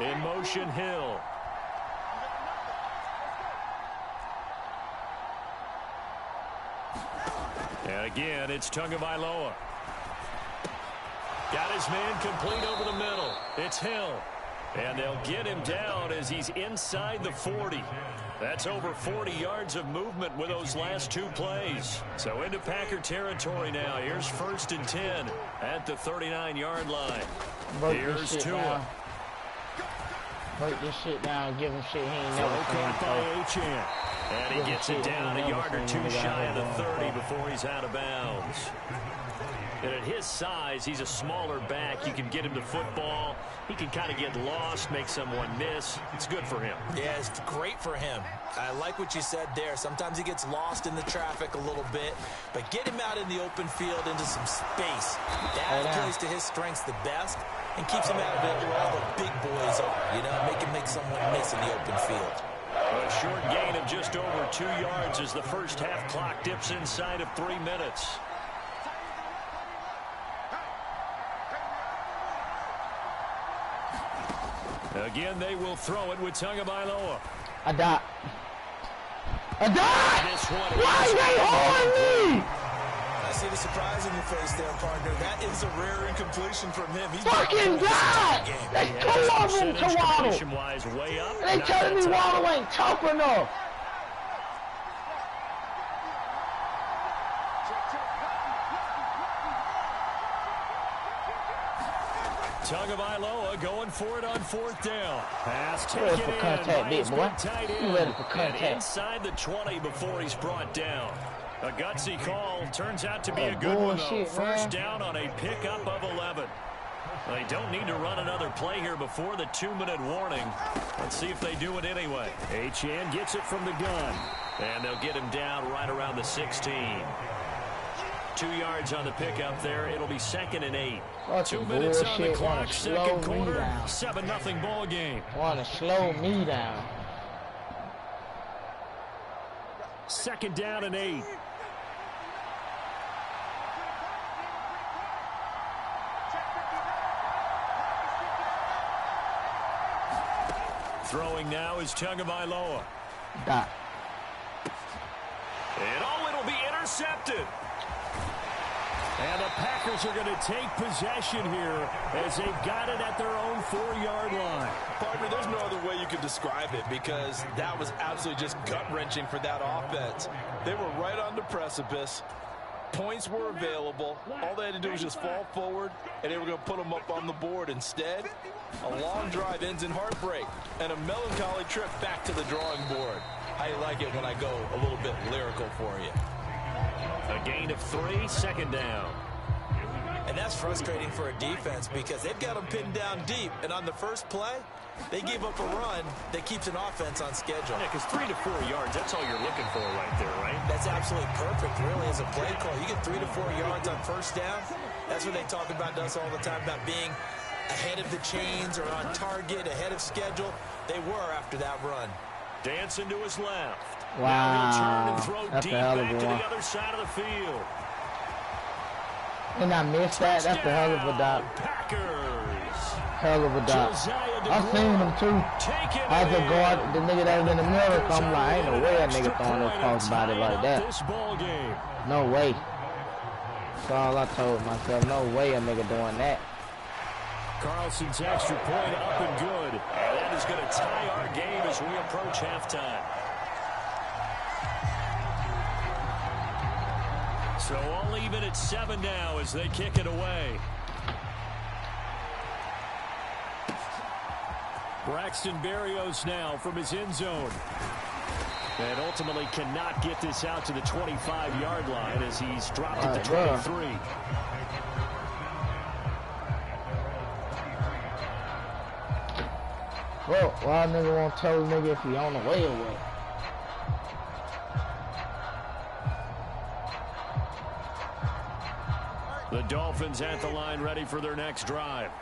In motion, Hill. And again, it's Tagovailoa. Got his man complete over the middle. It's Hill. And they'll get him down as he's inside the 40. That's over 40 yards of movement with those last 2 plays. So into Packer territory now. Here's 1st and 10 at the 39-yard line. Here's Tua. Break this shit down, give him shit he ain't never caught by Achane. And he gets it down a yard or 2 shy of the 30 before he's out of bounds. And at his size, he's a smaller back. You can get him the football. He can kind of get lost, make someone miss. It's good for him. Yeah, it's great for him. I like what you said there. Sometimes he gets lost in the traffic a little bit, but get him out in the open field into some space. That plays to his strengths the best and keeps him out of it where all the big boys are. You know, make him make someone miss in the open field. A short gain of just over 2 yards as the first half clock dips inside of 3 minutes. Again, they will throw it with Tagovailoa. I died. Why are they holding me? I see the surprise in your face there, partner. That is a rare incompletion from him. He's fucking died. They come over him to Waddle. They telling me Waddle ain't tough enough. Tagovailoa going for it on 4th down. Pass taken in. Contact, big boy. You ready for contact? And inside the 20 before he's brought down. A gutsy call. Turns out to be a good one, though. First down on a pickup of 11. They don't need to run another play here before the 2-minute warning. Let's see if they do it anyway. Achane gets it from the gun. And they'll get him down right around the 16. 2 yards on the pickup there. It'll be 2nd and 8. 2 minutes on the clock, 2nd quarter. 7-0 ball game. Want to slow me down. 2nd down and 8. Throwing now is Tagovailoa. It'll be intercepted. And the Packers are going to take possession here as they've got it at their own 4-yard line. Partner, There's no other way you could describe it because that was absolutely just gut-wrenching for that offense. They were right on the precipice. Points were available. All they had to do was just fall forward, and they were going to put them up on the board. Instead, a long drive ends in heartbreak and a melancholy trip back to the drawing board. How you like it when I go a little bit lyrical for you? A gain of 3, 2nd down. And that's frustrating for a defense because they've got them pinned down deep, and on the first play, they gave up a run that keeps an offense on schedule. Yeah, because 3 to 4 yards, that's all you're looking for right there, right? That's absolutely perfect, really, as a play call. You get 3 to 4 yards on first down. That's what they talk about to us all the time, about being ahead of the chains or on target, ahead of schedule. They were after that run. Dancing to his left. Wow. Now he'll turn and throw That's deep a hell of back a to one. the other side of the field. And I missed that. That's a hell of a dot. Packers. Hell of a dot. I've seen them too. I just guard the nigga that was in the middle. So I'm like, ain't no way that nigga throwing this crossbody like that. No way. That's all I told myself. No way a nigga doing that. Carlson's extra point up and good. And that is going to tie our game as we approach halftime. So all even at 7 now as they kick it away. Braxton Berrios now from his end zone. And ultimately cannot get this out to the 25-yard line as he's dropped at the 23. Well, why nigga won't tell the nigga if he on the way or what? The Dolphins at the line ready for their next drive.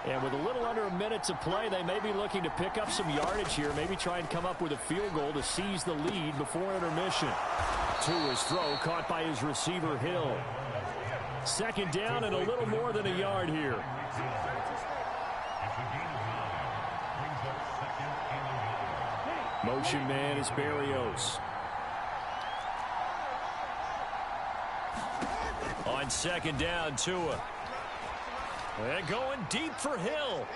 And with a little under a minute to play, they may be looking to pick up some yardage here, maybe try and come up with a field goal to seize the lead before intermission. To his throw, caught by his receiver, Hill. 2nd down and a little more than a yard here. Motion man is Berrios. On 2nd down, Tua. And going deep for Hill.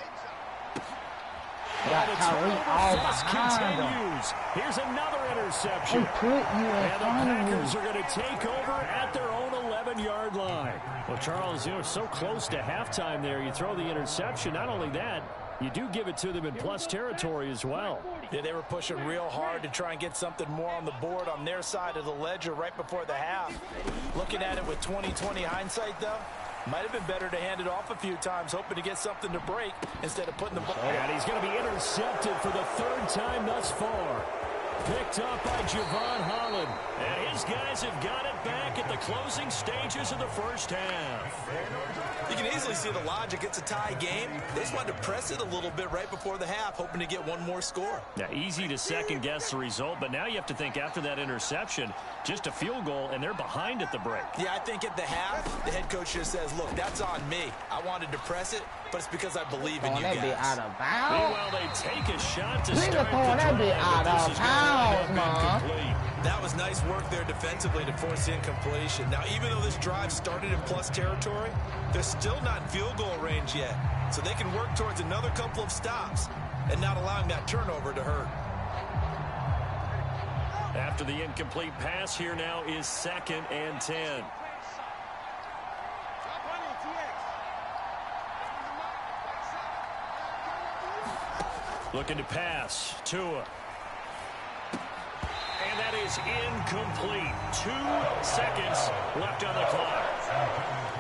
Got Tyreek all behind him. Continues. Here's another interception. He put you in And the front of Packers me. are going to take over at their own 11-yard line. Well, Charles, you know, so close to halftime there. You throw the interception. Not only that, you do give it to them in plus territory as well. Yeah, they were pushing real hard to try and get something more on the board on their side of the ledger right before the half. Looking at it with 20/20 hindsight, though, might have been better to hand it off a few times, hoping to get something to break instead of putting the ball. And he's going to be intercepted for the 3rd time thus far. Picked up by Javon Holland. And his guys have got it back at the closing stages of the first half. You can easily see the logic. It's a tie game. They just wanted to press it a little bit right before the half, hoping to get one more score. Now, easy to second-guess the result, but now you have to think after that interception, just a field goal, and they're behind at the break. Yeah, I think at the half, the head coach just says, look, that's on me. I wanted to press it, but it's because I believe in you That be guys. out of bounds. Meanwhile, they take a shot to Nigga start the throwing that drive, bit but out this of is going to bounds, end up man. incomplete. That was nice work there defensively to force the incompletion. Now, even though this drive started in plus territory, they're still not in field goal range yet. So they can work towards another couple of stops and not allowing that turnover to hurt. After the incomplete pass, here now is 2nd and 10. Looking to pass. Tua. And that is incomplete. 2 seconds left on the clock.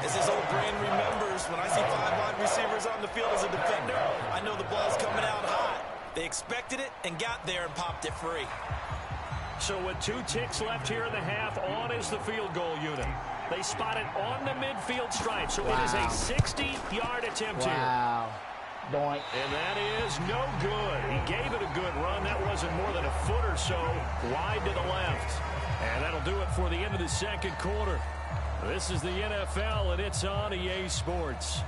As his old brain remembers, when I see 5 wide receivers on the field as a defender, I know the ball's coming out hot. They expected it and got there and popped it free. So with 2 ticks left here in the half, on is the field goal unit. They spot it on the midfield stripe, so it is a 60-yard attempt here. Wow. Doink. And that is no good. He gave it a good run. That wasn't more than a foot or so wide to the left. And that'll do it for the end of the 2nd quarter. This is the NFL, and it's on EA Sports.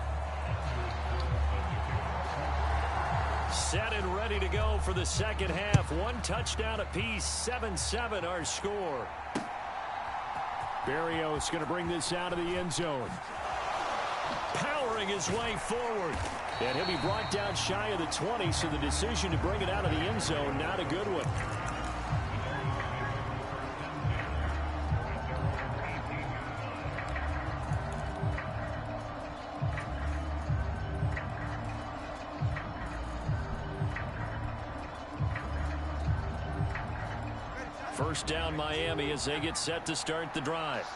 Set and ready to go for the 2nd half. 1 touchdown apiece, 7-7 our score. Berrios going to bring this out of the end zone. Powering his way forward. And he'll be brought down shy of the 20, so the decision to bring it out of the end zone, not a good one. First down Miami as they get set to start the drive.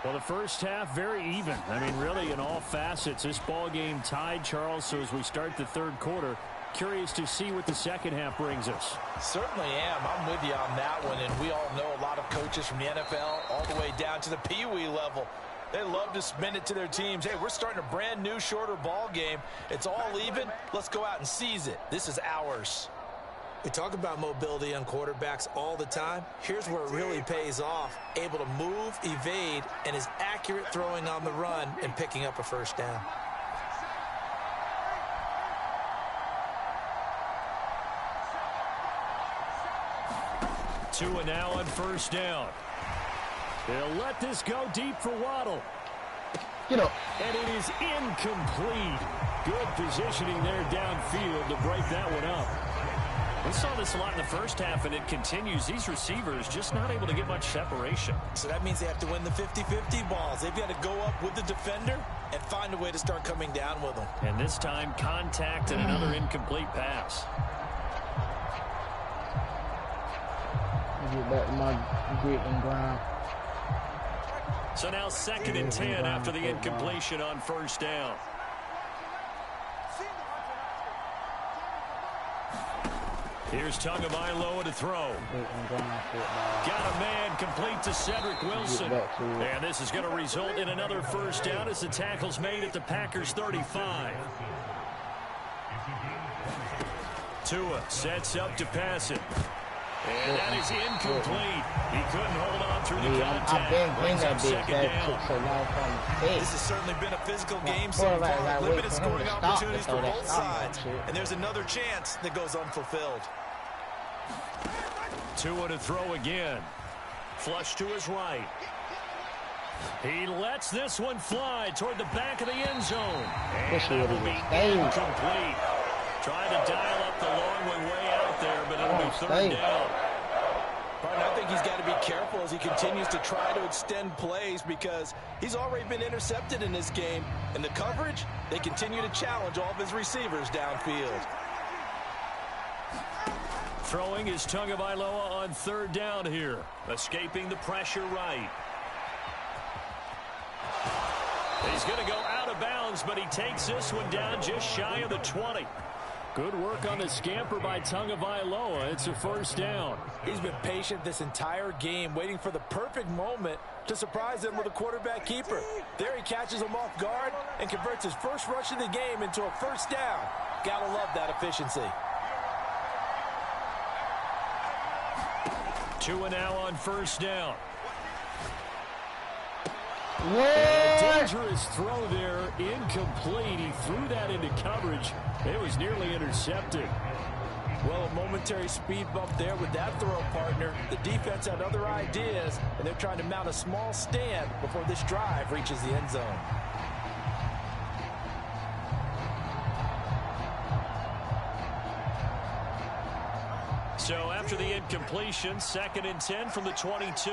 Well, the first half, very even. I mean, really, in all facets, this ball game tied, Charles. So as we start the third quarter, curious to see what the second half brings us. Certainly am. I'm with you on that one. And we all know a lot of coaches from the NFL all the way down to the Pee Wee level. They love to spin it to their teams. Hey, we're starting a brand new, shorter ball game. It's all even. Let's go out and seize it. This is ours. We talk about mobility on quarterbacks all the time. Here's where it really pays off. Able to move, evade, and is accurate throwing on the run and picking up a first down. Tua now on first down. They'll let this go deep for Waddle. You know. And it is incomplete. Good positioning there downfield to break that one up. We saw this a lot in the first half, and it continues. These receivers just not able to get much separation. So that means they have to win the 50-50 balls. They've got to go up with the defender and find a way to start coming down with them. And this time, contact and another incomplete pass. Get back to my grit and grind. So now 2nd and 10 after the incompletion on first down. Here's Tagovailoa to throw. Got a man complete to Cedric Wilson. And this is going to result in another first down as the tackle's made at the Packers 35. Tua sets up to pass it. And that is incomplete. He couldn't hold on through the contact. I've been playing that bitch that took so long from the This has certainly been a physical game so far. Limited scoring opportunities for both sides. And there's another chance that goes unfulfilled. Tua to throw again. Flush to his right. He lets this one fly toward the back of the end zone. And it will be incomplete. Trying to dial up the long way out there, but it'll be third down. Partner, I think he's got to be careful as he continues to try to extend plays because he's already been intercepted in this game. And the coverage, they continue to challenge all of his receivers downfield. Throwing is Tagovailoa on third down here. Escaping the pressure right. He's going to go out of bounds, but he takes this one down just shy of the 20. Good work on the scamper by Tagovailoa. It's a first down. He's been patient this entire game, waiting for the perfect moment to surprise them with a quarterback keeper. There he catches him off guard and converts his first rush of the game into a first down. Gotta love that efficiency. Tua now on first down. What? Dangerous throw there, incomplete. He threw that into coverage. It was nearly intercepted. Well, a momentary speed bump there with that throw, partner. The defense had other ideas, and they're trying to mount a small stand before this drive reaches the end zone. So after the incompletion, 2nd and 10 from the 22.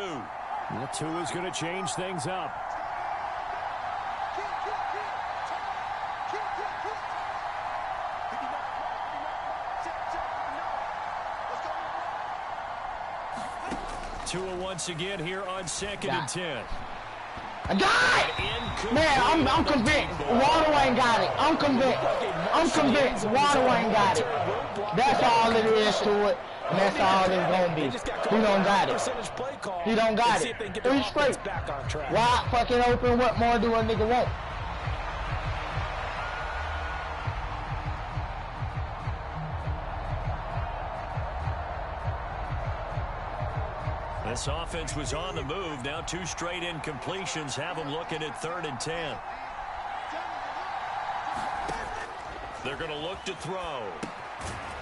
Tua's going to change things up. Tua once again here on 2nd and 10. I got it! Man, I'm convinced. Waddle ain't got it. I'm convinced Waddle ain't got it. That's all it is to it. And that's all it's going to be. He don't got it. He don't got it. 3 straight. Wide fucking open. What more do a nigga want? This offense was on the move. Now 2 straight incompletions have them looking at 3rd and 10. They're going to look to throw.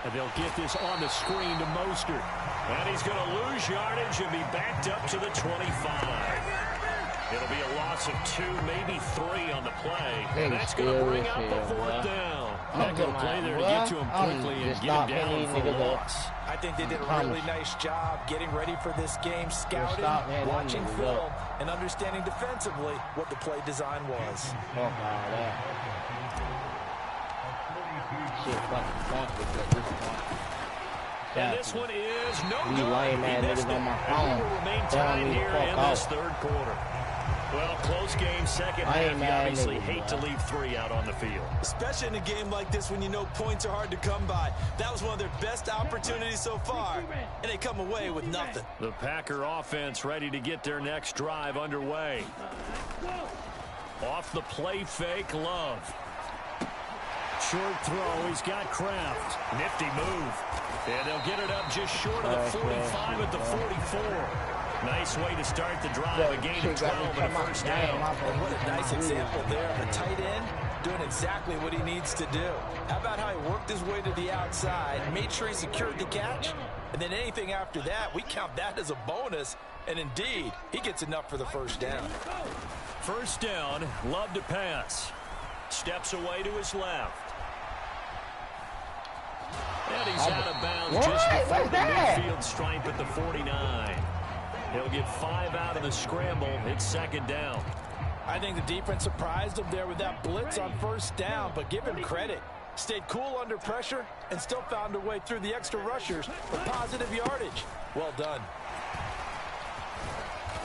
And they'll get this on the screen to Mostert. And he's going to lose yardage and be backed up to the 25. It'll be a loss of 2, maybe 3 on the play. And that's going to bring up the 4th down. Heck of a play there to get to him quickly and get him down for a loss. I think they did a really nice job getting ready for this game, scouting, watching film, and understanding defensively what the play design was. Fuck all that. Shit fucking pointless at this point. And this one is no good. You lame ass niggas on my phone. Will remain tied here in this third quarter. Well, close game, second half. You obviously hate to leave 3 out on the field. Especially in a game like this when you know points are hard to come by. That was one of their best opportunities so far, and they come away with nothing. The Packer offense ready to get their next drive underway. Off the play fake, Love. Short throw, he's got Kraft. Nifty move. And they'll get it up just short of the 45 at the 44. Nice way to start the drive. A gain of 12 and a first down. And what a nice example there of a tight end doing exactly what he needs to do. How about how he worked his way to the outside, made sure he secured the catch, and then anything after that, we count that as a bonus. And indeed, he gets enough for the first down. First down, Love to pass. Steps away to his left. And he's out of bounds just before the midfield stripe at the 49. He'll get 5 out of the scramble. It's second down. I think the defense surprised him there with that blitz on first down, but give him credit. Stayed cool under pressure and still found a way through the extra rushers for positive yardage. Well done.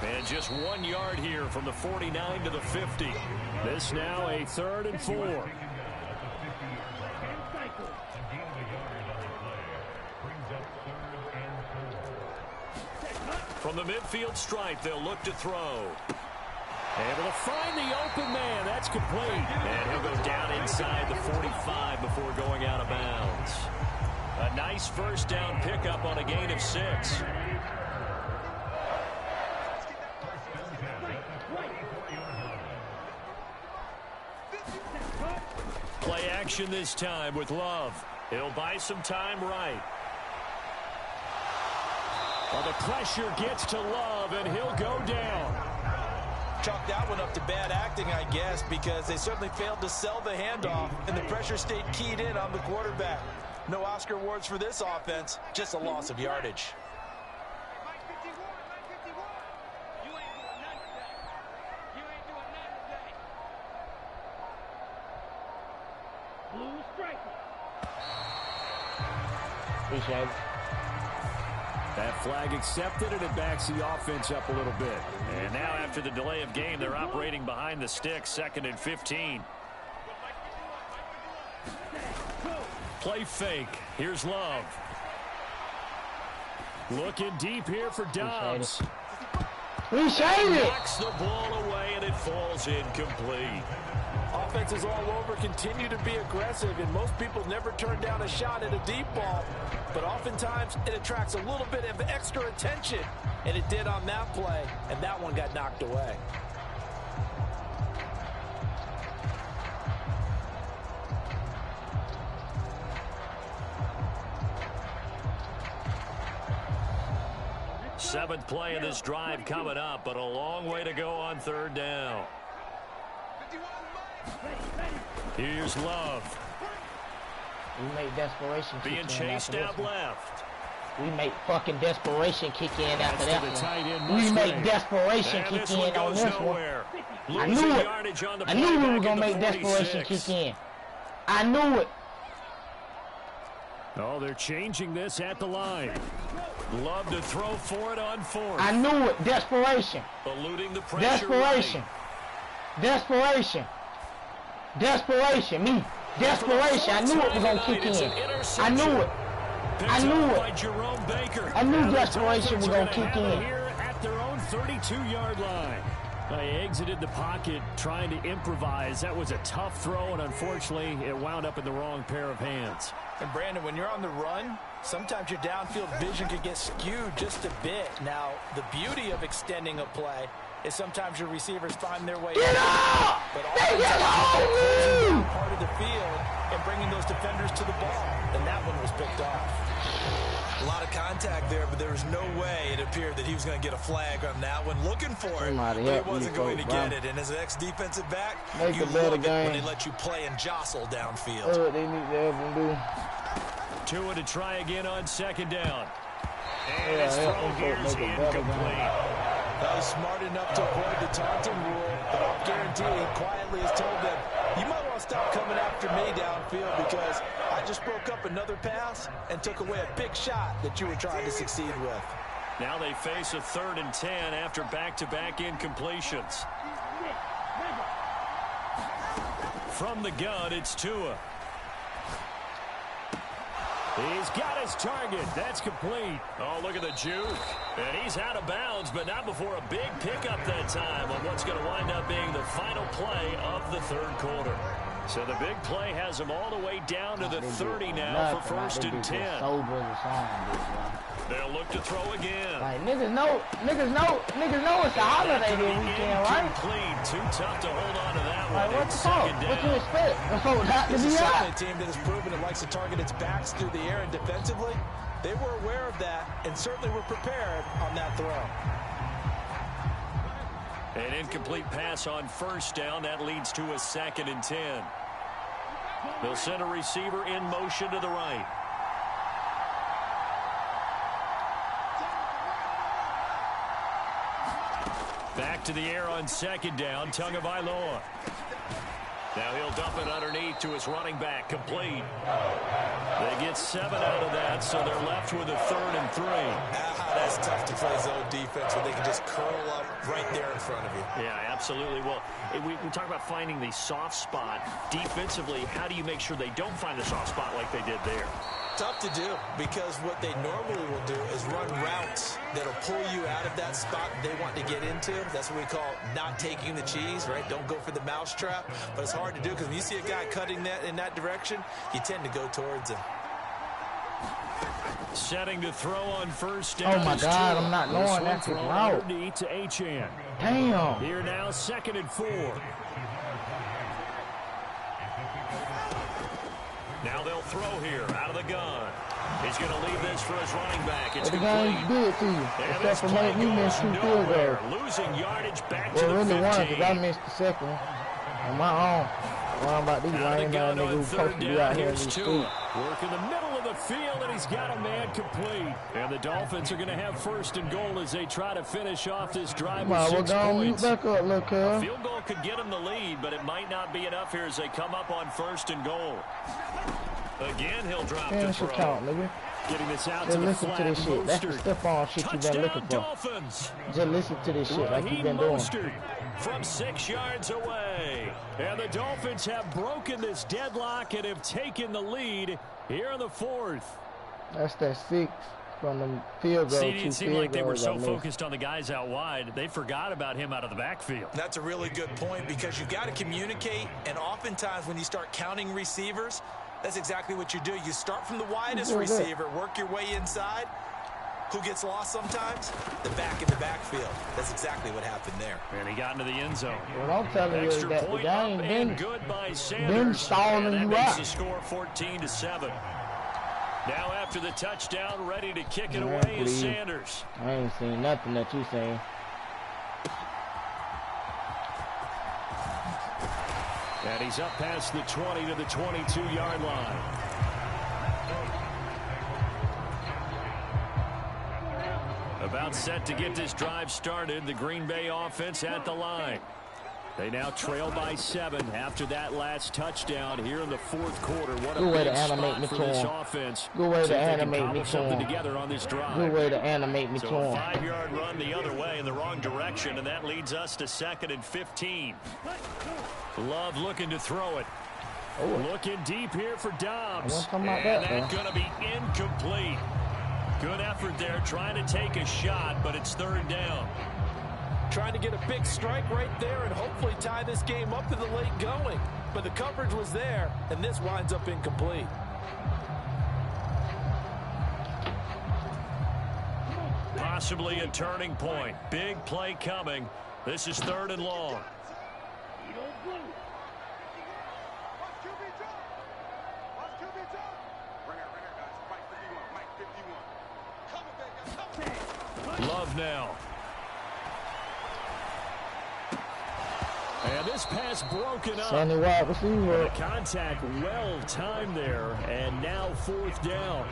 And just 1 yard here from the 49 to the 50. This now a 3rd and 4. From the midfield stripe, they'll look to throw. Able to find the open man. That's complete. And he'll go down inside the 45 before going out of bounds. A nice first down pickup on a gain of 6. Play action this time with Love. He'll buy some time right. Well, the pressure gets to Love, and he'll go down. Chalk that one up to bad acting, I guess, because they certainly failed to sell the handoff, and the pressure stayed keyed in on the quarterback. No Oscar awards for this offense, just a loss of yardage. Appreciate it. That flag accepted, and it backs the offense up a little bit. And now after the delay of game, they're operating behind the sticks, 2nd and 15. Play fake. Here's Love. Looking deep here for Dobbs. Knocks the ball away, and it falls incomplete. Offenses all over continue to be aggressive, and most people never turn down a shot at a deep ball. But oftentimes, it attracts a little bit of extra attention, and it did on that play, and that one got knocked away. Seventh play of this drive coming up, but a long way to go on 3rd down. Here's Love. We make desperation kick in. Being chased out left. We make fucking desperation kick in after that one. We make desperation kick in on this one. I knew it. I knew we were going to make desperation kick in. I knew it. Oh, they're changing this at the line. Love to throw for it on 4th. I knew it. Desperation. Eluding the pressure. Desperation. Desperation. Desperation. Me. Desperation. I knew it was going to kick in. I knew it. I knew it. I knew desperation was going to kick in. Here at their own 32-yard line. They exited the pocket trying to improvise. That was a tough throw, and unfortunately, it wound up in the wrong pair of hands. And Brandon, when you're on the run, sometimes your downfield vision can get skewed just a bit. Now, the beauty of extending a play is sometimes your receivers find their way. Get up! They get on part of the field and bringing those defenders to the ball. And that one was picked off. A lot of contact. contact there, but there was no way it appeared that he was going to get a flag on that one. Looking for it, but he wasn't going to get it. And as an ex-defensive back, you love it when they let you play and jostle downfield. Oh, they need to ever do. Tua to try again on second down. And his throw here is incomplete. That was smart enough to avoid the taunting rule, but I'll guarantee he quietly has told them, you might want to stop coming after me downfield because I just broke up another pass and took away a big shot that you were trying to succeed with. Now they face a 3rd and 10 after back-to-back incompletions. From the gun, it's Tua. He's got his target. That's complete. Oh, look at the juke. And he's out of bounds, but not before a big pickup that time on what's going to wind up being the final play of the 3rd quarter. So the big play has him all the way down to the 30 now for 1st and 10. They'll look to throw again. Like, niggas know it's a holiday this weekend, right? Clean. Too tough to hold on to that one. Like, what the fuck? What you expect? This is certainly a team that has proven it likes to target its backs through the air and defensively. They were aware of that and certainly were prepared on that throw. An incomplete pass on 1st down. That leads to a 2nd and 10. They'll send a receiver in motion to the right. Back to the air on 2nd down. Tagovailoa. Now he'll dump it underneath to his running back. Complete. They get 7 out of that, so they're left with a 3rd and 3. That's tough to play zone defense when they can just curl up right there in front of you. Yeah, absolutely. Well, we talk about finding the soft spot. Defensively, how do you make sure they don't find the soft spot like they did there? Tough to do because what they normally will do is run routes that'll pull you out of that spot they want to get into. That's what we call not taking the cheese, right? Don't go for the mousetrap. But it's hard to do because when you see a guy cutting that in that direction, you tend to go towards him. Setting to throw on 1st down. Oh my God, I'm not knowing that's his route. To Achane. Damn. Here now, 2nd and 4. Now they'll throw here out of the gun. He's going to leave this for his running back. It's the game good to you, except for making me miss 2 field goals. Losing yardage back to the 15. Really one, because I missed the 2nd one on my own. Well, about these lame ass niggas who supposed to be out here in the street. Work in the middle of the field, and he's got a man complete. And the Dolphins are going to have 1st and goal as they try to finish off this drive with 6 points. Back up, look, a field goal could get them the lead, but it might not be enough here as they come up on 1st and goal. Again, he'll drop the throw. Count, nigga. Getting this out just to the listen to this shit. That's the step on shit you've been looking for. Dolphins. Just listen to this shit like you've been doing. From 6 yards away. And the Dolphins have broken this deadlock and have taken the lead here in the 4th. That's that 6 from the field goal. It seemed like they were so focused on the guys out wide, they forgot about him out of the backfield. That's a really good point because you've got to communicate, and oftentimes when you start counting receivers, that's exactly what you do. You start from the widest receiver, work your way inside. Who gets lost sometimes? The back in the backfield. That's exactly what happened there. And he got into the end zone. What I'm telling you is that the game been stalling you out. The score 14-7. Now after the touchdown, ready to kick it away is Sanders. I ain't seen nothing that you saying. And he's up past the 20 to the 22-yard line. About set to get this drive started. The Green Bay offense at the line. They now trail by 7 after that last touchdown here in the 4th quarter. What a big spot for this offense. Good way to animate me something together on this drive. Good way to animate me. So a 5-yard run the other way in the wrong direction, and that leads us to 2nd and 15. Love looking to throw it. Looking deep here for Dobbs. And that's going to be incomplete. Good effort there, trying to take a shot, but it's 3rd down. Trying to get a big strike right there and hopefully tie this game up in the late going. But the coverage was there, and this winds up incomplete. Possibly a turning point. Big play coming. This is 3rd and long. Love now. And this pass broken up. Sunny wide receiver. The contact well timed there, and now 4th down.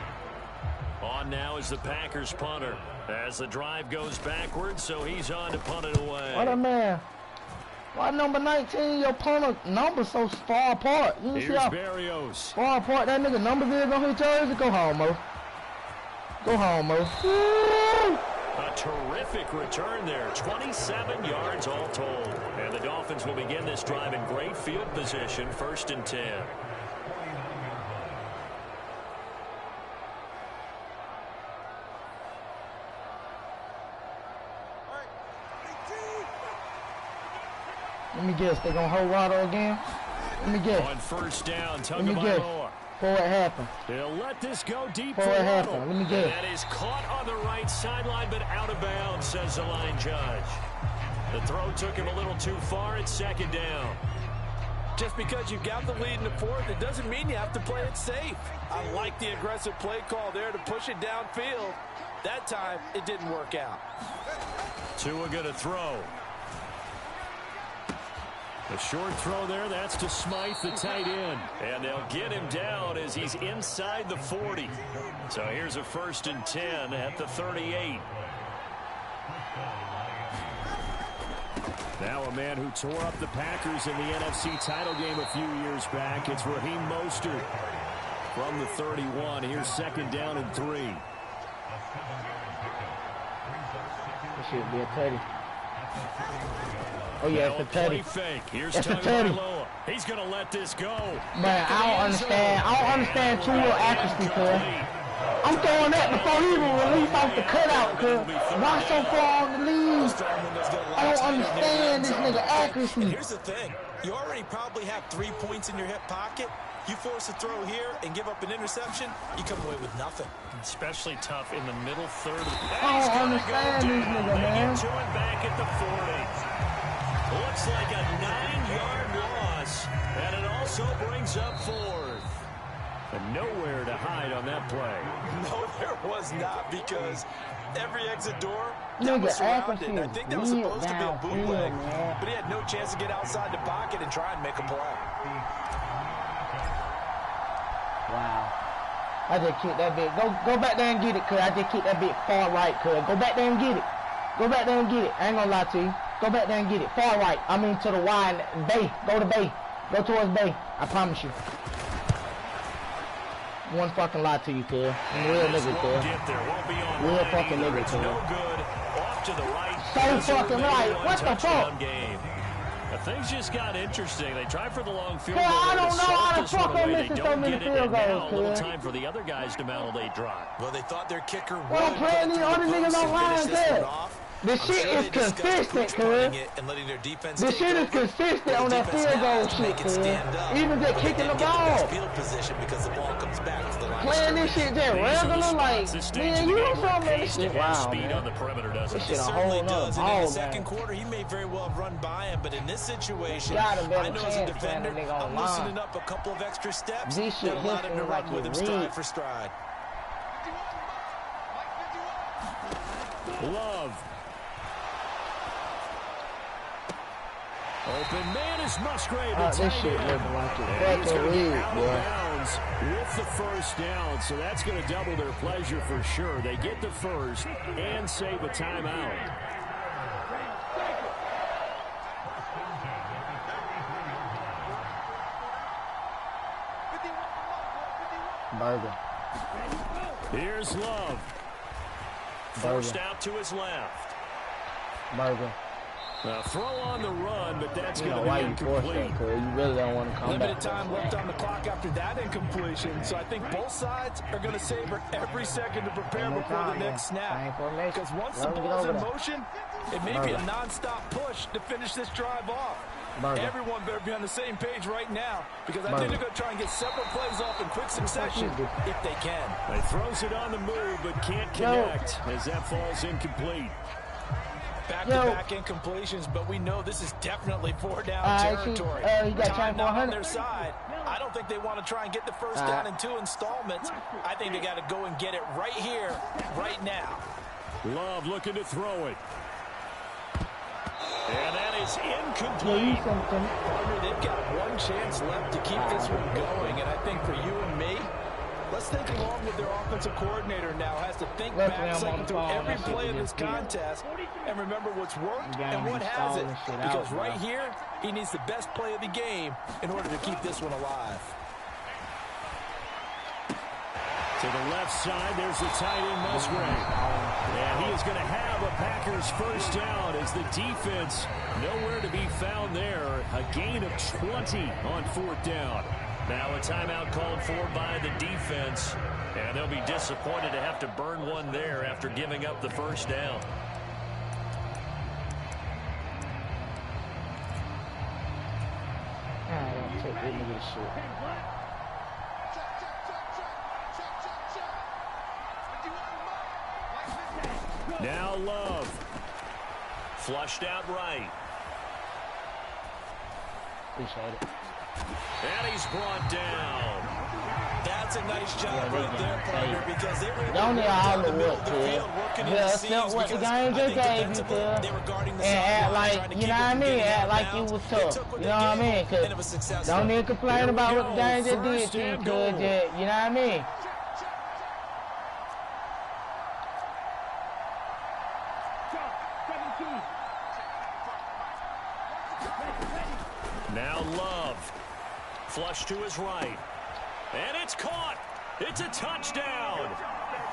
On now is the Packers punter as the drive goes backwards, so he's on to punt it away. What a man. Why number 19, your punter number so far apart? You see how Barrios. far apart that nigga number is on his jersey? Go home, Mo. Go home, Mo. A terrific return there. 27 yards all told. And the Dolphins will begin this drive in great field position, 1st and 10. Let me guess, they gonna hold Waddle again? Let me guess. On 1st down, Let me guess. Before it happened. They'll let this go deep Before for it happened. Let me guess. That is caught on the right sideline, but out of bounds, says the line judge. The throw took him a little too far. It's 2nd down. Just because you got the lead in the 4th, it doesn't mean you have to play it safe. I like the aggressive play call there to push it downfield. That time, it didn't work out. Tua gonna throw. A short throw there, that's to Smythe, the tight end. And they'll get him down as he's inside the 40. So here's a 1st and 10 at the 38. Now a man who tore up the Packers in the NFC title game a few years back. It's Raheem Mostert from the 31. Here's 2nd down and 3. This should be a Teddy. Oh, yeah, it's a Teddy. Here's it's a Teddy. He's going to let this go. Man, I don't understand Tua accuracy, cuz. I'm throwing that before he even released off the cutout, cuz. Why so far on the lead? I don't understand this nigga accuracy. And here's the thing. You already probably have 3 points in your hip pocket. You force a throw here and give up an interception, you come away with nothing. Especially tough in the middle third. I don't understand this nigga, man. To it back at the 40. Looks like a 9-yard loss, and it also brings up 4th. And nowhere to hide on that play. No, there was not, because every exit door was surrounded. I think that was supposed to be a bootleg, but he had no chance to get outside the pocket and try and make a play. Wow. I just kicked that bit. Go back there and get it, cuz. I just kicked that bit far right, cuz. Go back there and get it. Go back there and get it. I ain't gonna lie to you. Go back there and get it. Far right. I mean to the wide bay. Go to bay. Go towards bay. I promise you. One fucking lie to you, cuz. Real nigga, cuz. Real fucking nigga, cuz. No good. Off to the right. So fucking right. What the fuck? Things just got interesting. They tried for the long field goal. I don't know how the fuck I'm missing so many field goals, cuz. A little time for the other guys to mount a drive. Well, they thought their kicker would. Well, playing these other niggas online, cuz. This shit is consistent, cuz. This shit is consistent on that field goal shit, cuz. Even just kicking the ball. Playing this shit just regular, like, man, you know something, this shit, wow, man. This shit a whole nother ball, in the second quarter, he may very well have run by him, but in this situation, I know as a defender, I'm loosening up a couple of extra steps that allowed him to run with him stride for stride. Love. Open man is Musgrave. This shit looking like a fucking lead, boy. With the 1st down, so that's going to double their pleasure for sure. They get the 1st and save a timeout. Burger. Here's Love. Forced out to his left. Burger. Throw on the run, but that's going to be incomplete. You really don't want to come back. Limited time left on the clock after that incompletion, so I think both sides are going to savor every second to prepare before the next snap. Because once the ball's in motion, it may be a non-stop push to finish this drive off. Everyone better be on the same page right now, because I think they're going to try and get several plays off in quick succession if they can. They throws it on the move, but can't connect as that falls incomplete. Back-to-back incompletions, but we know this is definitely 4-down territory. Time not on their side. I don't think they want to try and get the 1st down in 2 installments. I think they got to go and get it right here, right now. Love looking to throw it. And that is incomplete. They've got one chance left to keep this one going, and I think for you and me, let's think along with their offensive coordinator now. Has to think back, cycle through every play of this contest, and remember what's worked and what hasn't. Because right here, he needs the best play of the game in order to keep this one alive. To the left side, there's the tight end, Musgrave. And he is going to have a Packers first down as the defense nowhere to be found there. A gain of 20 on fourth down. Now a timeout called for by the defense. And they'll be disappointed to have to burn one there after giving up the first down. I don't take any of this shit. Now Love. Flushed out right. Appreciate it. And he's brought down. That's a nice job right there, partner, because they were don't need all the work, kid. Just accept what the game just gave you, kid. And act like, you know what I mean? Act like you was tough. You know what I mean? Cause don't need to complain about what the game just did to you, kid. You know what I mean? Now Love. Flush to his right. And it's caught. It's a touchdown.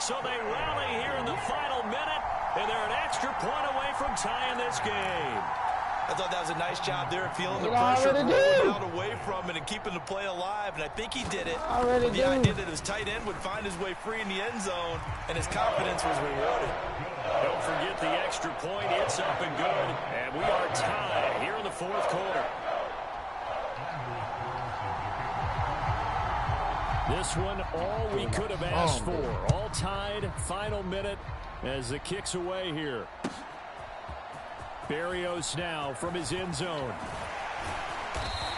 So they rally here in the final minute, and they're an extra point away from tying this game. I thought that was a nice job there, feeling the pressure, rolling out away from it and keeping the play alive, and I think he did it. The idea that his tight end would find his way free in the end zone, and his confidence was rewarded. Don't forget the extra point. It's up and good, and we are tied here in the fourth quarter. This one, all we could have asked for. All tied, final minute as the kick's away here. Berrios now from his end zone.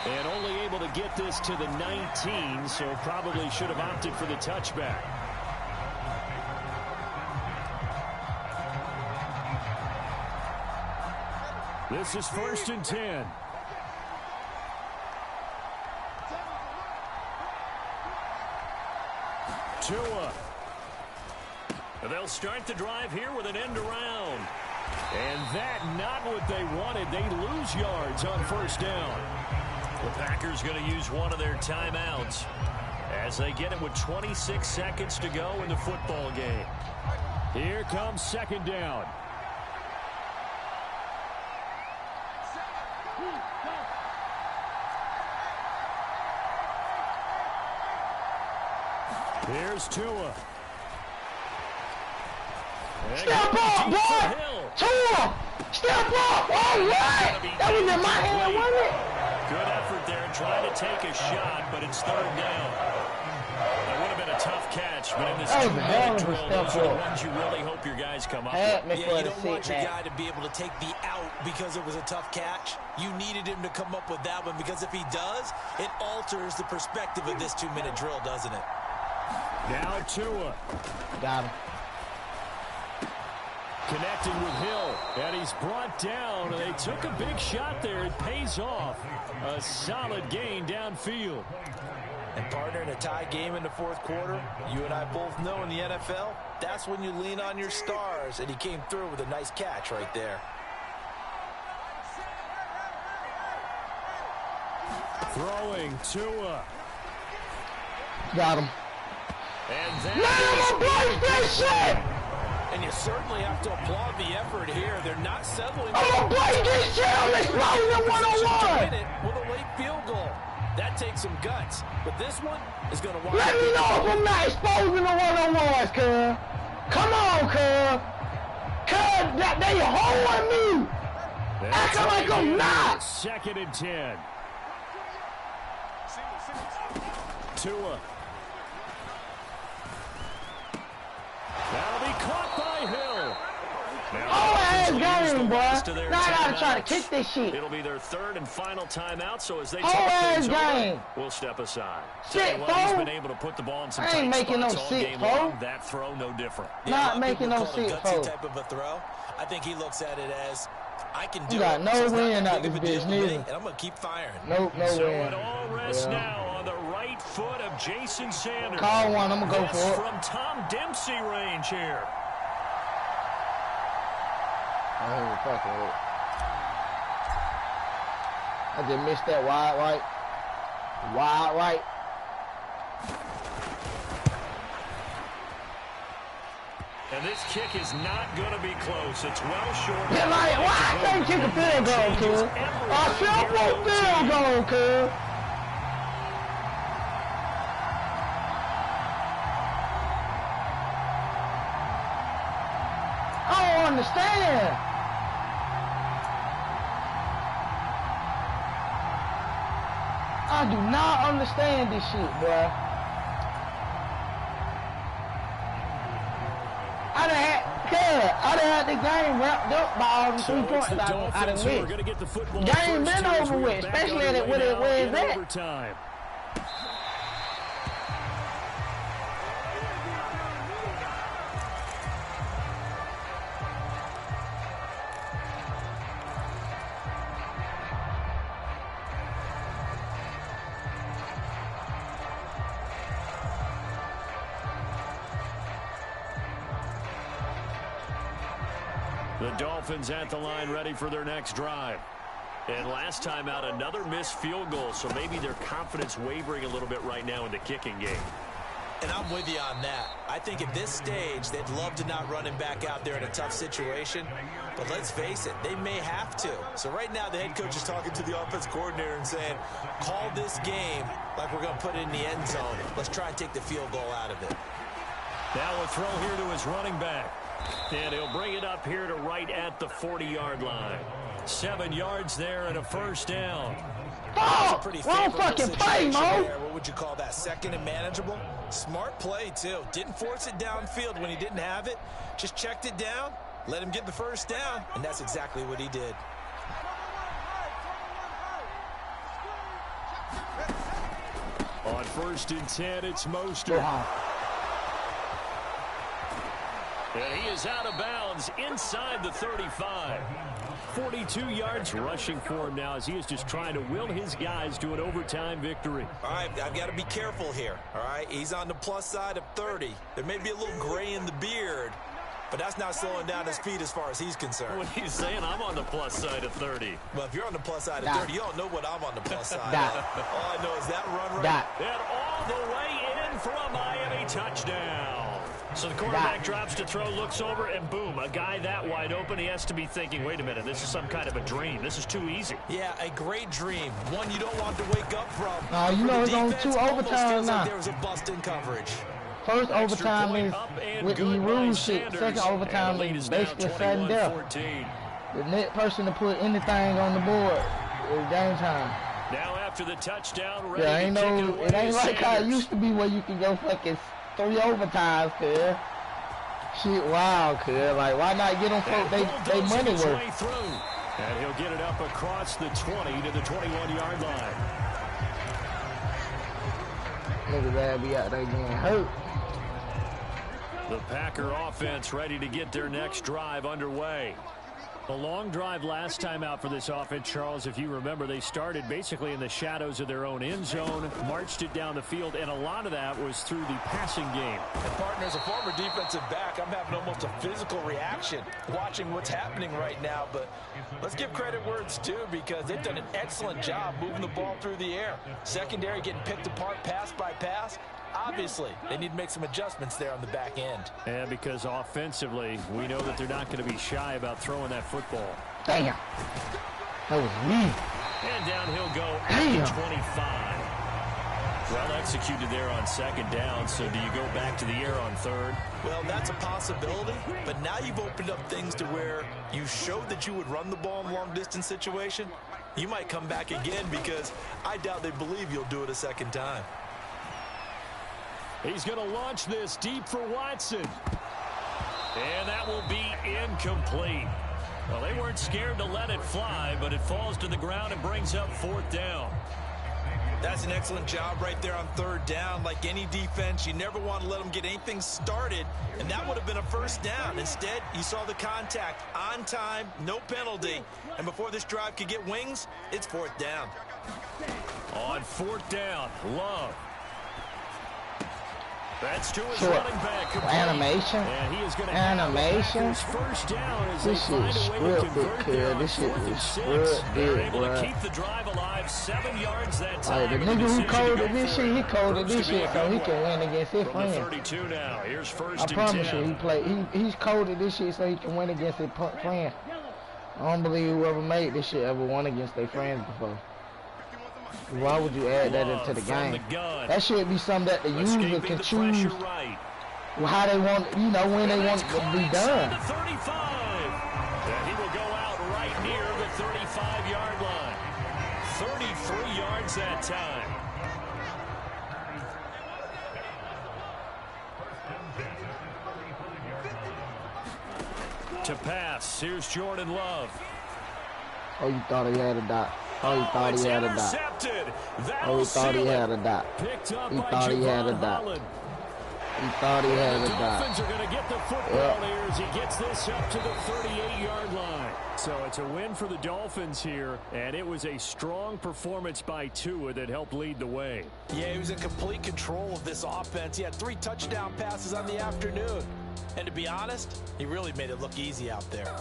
And only able to get this to the 19, so probably should have opted for the touchback. This is 1st and 10. Tua. They'll start the drive here with an end around. And that not what they wanted. They lose yards on first down. The Packers going to use one of their timeouts as they get it with 26 seconds to go in the football game. Here comes second down. Here's Tua. Step up, boy! Tua! Step up! All right! That was in my hand, wasn't it? Good effort there, trying to take a shot, but it's third down. That would have been a tough catch, but in this two-minute drill, those are the ones you really hope your guys come up with. Yeah, you don't want your guy to be able to take the out because it was a tough catch. You needed him to come up with that one, because if he does, it alters the perspective of this two-minute drill, doesn't it? Now Tua. Got him. Connecting with Hill, and he's brought down. They took a big shot there. It pays off. A solid gain downfield. And partner, in a tie game in the fourth quarter, you and I both know in the NFL, that's when you lean on your stars, and he came through with a nice catch right there. Throwing Tua. Got him. And let him break this shit! And you certainly have to applaud the effort here. They're not settling. I'm gonna break this shit on this closing one-on-one! With a late field goal. That takes some guts. But this one is going to watch. Let me know if I'm not exposing the one-on-ones, cuz. Come on, cuz. Cuz, they holding me. Acting like I'm not. 2nd and 10. Tua. That'll be caught by Hill. Oh, I got it game, boy. Now I gotta try to kick this shit. It'll be their third and final timeout, so as they talk things game. Over, we'll step aside. Shit, he's been able to put the ball in some tight spots all game long. That throw, no different. Not making no shit, folks. Type of a throw. I think he looks at it as, I can do it. You got no win out this bitch, neither. And I'm going to keep firing. Nope, no so win. It all rests now on the right foot of Jason Sanders. Call one, I'm going to go for it. From Tom Dempsey range here. I just missed that wide right. Wide right. And this kick is not going to be close. It's well short. Yeah, like, why I can't kick a field goal, kid? I still want field goal, kid. I don't understand. I do not understand this shit, boy. I done had the game wrapped up by all the 3 points I done missed. Game been over with, especially at where it was at. The Dolphins at the line ready for their next drive. And last time out, another missed field goal, so maybe their confidence wavering a little bit right now in the kicking game. And I'm with you on that. I think at this stage, they'd love to not run him back out there in a tough situation. But let's face it, they may have to. So right now, the head coach is talking to the offense coordinator and saying, call this game like we're going to put it in the end zone. Let's try and take the field goal out of it. Now a throw here to his running back. And he'll bring it up here to right at the 40-yard line. 7 yards there and a first down. Oh, wrong fucking play, Mo. What would you call that? Second and manageable? Smart play, too. Didn't force it downfield when he didn't have it. Just checked it down, let him get the first down, and that's exactly what he did. On 1st and 10, it's Mostert. And he is out of bounds inside the 35. 42 yards rushing for him now as he is just trying to will his guys to an overtime victory. All right, I've got to be careful here. All right, he's on the plus side of 30. There may be a little gray in the beard, but that's not slowing down his feet as far as he's concerned. What he's saying, I'm on the plus side of 30. Well, if you're on the plus side of 30, you don't know what I'm on the plus side of. All I know is that run right. And all the way in for a Miami touchdown. So the quarterback drops to throw, looks over, and boom, a guy that wide open, he has to be thinking, wait a minute, this is some kind of a dream. This is too easy. Yeah, a great dream. One you don't want to wake up from. You know it's on 2 overtime now. Like there was a bust in coverage. First overtime is with the rules shit. Second overtime is basically sudden death. The next person to put anything on the board is game time. Now after the touchdown, ready it ain't like how it used to be where you can go fucking 3 overtimes, cuz. Shit, wow, cuz. Like, why not get them folk they money worth? And he'll get it up across the 20 to the 21-yard line. Niggas that be out there getting hurt. The Packer offense ready to get their next drive underway. A long drive last time out for this offense, Charles. If you remember, they started basically in the shadows of their own end zone, marched it down the field, and a lot of that was through the passing game. And partner, as a former defensive back, I'm having almost a physical reaction watching what's happening right now. But let's give credit where it's due because they've done an excellent job moving the ball through the air. Secondary getting picked apart pass by pass. Obviously, they need to make some adjustments there on the back end. And because offensively, we know that they're not going to be shy about throwing that football. Damn. That was weak. And down he'll go at the 25. Well executed there on 2nd down, so do you go back to the air on 3rd? Well, that's a possibility, but now you've opened up things to where you showed that you would run the ball in a long-distance situation. You might come back again because I doubt they believe you'll do it a 2nd time. He's going to launch this deep for Watson. And that will be incomplete. Well, they weren't scared to let it fly, but it falls to the ground and brings up 4th down. That's an excellent job right there on 3rd down. Like any defense, you never want to let them get anything started, and that would have been a 1st down. Instead, you saw the contact on time, no penalty, and before this drive could get wings, it's 4th down. On 4th down, Love. That's to his Short. running back. Animation. And he is going to Animation. have first down as This they find shit a way to scripted, convert kid. there on This shit 4th and is 6. scripted, They're able to bruh. keep the drive alive, 7 yards that time. Like, the nigga who coded this shit, he coded this shit so he can win against his From the friends. 32 now. Here's first I and promise 10. you, he's coded this shit so he can win against his friends. I don't believe whoever made this shit ever won against their friends before. Why would you add that into the game? That should be something that the user can choose how they want, you know, when they want it to be done. The 35. And he will go out right near the 35-yard line. 33 yards that time. To pass, here's Jordan Love. Oh, you thought he had a dot. Oh, he thought he had a dot. Oh, he thought he had a dot. He thought he had a dot. He thought he had a dot. The Dolphins are going to get the football here as he gets this up to the 38-yard line. So it's a win for the Dolphins here, and it was a strong performance by Tua that helped lead the way. Yeah, he was in complete control of this offense. He had 3 touchdown passes on the afternoon. And to be honest, he really made it look easy out there.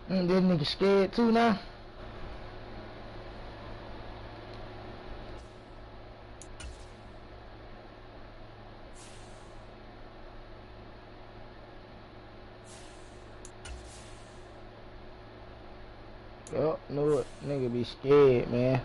This nigga scared too now. Yup, know it. Nigga be scared, man.